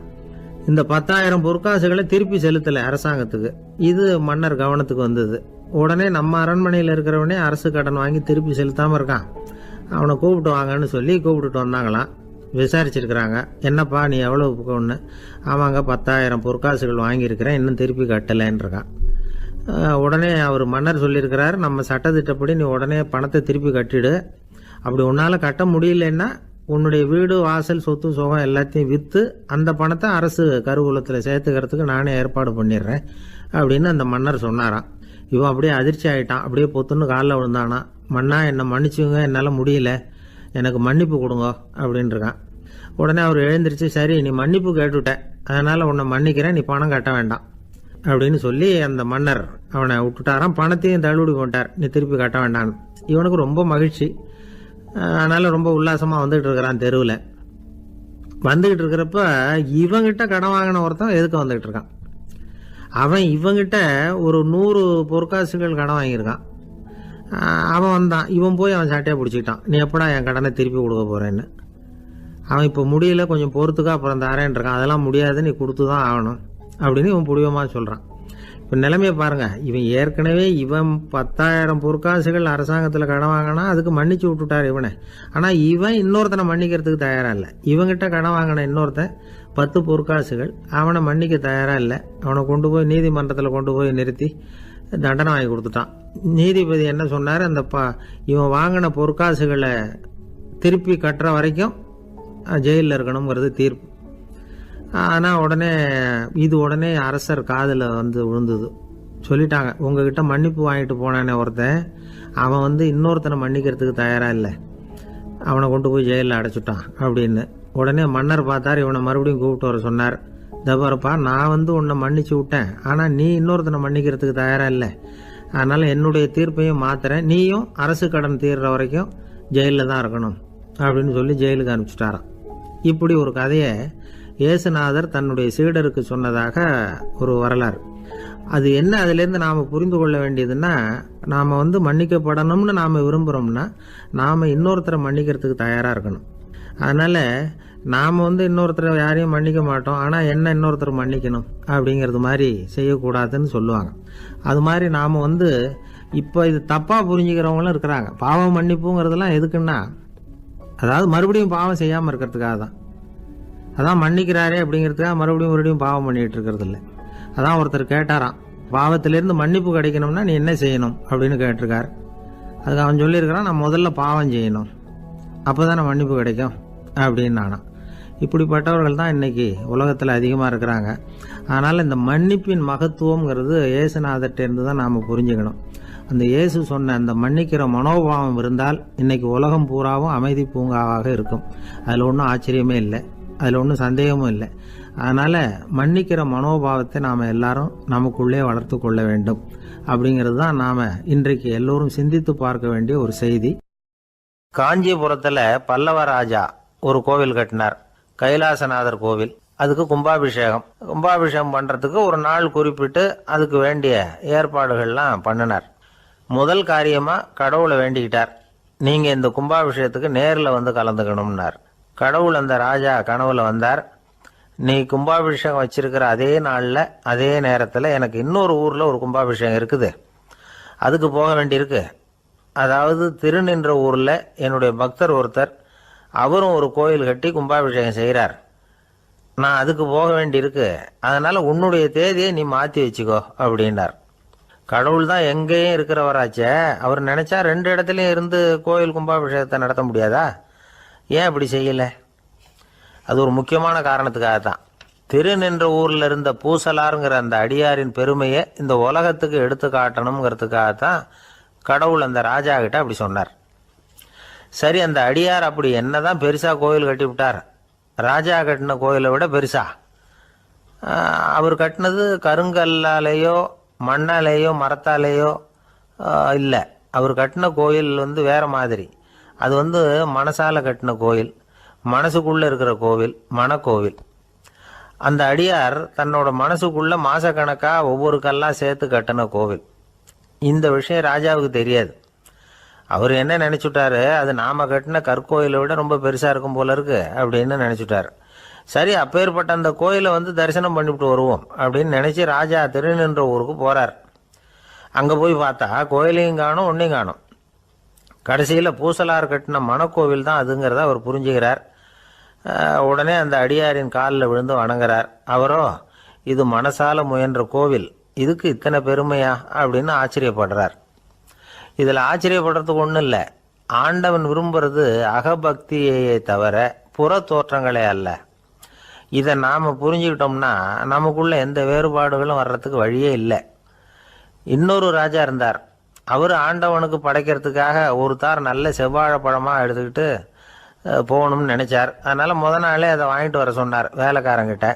இந்த 10,000 பொற்காசுகளை திருப்பி செலுத்தலை அரசாங்கத்துக்கு. இது மன்னர் கவனத்துக்கு வந்தது. உடனே நம்ம அரண்மனையில் இருக்கிறவனே அரசு கடன் வாங்கி திருப்பி செலுத்தாமல் இருக்கான், அவனை கூப்பிட்டு வாங்கன்னு சொல்லி கூப்பிட்டுட்டு வந்தாங்களாம். விசாரிச்சிருக்கிறாங்க, என்னப்பா நீ எவ்வளோ ஒன்று? ஆமாங்க 10,000 பொற்காசுகள் வாங்கியிருக்கிறேன், இன்னும் திருப்பி கட்டலைன்னு இருக்கான். உடனே அவர் மன்னர் சொல்லியிருக்கிறார், நம்ம சட்டத்திட்டப்படி நீ உடனே பணத்தை திருப்பி கட்டிடு. அப்படி உன்னால் கட்ட முடியலன்னா உன்னுடைய வீடு வாசல் சொத்து சுகம் எல்லாத்தையும் விற்று அந்த பணத்தை அரசு கருவூலத்தில் சேர்த்துக்கிறதுக்கு நானே ஏற்பாடு பண்ணிடுறேன் அப்படின்னு அந்த மன்னர் சொன்னாராம். இவன் அப்படியே அதிர்ச்சி ஆகிட்டான். அப்படியே பொத்துன்னு காலில் விழுந்தானா, மன்னா என்னை மன்னிச்சுங்க, என்னால் முடியல, எனக்கு மன்னிப்பு கொடுங்க அப்படின்ட்டுருக்கான். உடனே அவர் எழுந்திரிச்சு, சரி நீ மன்னிப்பு கேட்டுவிட்ட, அதனால் உன்னை மன்னிக்கிறேன், நீ பணம் கட்ட வேண்டாம் அப்படின்னு சொல்லி அந்த மன்னர் அவனை விட்டுட்டாராம். பணத்தையும் தள்ளுபடி போட்டார், நீ திருப்பி கட்ட வேண்டான்னு. இவனுக்கு ரொம்ப மகிழ்ச்சி. அதனால் ரொம்ப உல்லாசமாக வந்துகிட்டு இருக்கிறான். தெருவில் வந்துக்கிட்டு இருக்கிறப்ப இவங்கிட்ட கடன் வாங்கின ஒருத்தன் எதுக்கு வந்துக்கிட்டு இருக்கான். அவன் இவங்கிட்ட ஒரு 100 பொற்காசுகள் கடன் வாங்கியிருக்கான். அவன் வந்தான், இவன் போய் அவன் சாட்டையாக பிடிச்சிக்கிட்டான், நீ எப்படா என் கடனை திருப்பி கொடுக்க போகிறேன்னு. அவன் இப்போ முடியல, கொஞ்சம் பொறுத்துக்கா, அப்புறம் தரேன் இருக்கான். அதெல்லாம் முடியாது, நீ கொடுத்து தான் ஆகணும் அப்படின்னு இவன் புடிவமாக சொல்கிறான். இப்போ நிலைமையை பாருங்கள், இவன் ஏற்கனவே 10,000 பொற்காசுகள் அரசாங்கத்தில் கடன் வாங்கினா அதுக்கு மன்னிச்சு விட்டுட்டார் இவனை. ஆனால் இவன் இன்னொருத்தனை மன்னிக்கிறதுக்கு தயாராக இல்லை. இவங்கிட்ட கடன் வாங்கின இன்னொருத்தன் 10 பொற்காசுகள், அவனை மன்னிக்க தயாராக இல்லை. அவனை கொண்டு போய் நீதிமன்றத்தில் கொண்டு போய் நிறுத்தி தண்டனை வாங்கி கொடுத்துட்டான். நீதிபதி என்ன சொன்னார், அந்த இவன் வாங்கின பொற்காசுகளை திருப்பி கட்டுற வரைக்கும் ஜெயிலில் இருக்கணுங்கிறது தீர்ப்பு. ஆனால் உடனே அரசர் காதில் விழுந்தது. சொல்லிட்டாங்க, உங்ககிட்ட மன்னிப்பு வாங்கிட்டு போனானே ஒருத்தன், அவன் இன்னொருத்தனை மன்னிக்கிறதுக்கு தயாராக இல்லை, அவனை கொண்டு போய் ஜெயிலில் அடைச்சிட்டான் அப்படின்னு. உடனே மன்னர் பார்த்தார், இவனை மறுபடியும் கூப்பிட்டு வர சொன்னார். தபாரப்பா, நான் உன்னை மன்னிச்சு விட்டேன், ஆனால் நீ இன்னொருத்தனை மன்னிக்கிறதுக்கு தயாராக இல்லை, அதனால் என்னுடைய தீர்ப்பையும் மாத்துறேன், நீயும் அரசு கடன் தீர்ற வரைக்கும் ஜெயிலில் தான் இருக்கணும் அப்படின்னு சொல்லி ஜெயிலுக்கு அனுப்பிச்சிட்டாராம். இப்படி ஒரு கதையை இயேசுநாதர் தன்னுடைய சீடருக்கு சொன்னதாக ஒரு வரலாறு. அது என்ன, அதுலேருந்து நாம் புரிந்து கொள்ள வேண்டியதுன்னா, நாம் மன்னிக்கப்படணும்னு நாம் விரும்புகிறோம்னா நாம் இன்னொருத்தரை மன்னிக்கிறதுக்கு தயாராக இருக்கணும். அதனால் நாம் இன்னொருத்தரை யாரையும் மன்னிக்க மாட்டோம், ஆனால் என்ன இன்னொருத்தர் மன்னிக்கணும் அப்படிங்கிறது மாதிரி செய்யக்கூடாதுன்னு சொல்லுவாங்க. அது மாதிரி நாம் இப்போ இது தப்பாக புரிஞ்சுக்கிறவங்களும் இருக்கிறாங்க. பாவம் மன்னிப்புங்கிறதுலாம் எதுக்குன்னா, அதாவது மறுபடியும் பாவம் செய்யாமல் இருக்கிறதுக்காக தான். அதான் மன்னிக்கிறாரே அப்படிங்கிறதுக்காக மறுபடியும் பாவம் பண்ணிகிட்டு இருக்கிறது இல்லை. அதான் ஒருத்தர் கேட்டாராம், பாவத்திலேருந்து மன்னிப்பு கிடைக்கணும்னா நீ என்ன செய்யணும் அப்படின்னு கேட்டிருக்கார். அதுக்கு அவன் சொல்லியிருக்கிறான், நான் முதல்ல பாவம் செய்யணும், அப்போ தானே மன்னிப்பு கிடைக்கும் அப்படின்னு நானா. இப்படிப்பட்டவர்கள் தான் இன்றைக்கி உலகத்தில் அதிகமாக இருக்கிறாங்க. அதனால் இந்த மன்னிப்பின் மகத்துவங்கிறது இயேசுநாதர்கிட்டேருந்து தான் நாம் புரிஞ்சுக்கணும். அந்த இயேசு சொன்ன அந்த மன்னிக்கிற மனோபாவம் இருந்தால் இன்றைக்கி உலகம் பூராவும் அமைதி பூங்காவாக இருக்கும். அதில் ஒன்றும் ஆச்சரியமே இல்லை, அதில் ஒன்றும் சந்தேகமும் இல்லை. அதனால் மன்னிக்கிற மனோபாவத்தை நாம் எல்லாரும் நமக்குள்ளே வளர்த்து கொள்ள வேண்டும் அப்படிங்கிறது தான் நாம் இன்றைக்கு எல்லோரும் சிந்தித்து பார்க்க வேண்டிய ஒரு செய்தி. காஞ்சிபுரத்தில் பல்லவ ராஜா ஒரு கோவில் கட்டினார், கைலாசநாதர் கோவில். அதுக்கு கும்பாபிஷேகம் பண்ணுறதுக்கு ஒரு நாள் குறிப்பிட்டு அதுக்கு வேண்டிய ஏற்பாடுகள்லாம் பண்ணினார். முதல் காரியமாக கடவுளை வேண்டிக்கிட்டார், நீங்கள் இந்த கும்பாபிஷேகத்துக்கு நேரில் கலந்துக்கணும்னார். கடவுள் அந்த ராஜா கனவுல வந்தார், நீ கும்பாபிஷேகம் வச்சிருக்கிற அதே நாளில் அதே நேரத்தில் எனக்கு இன்னொரு ஊரில் ஒரு கும்பாபிஷேகம் இருக்குது, அதுக்கு போக வேண்டியிருக்கு. அதாவது திருநின்ற ஊரில் என்னுடைய பக்தர் ஒருத்தர், அவரும் ஒரு கோயில் கட்டி கும்பாபிஷேகம் செய்கிறார், நான் அதுக்கு போக வேண்டியிருக்கு, அதனால் உன்னுடைய தேதியை நீ மாற்றி வச்சுக்கோ அப்படின்னார். கடவுள் தான் எங்கேயும் இருக்கிறவராச்சே, அவர் நினைச்சா 2 இடத்துலயும் இருந்து கோயில் கும்பாபிஷேகத்தை நடத்த முடியாதா? ஏன் இப்படி செய்யல? அது ஒரு முக்கியமான காரணத்துக்காக தான். திருநின்ற ஊர்ல இருந்த பூசலாருங்கிற அந்த அடியாரின் பெருமையை இந்த உலகத்துக்கு எடுத்து காட்டணுங்கிறதுக்காகத்தான் கடவுள் அந்த ராஜா கிட்ட அப்படி சொன்னார். சரி, அந்த அடியார் அப்படி என்னதான் பெருசா கோயில் கட்டி விட்டார்? ராஜா கட்டின கோயிலை விட பெருசா? அவர் கட்டினது கருங்கல்லாலேயோ மண்ணாலேயோ மரத்தாலேயோ இல்லை. அவர் கட்டின கோயில் வேற மாதிரி. அது மனசால கட்டின கோயில், மனசுக்குள்ள இருக்கிற கோவில், மனக்கோவில். அந்த அடியார் தன்னோட மனசுக்குள்ள மாசக்கணக்கா ஒவ்வொரு கல்லா சேர்த்து கட்டின கோவில். இந்த விஷயம் ராஜாவுக்கு தெரியாது. அவர் என்ன நினைச்சுட்டாரு, அது நாம கட்டின கற்கோயிலை விட ரொம்ப பெருசா இருக்கும் போல இருக்கு அப்படின்னு நினைச்சுட்டாரு. சரி, அப்பேற்பட்ட அந்த கோயிலை தரிசனம் பண்ணிவிட்டு வருவோம் அப்படின்னு நினைச்சு ராஜா திருநின்ற ஊருக்கு போறார். அங்க போய் பார்த்தா கோயிலையும் காணும், ஒன்னையும் காணும். கடைசியில பூசலார் கட்டின மனக்கோவில் தான் அதுங்கிறத அவர் புரிஞ்சுக்கிறார். உடனே அந்த அடியாரின் காலில் விழுந்து வணங்குறார். அவரோ, இது மனசால முயன்ற கோவில், இதுக்கு இத்தனை பெருமையா அப்படின்னு ஆச்சரியப்படுறார். இதுல ஆச்சரியப்படுறதுக்கு ஒன்றும் இல்லை. ஆண்டவன் விரும்புறது அகபக்தியை தவிர புற தோற்றங்களே அல்ல. இதை நாம புரிஞ்சுக்கிட்டோம்னா நமக்குள்ள எந்த வேறுபாடுகளும் வர்றதுக்கு வழியே இல்லை. இன்னொரு ராஜா இருந்தார். அவர் ஆண்டவனுக்கு படைக்கிறதுக்காக ஒரு தார் நல்ல செவ்வாழைப்பழமா எடுத்துக்கிட்டு போகணும்னு நினைச்சார். அதனால நாளே அதை வாங்கிட்டு வர சொன்னார் வேலைக்காரங்கிட்ட.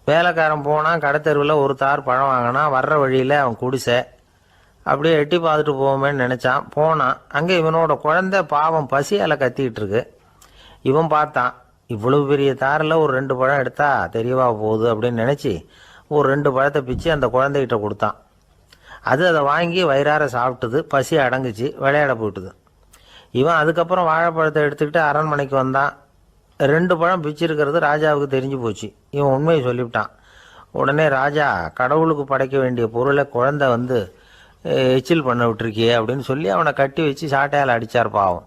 வேலைக்காரன் போனான், கடைத்தெருவில் ஒரு தார் பழம் வாங்கினான். வர்ற வழியில் அவன் குடிசை. அப்படியே எட்டி பார்த்துட்டு போவோமேன்னு நினைச்சான். போனான். அங்கே இவனோட குழந்தை பாவம் பசியால் கத்திக்கிட்டு இருக்கு. இவன் பார்த்தான், இவ்வளவு பெரிய தாரில் ஒரு 2 பழம் எடுத்தா தெரியவா போகுது அப்படின்னு நினைச்சு ஒரு 2 பழத்தை பிச்சு அந்த குழந்தைகிட்ட கொடுத்தான். அது அதை வாங்கி வயிறார சாப்பிட்டுது. பசி அடங்குச்சு, விளையாட போயிட்டுது. இவன் அதுக்கப்புறம் வாழைப்பழத்தை எடுத்துக்கிட்டு அரண்மனைக்கு வந்தான். 2 பழம் பிச்சிருக்கிறது ராஜாவுக்கு தெரிஞ்சு போச்சு. இவன் உண்மையை சொல்லிவிட்டான். உடனே ராஜா, கடவுளுக்கு படைக்க வேண்டிய பொருளை குழந்தை எச்சில் பண்ண விட்டுருக்கியே அப்படின்னு சொல்லி அவனை கட்டி வச்சு சாட்டையால் அடித்தார் பாவம்.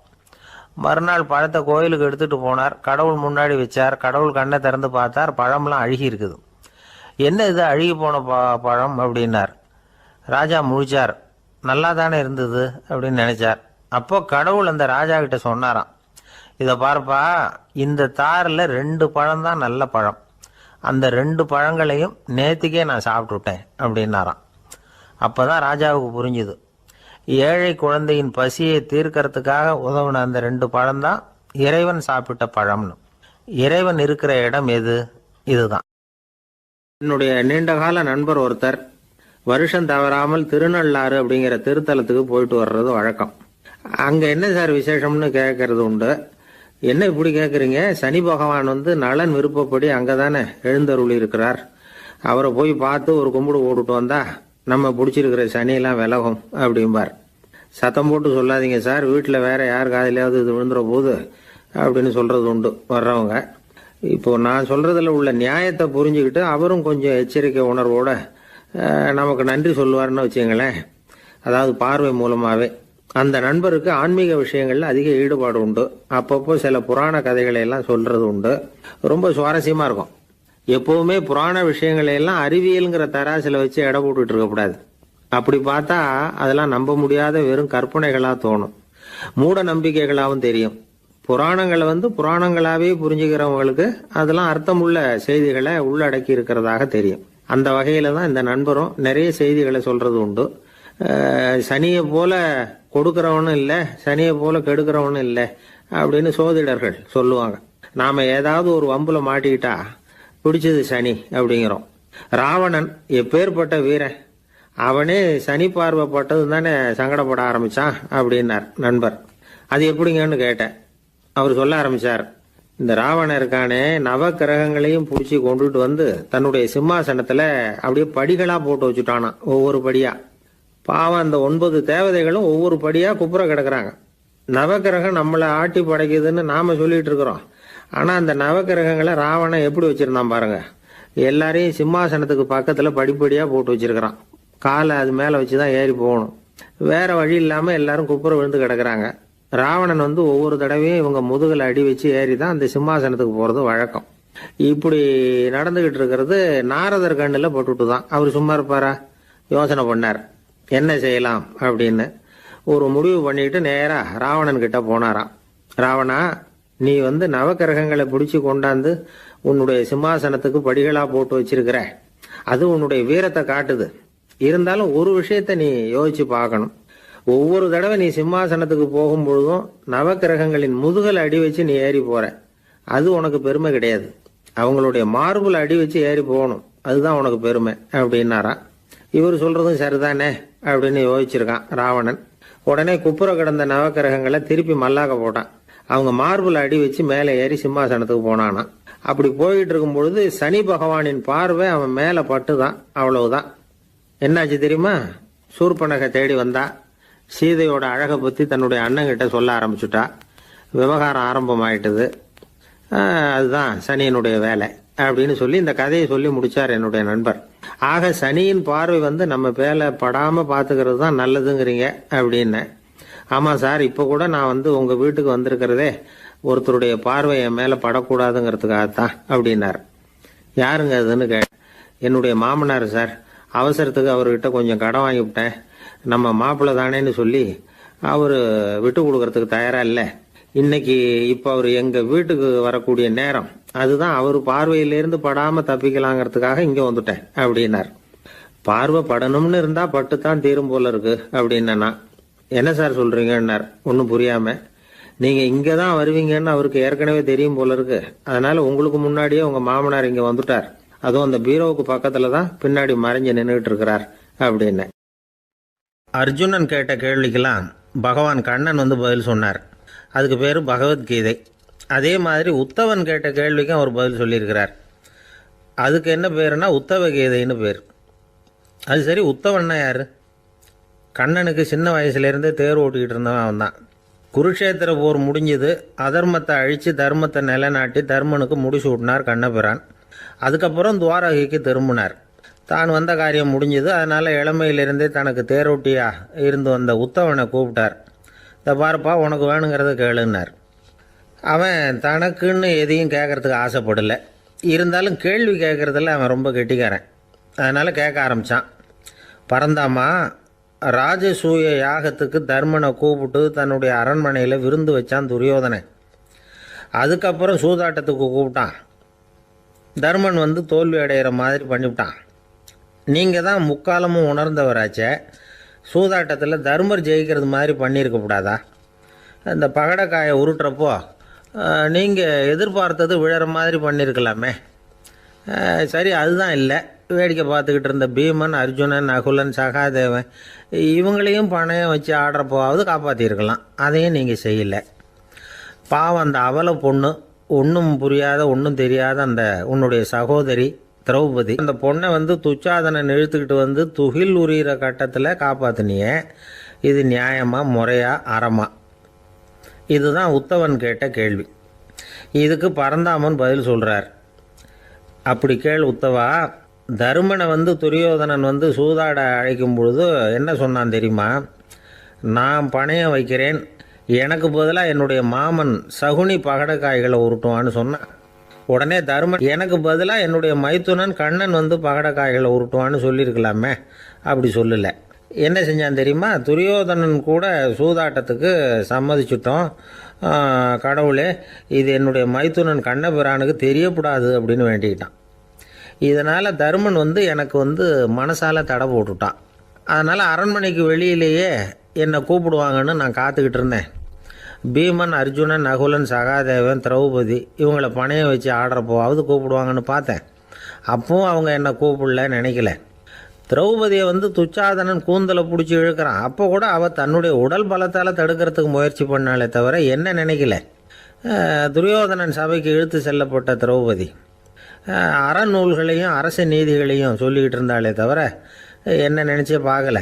மறுநாள் பழத்தை கோயிலுக்கு எடுத்துகிட்டு போனார். கடவுள் முன்னாடி வச்சார். கடவுள் கண்ணை திறந்து பார்த்தார், பழம்லாம் அழுகி இருக்குது. என்ன இது அழுகி போன பழம் அப்படின்னார். ராஜா முழிச்சார். நல்லா தானே இருந்தது அப்படின்னு நினைச்சார். அப்போ கடவுள் அந்த ராஜா கிட்ட சொன்னாராம், இதை பார்ப்பா, இந்த தாரில் 2 பழம் தான் நல்ல பழம். அந்த 2 பழங்களையும் நேத்திக்கே நான் சாப்பிட்டுட்டேன் அப்படின்னாராம். அப்பதான் ராஜாவுக்கு புரிஞ்சுது, ஏழை குழந்தையின் பசியை தீர்க்கறதுக்காக உதவுன அந்த 2 பழம் தான் இறைவன் சாப்பிட்ட பழம்னு. இறைவன் இருக்கிற இடம் எது? இதுதான். என்னுடைய நீண்டகால நண்பர் ஒருத்தர் வருஷம் தவறாமல் திருநள்ளாறு அப்படிங்கிற திருத்தலத்துக்கு போயிட்டு வர்றது வழக்கம். அங்க என்ன சார் விசேஷம்னு கேட்கறது உண்டு. என்ன இப்படி கேட்குறீங்க? சனி பகவான் நலன் விருப்பப்படி அங்கதானே எழுந்தருளி இருக்கிறார். அவரை போய் பார்த்து ஒரு கும்பிடு போட்டுட்டு வந்தா நம்ம பிடிச்சிருக்கிற சனியெல்லாம் விலகும் அப்படிம்பார். சத்தம் போட்டு சொல்லாதீங்க சார், வீட்டில் வேற யார் காதிலையாவது இது விழுந்துற போது அப்படின்னு சொல்றது உண்டு வர்றவங்க. இப்போ நான் சொல்றதுல உள்ள நியாயத்தை புரிஞ்சுக்கிட்டு அவரும் கொஞ்சம் எச்சரிக்கை உணர்வோட நமக்கு நன்றி சொல்லுவார்னு வச்சுங்களேன். அதாவது பார்வை மூலமாவே. அந்த நண்பருக்கு ஆன்மீக விஷயங்கள்ல அதிக ஈடுபாடு உண்டு. அப்பப்போ சில புராண கதைகளை எல்லாம் சொல்றது உண்டு. ரொம்ப சுவாரஸ்யமா இருக்கும். எப்பவுமே புராண விஷயங்களை எல்லாம் அறிவியல்ங்கிற தராசில வச்சு எடை போட்டுட்டு இருக்கக்கூடாது. அப்படி பார்த்தா அதெல்லாம் நம்ப முடியாத வெறும் கற்பனைகளா தோணும், மூட நம்பிக்கைகளாகவும் தெரியும். புராணங்களை புராணங்களாவே புரிஞ்சுக்கிறவங்களுக்கு அதெல்லாம் அர்த்தமுள்ள செய்திகளை உள்ளடக்கி இருக்கிறதாக தெரியும். அந்த வகையில தான் இந்த நண்பரும் நிறைய செய்திகளை சொல்றது உண்டு. சனியை போல கொடுக்கிறவனும் இல்லை, சனியை போல கெடுக்கிறவனும் இல்லை அப்படின்னு சோதிடர்கள் சொல்லுவாங்க. நாம ஏதாவது ஒரு வம்புல மாட்டிக்கிட்டா பிடிச்சது சனி அப்படிங்கிறோம். ராவணன் எப்பேற்பட்ட வீரன், அவனே சனி பார்வைப்பட்டது தானே சங்கடப்பட ஆரம்பிச்சான் அப்படின்னார் நண்பர். அது எப்படிங்கன்னு கேட்டேன். அவர் சொல்ல ஆரம்பிச்சார், இந்த ராவணன் இருக்கானே நவ கிரகங்களையும் பிடிச்சி கொண்டுட்டு தன்னுடைய சிம்மாசனத்துல அப்படியே படிகளா போட்டு வச்சுட்டானா, ஒவ்வொரு படியா. பாவம் அந்த 9 தேவதைகளும் ஒவ்வொரு படியா குப்புற கிடக்குறாங்க. நவகிரகம் நம்மளை ஆட்டி படைக்குதுன்னு நாம சொல்லிட்டு இருக்கிறோம். ஆனா அந்த நவகிரகங்களை ராவணன் எப்படி வச்சிருந்தான் பாருங்க. எல்லாரையும் சிம்மாசனத்துக்கு பக்கத்துல படிப்படியா போட்டு வச்சிருக்கிறான். காலை அது மேல வச்சுதான் ஏறி போகணும். வேற வழி இல்லாம எல்லாரும் குப்புற விழுந்து கிடக்குறாங்க. ராவணன் ஒவ்வொரு தடவையும் இவங்க முதுகுல அடி வச்சு ஏறி தான் அந்த சிம்மாசனத்துக்கு போறது வழக்கம். இப்படி நடந்துகிட்டு இருக்கிறது நாரதர் கண்ணுல பட்டுட்டு தான். அவர் சும்மா இருப்பாரா? யோசனை பண்ணார் என்ன செய்யலாம் அப்படின்னு. ஒரு முடிவு பண்ணிட்டு நேரா ராவணன் கிட்ட போனாராம். ராவணா, நீ நவக்கிரகங்களை பிடிச்சி கொண்டாந்து உன்னுடைய சிம்மாசனத்துக்கு படிகளா போட்டு வச்சிருக்கிற, அது உன்னுடைய வீரத்தை காட்டுது. இருந்தாலும் ஒரு விஷயத்த நீ யோசிச்சு பார்க்கணும். ஒவ்வொரு தடவை நீ சிம்மாசனத்துக்கு போகும்பொழுதும் நவக்கிரகங்களின் முதுகல் அடி வச்சு நீ ஏறி போற, அது உனக்கு பெருமை கிடையாது. அவங்களுடைய மார்புல அடி வச்சு ஏறி போகணும், அதுதான் உனக்கு பெருமை அப்படின்னாராம். இவர் சொல்றதும் சரிதானே அப்படின்னு யோசிச்சிருக்கான் ராவணன். உடனே குப்புற கிடந்த நவக்கிரகங்களை திருப்பி மல்லாக்க போட்டான். அவங்க மார்புல அடி வச்சு மேலே ஏறி சிம்மாசனத்துக்கு போனானா. அப்படி போயிட்டு இருக்கும் பொழுது சனி பகவானின் பார்வை அவன் மேல பட்டுதான். அவ்வளவுதான். என்னாச்சு தெரியுமா? சூர்பனகை தேடி வந்தா. சீதையோட அழகை பத்தி தன்னுடைய அண்ணங்கிட்ட சொல்ல ஆரம்பிச்சுட்டா. விவகாரம் ஆரம்பமாயிட்டது. அதுதான் சனியினுடைய வேலை அப்படின்னு சொல்லி இந்த கதையை சொல்லி முடிச்சார் என்னுடைய நண்பர். ஆக சனியின் பார்வை நம்ம பேல படாம பாத்துக்கிறது தான் நல்லதுங்கிறீங்க அப்படின்னு. ஆமா சார், இப்ப கூட நான் உங்க வீட்டுக்கு வந்திருக்கிறதே ஒருத்தருடைய பார்வை என் மேல படக்கூடாதுங்கிறதுக்காகத்தான் அப்படின்னார். யாருங்க அதுன்னு என்னுடைய மாமனார் சார். அவசரத்துக்கு அவர்கிட்ட கொஞ்சம் கடன் வாங்கிவிட்டேன். நம்ம மாப்பிள்ளை தானேன்னு சொல்லி அவரு விட்டு கொடுக்கறதுக்கு தயாரா இல்லை. இன்னைக்கு இப்ப அவர் எங்க வீட்டுக்கு வரக்கூடிய நேரம், அதுதான் அவர் பார்வையிலிருந்து படாம தப்பிக்கலாங்கிறதுக்காக இங்க வந்துட்டேன் அப்படின்னார். பார்வை படணும்னு இருந்தா பட்டுத்தான் தீரும் போல இருக்கு அப்படின்னா. என்ன சார் சொல்றீங்கன்னார் ஒன்னும் புரியாம. நீங்க இங்கதான் வருவீங்கன்னு அவருக்கு ஏற்கனவே தெரியும் போல இருக்கு. அதனால உங்களுக்கு முன்னாடியே உங்க மாமனார் இங்க வந்துட்டார். அதுவும் அந்த பீரோவுக்கு பக்கத்துலதான் பின்னாடி மறைஞ்சு நின்றுட்டு இருக்கிறார் அப்படின்னு. அர்ஜுனன் கேட்ட கேள்விக்கெல்லாம் பகவான் கண்ணன் பதில் சொன்னார். அதுக்கு பேர் பகவத்கீதை. அதே மாதிரி உத்தவன் கேட்ட கேள்விக்கும் அவர் பதில் சொல்லியிருக்கிறார். அதுக்கு என்ன பேருனா உத்தவ கீதைன்னு பேர். அது சரி, உத்தவன்னா யாரு? கண்ணனுக்கு சின்ன வயசுலேருந்தே தேர் ஓட்டிக்கிட்டு இருந்தவன் அவன் தான். குருஷேத்திர போர் முடிஞ்சது. அதர்மத்தை அழித்து தர்மத்தை நிலைநாட்டி தர்மனுக்கு முடிச்சு விட்டினார் கண்ணபிரான். அதுக்கப்புறம் துவாரகைக்கு திரும்பினார். தான் வந்த காரியம் முடிஞ்சது. அதனால் இளமையிலிருந்தே தனக்கு தேரோட்டியா இருந்து வந்த உத்தவனை கூப்பிட்டார். இதை பாருப்பா, உனக்கு வேணுங்கிறத கேளுன்னார். அவன் தனக்குன்னு எதையும் கேட்கறதுக்கு ஆசைப்படலை. இருந்தாலும் கேள்வி கேட்குறதில்ல அவன் ரொம்ப கெட்டிக்காரன். அதனால் கேட்க ஆரம்பித்தான். பரந்தாமா, ராஜசூய யாகத்துக்கு தர்மனை கூப்பிட்டு தன்னுடைய அரண்மனையில் விருந்து வச்சான் துரியோதனன். அதுக்கப்புறம் சூதாட்டத்துக்கு கூப்பிட்டான். தர்மன் தோல்வி அடைகிற மாதிரி பண்ணிவிட்டான். நீங்கள் தான் முக்காலமும் உணர்ந்தவராச்சே, சூதாட்டத்தில் தர்மர் ஜெயிக்கிறது மாதிரி பண்ணியிருக்கக்கூடாதா? இந்த பகடைக்காயை உருட்டுறப்போ நீங்கள் எதிர்பார்த்தது விழற மாதிரி பண்ணியிருக்கலாமே. சரி, அதுதான் இல்லை. வேடிக்கை பார்த்துக்கிட்டு இருந்த பீமன், அர்ஜுனன், நகுலன், சகாதேவன் இவங்களையும் பணையம் வச்சு ஆடுறப்போவாவது காப்பாற்றிருக்கலாம். அதையும் நீங்கள் செய்யலை. பாவம் அந்த அவல பொண்ணு, ஒன்றும் புரியாத ஒன்றும் தெரியாத அந்த உன்னுடைய சகோதரி திரௌபதி, அந்த பொண்ணை துச்சாதனன் இழுத்துக்கிட்டு துகில் உரிகிற கட்டத்தில் காப்பாற்றினியே. இது நியாயமா, முறையா, அறமா? இதுதான் உத்தவன் கேட்ட கேள்வி. இதுக்கு பரந்தாமன் பதில் சொல்கிறார். அப்படி கேள் உத்தவா. தருமனை துரியோதனன் சூதாட அழைக்கும் பொழுது என்ன சொன்னான் தெரியுமா? நான் பணையம் வைக்கிறேன், எனக்கு பதிலாக என்னுடைய மாமன் சகுனி பகடைக்காய்களை உருட்டுவான்னு சொன்னான். உடனே தருமன், எனக்கு பதிலாக என்னுடைய மைத்துனன் கண்ணன் பகடைக்காய்களை உருட்டுவான்னு சொல்லியிருக்கலாமே. அப்படி சொல்லலை. என்ன செஞ்சான் தெரியுமா? துரியோதனன் கூட சூதாட்டத்துக்கு சம்மதிச்சிட்டோம், கடவுளே இது என்னுடைய மைத்துனன் கண்ணபிரானுக்கு தெரியக்கூடாது அப்படின்னு வேண்டிக்கிட்டான். இதனால் தருமன் எனக்கு மனசால் தடை போட்டுட்டான். அதனால் அரண்மனைக்கு வெளியிலேயே என்னை கூப்பிடுவாங்கன்னு நான் காத்துக்கிட்டு இருந்தேன். பீமன், அர்ஜுனன், நகுலன், சகாதேவன், திரௌபதி இவங்களை பணையம் வச்சு ஆடுறப்போவாவது கூப்பிடுவாங்கன்னு பார்த்தேன். அப்பவும் அவங்க என்னை கூப்பிடலன்னு நினைக்கல. திரௌபதியை துச்சாதனன் கூந்தலை பிடிச்சி இழுக்கிறான். அப்போ கூட அவள் தன்னுடைய உடல் பலத்தால் தடுக்கிறதுக்கு முயற்சி பண்ணாலே தவிர என்ன நினைக்கல. துரியோதனன் சபைக்கு இழுத்து செல்லப்பட்ட திரௌபதி அறநூல்களையும் அரச நீதிகளையும் சொல்லிக்கிட்டு இருந்தாலே தவிர என்ன நினச்சே பார்க்கல.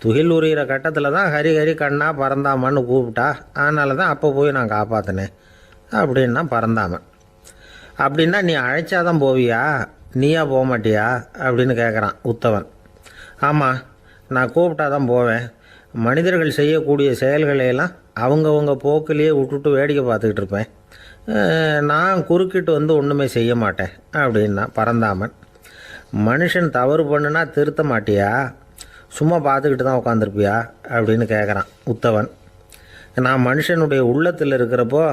துகில் உரிகிற கட்டத்தில் தான் ஹரி ஹரி கண்ணா பரந்தாமன்னு கூப்பிட்டா. அதனால தான் அப்போ போய் நான் காப்பாற்றினேன் அப்படின்னா பரந்தாமன். அப்படின்னா நீ அழைச்சாதான் போவியா, நீயா போக மாட்டியா அப்படின்னு கேட்குறான் உத்தவன். ஆமாம், நான் கூப்பிட்டா தான் போவேன். மனிதர்கள் செய்யக்கூடிய செயல்களையெல்லாம் அவங்கவுங்க போக்கிலேயே விட்டுட்டு வேடிக்கை பார்த்துக்கிட்டு இருப்பேன். நான் குறுக்கிட்டு ஒன்றுமே செய்ய மாட்டேன் அப்படின்னா பரந்தாமன். மனுஷன் தவறு பண்ணுனா திருத்த மாட்டியா? சும்மா பார்த்துக்கிட்டு தான் உட்காந்துருப்பியா அப்படின்னு கேட்குறான் உத்தவன். நான் மனுஷனுடைய உள்ளத்தில் இருக்கிறப்போ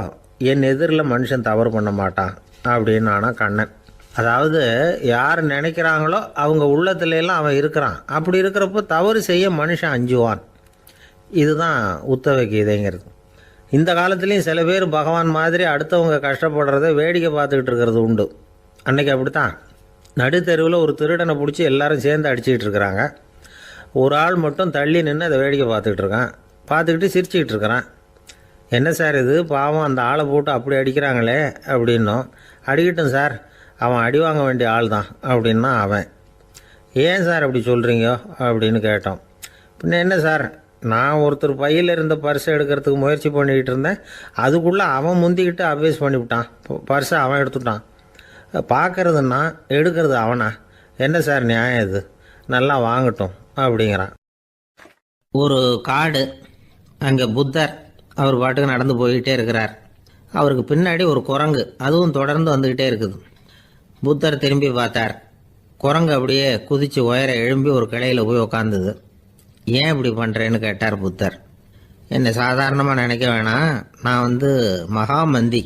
என் எதிரில் மனுஷன் தவறு பண்ண மாட்டான் அப்படின்னு ஆனால் கண்ணன். அதாவது யார் நினைக்கிறாங்களோ அவங்க உள்ளத்துலலாம் அவன் இருக்கிறான். அப்படி இருக்கிறப்போ தவறு செய்ய மனுஷன் அஞ்சுவான். இதுதான் உத்தவ கீதைங்கிறது. இந்த காலத்துலேயும் சில பேர் பகவான் மாதிரி அடுத்தவங்க கஷ்டப்படுறத வேடிக்கை பார்த்துக்கிட்டு இருக்கிறது உண்டு. அன்றைக்கி அப்படித்தான் நடுத்தெருவில் ஒரு திருடனை பிடிச்சி எல்லாரும் சேர்ந்து அடிச்சுக்கிட்டு இருக்கிறாங்க. ஒரு ஆள் மட்டும் தள்ளி நின்று அதை வேடிக்கை பார்த்துக்கிட்டு இருக்கான். பார்த்துக்கிட்டு சிரிச்சுக்கிட்டு இருக்கிறான். என்ன சார் இது, பாவம் அந்த ஆளை போட்டு அப்படி அடிக்கிறாங்களே அப்படின்னோம். அடிக்கட்டும் சார், அவன் அடி வாங்க வேண்டிய ஆள் தான் அப்படின்னா அவன். ஏன் சார் அப்படி சொல்கிறீங்க அப்படின்னு கேட்டோம். பின்ன என்ன சார், நான் ஒருத்தர் பையில் இருந்த பர்ஸை எடுக்கிறதுக்கு முயற்சி பண்ணிக்கிட்டு இருந்தேன். அதுக்குள்ளே அவன் முந்திக்கிட்டு அபேஸ் பண்ணிவிட்டான். பர்ஸை அவன் எடுத்துட்டான். பார்க்கறதுன்னா எடுக்கிறது அவனா? என்ன சார் நியாயம் இது? நல்லா வாங்கட்டும் அப்படிங்கிறான். ஒரு காடு, அங்கே புத்தர் அவர் பாட்டுக்கு நடந்து போய்கிட்டே இருக்கிறார். அவருக்கு பின்னாடி ஒரு குரங்கு, அதுவும் தொடர்ந்து வந்துக்கிட்டே இருக்குது. புத்தர் திரும்பி பார்த்தார். குரங்கு அப்படியே குதித்து உயர எழும்பி ஒரு கிளையில் போய் உக்காந்துது. ஏன் இப்படி பண்ணுறேன்னு கேட்டார் புத்தர். என்னை சாதாரணமாக நினைக்க வேணாம், நான் மகாமந்தி,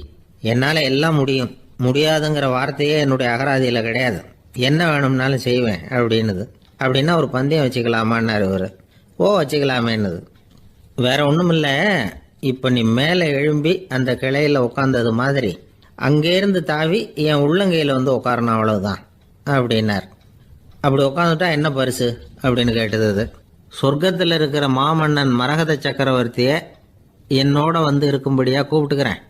என்னால் எல்லாம் முடியும், முடியாதுங்கிற வார்த்தையே என்னுடைய அகராதியில் கிடையாது, என்ன வேணும்னாலும் செய்வேன் அப்படின்னுது. அப்படின்னா ஒரு பந்தயம் வச்சுக்கலாமான்னார் இவர். ஓ வச்சுக்கலாமேன்னுது. வேற ஒன்றும் இல்லை, இப்போ நீ மேலே எழும்பி அந்த கிளையில் உட்காந்தது மாதிரி அங்கேருந்து தாவி என் உள்ளங்கையில் உட்காரணும், அவ்வளவுதான் அப்படின்னார். அப்படி உட்காந்துட்டா என்ன பரிசு அப்படின்னு கேட்டது அது. சொர்க்கத்தில் இருக்கிற மாமன்னன் மரகத சக்கரவர்த்தியை என்னோட இருக்கும்படியாக கூப்பிட்டுக்கிறேன்.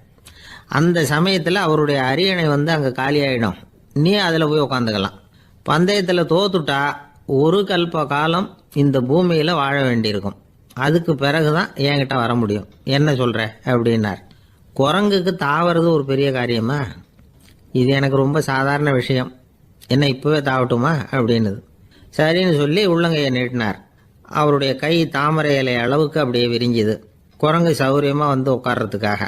அந்த சமயத்தில் அவருடைய அரியணை அங்கே காலியாகிடும், நீ அதில் போய் உட்காந்துக்கலாம். பந்தயத்தில் தோத்துட்டா ஒரு கல்ப காலம் இந்த பூமியில் வாழ வேண்டியிருக்கும். அதுக்கு பிறகு தான் என்கிட்ட வர முடியும். என்ன சொல்கிற அப்படின்னார். குரங்குக்கு தாவறது ஒரு பெரிய காரியமா? இது எனக்கு ரொம்ப சாதாரண விஷயம், என்ன இப்போவே தாவட்டுமா அப்படின்னுது. சரின்னு சொல்லி உள்ளங்கையை நீட்டினார். அவருடைய கை தாமரை இலை அளவுக்கு அப்படியே விரிஞ்சுது. குரங்கு சௌகரியமாக உட்கார்றதுக்காக.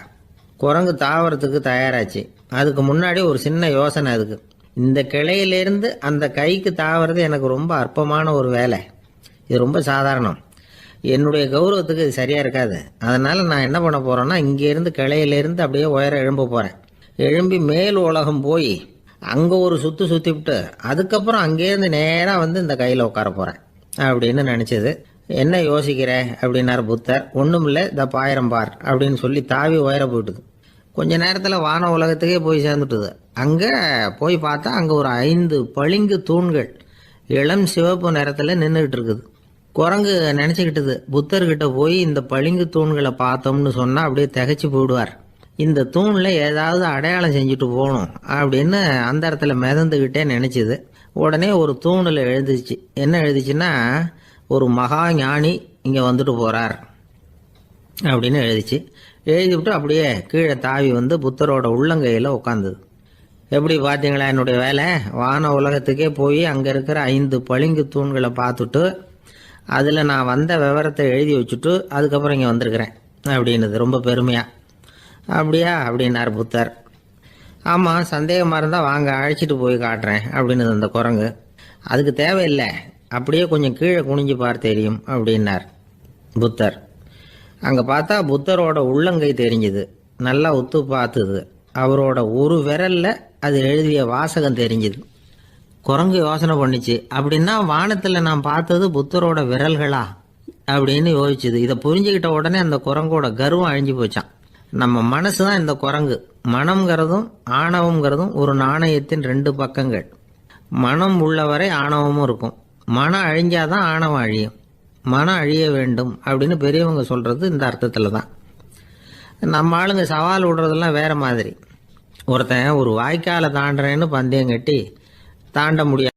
குரங்கு தாவறதுக்கு தயாராச்சு. அதுக்கு முன்னாடி ஒரு சின்ன யோசனை அதுக்கு. இந்த கிளையிலேருந்து அந்த கைக்கு தாவறது எனக்கு ரொம்ப அற்பமான ஒரு வேலை, இது ரொம்ப சாதாரணம், என்னுடைய கௌரவத்துக்கு இது சரியாக இருக்காது. அதனால் நான் என்ன பண்ண போகிறேன்னா, இங்கேருந்து கிளையிலேருந்து அப்படியே உயர எழும்ப போகிறேன். எழும்பி மேல் உலகம் போய் அங்கே ஒரு சுற்றிவிட்டு அதுக்கப்புறம் அங்கேருந்து நேராக இந்த கையில் உட்கார போகிறேன் அப்படின்னு நினச்சிது. என்ன யோசிக்கிற அப்படின்னார் புத்தர். ஒன்றும் இல்லை, இந்த பாயிரம் பார் அப்படின்னு சொல்லி தாவி உயர போயிட்டுது. கொஞ்ச நேரத்தில் வான உலகத்துக்கே போய் சேர்ந்துட்டுது. அங்கே போய் பார்த்தா அங்கே ஒரு 5 பளிங்கு தூண்கள் இளம் சிவப்பு நிறத்தில் நின்றுக்கிட்டு இருக்குது. குரங்கு நினச்சிக்கிட்டது, புத்தர்கிட்ட போய் இந்த பளிங்கு தூண்களை பார்த்தோம்னு சொன்னால் அப்படியே திகைச்சு போயிடுவார், இந்த தூணில் ஏதாவது அடையாளம் செஞ்சுட்டு போகணும் அப்படின்னு அந்த இடத்துல மிதந்துக்கிட்டே நினச்சிது. உடனே ஒரு தூணில் எழுதிச்சு. என்ன எழுதிச்சுன்னா, ஒரு மகா ஞானி இங்கே வந்துட்டு போகிறார் அப்படின்னு எழுதிச்சு. எழுதிவிட்டு அப்படியே கீழே தாவி புத்தரோட உள்ளங்கையில் உட்காந்துது. எப்படி பார்த்தீங்களா என்னுடைய வேலை? வான உலகத்துக்கே போய் அங்கே இருக்கிற 5 பளிங்கு தூண்களை பார்த்துட்டு அதில் நான் வந்த விவரத்தை எழுதி வச்சுட்டு அதுக்கப்புறம் இங்கே வந்திருக்கிறேன் அப்படின்னுது ரொம்ப பெருமையாக. அப்படியா அப்படின்னார் புத்தர். ஆமாம், சந்தேகமாக இருந்தால் வாங்க, அழைச்சிட்டு போய் காட்டுறேன் அப்படின்னுது அந்த குரங்கு. அதுக்கு தேவையில்லை, அப்படியே கொஞ்சம் கீழே குனிஞ்சு பார் தெரியும் அப்படின்னார் புத்தர். அங்கே பார்த்தா புத்தரோட உள்ளங்கை தெரிஞ்சுது. நல்லா உத்து பார்த்துது. அவரோட ஒரு விரலில் அது எழுதிய வாசகம் தெரிஞ்சுது. குரங்கு யோசனை பண்ணிச்சு, அப்படின்னா வானத்தில் நான் பார்த்தது புத்தரோட விரல்களா அப்படின்னு யோசிச்சுது. இதை புரிஞ்சுக்கிட்ட உடனே அந்த குரங்கோட கர்வம் அழிஞ்சு போச்சான். நம்ம மனசு தான் இந்த குரங்கு. மனம்ங்கிறதும் ஆணவம்ங்கிறதும் ஒரு நாணயத்தின் 2 பக்கங்கள். மனம் உள்ளவரை ஆணவமும் இருக்கும். மனம் அழிஞ்சாதான் ஆணவம் அழியும். மனம் அழிய வேண்டும் அப்படின்னு பெரியவங்க சொல்கிறது இந்த அர்த்தத்தில் தான். நம்ம ஆளுங்க சவால் விடுறதெல்லாம் வேறு மாதிரி. ஒருத்தன் ஒரு வாய்க்காலை தாண்டுறேன்னு பந்தயம் கட்டி தாண்ட முடியாது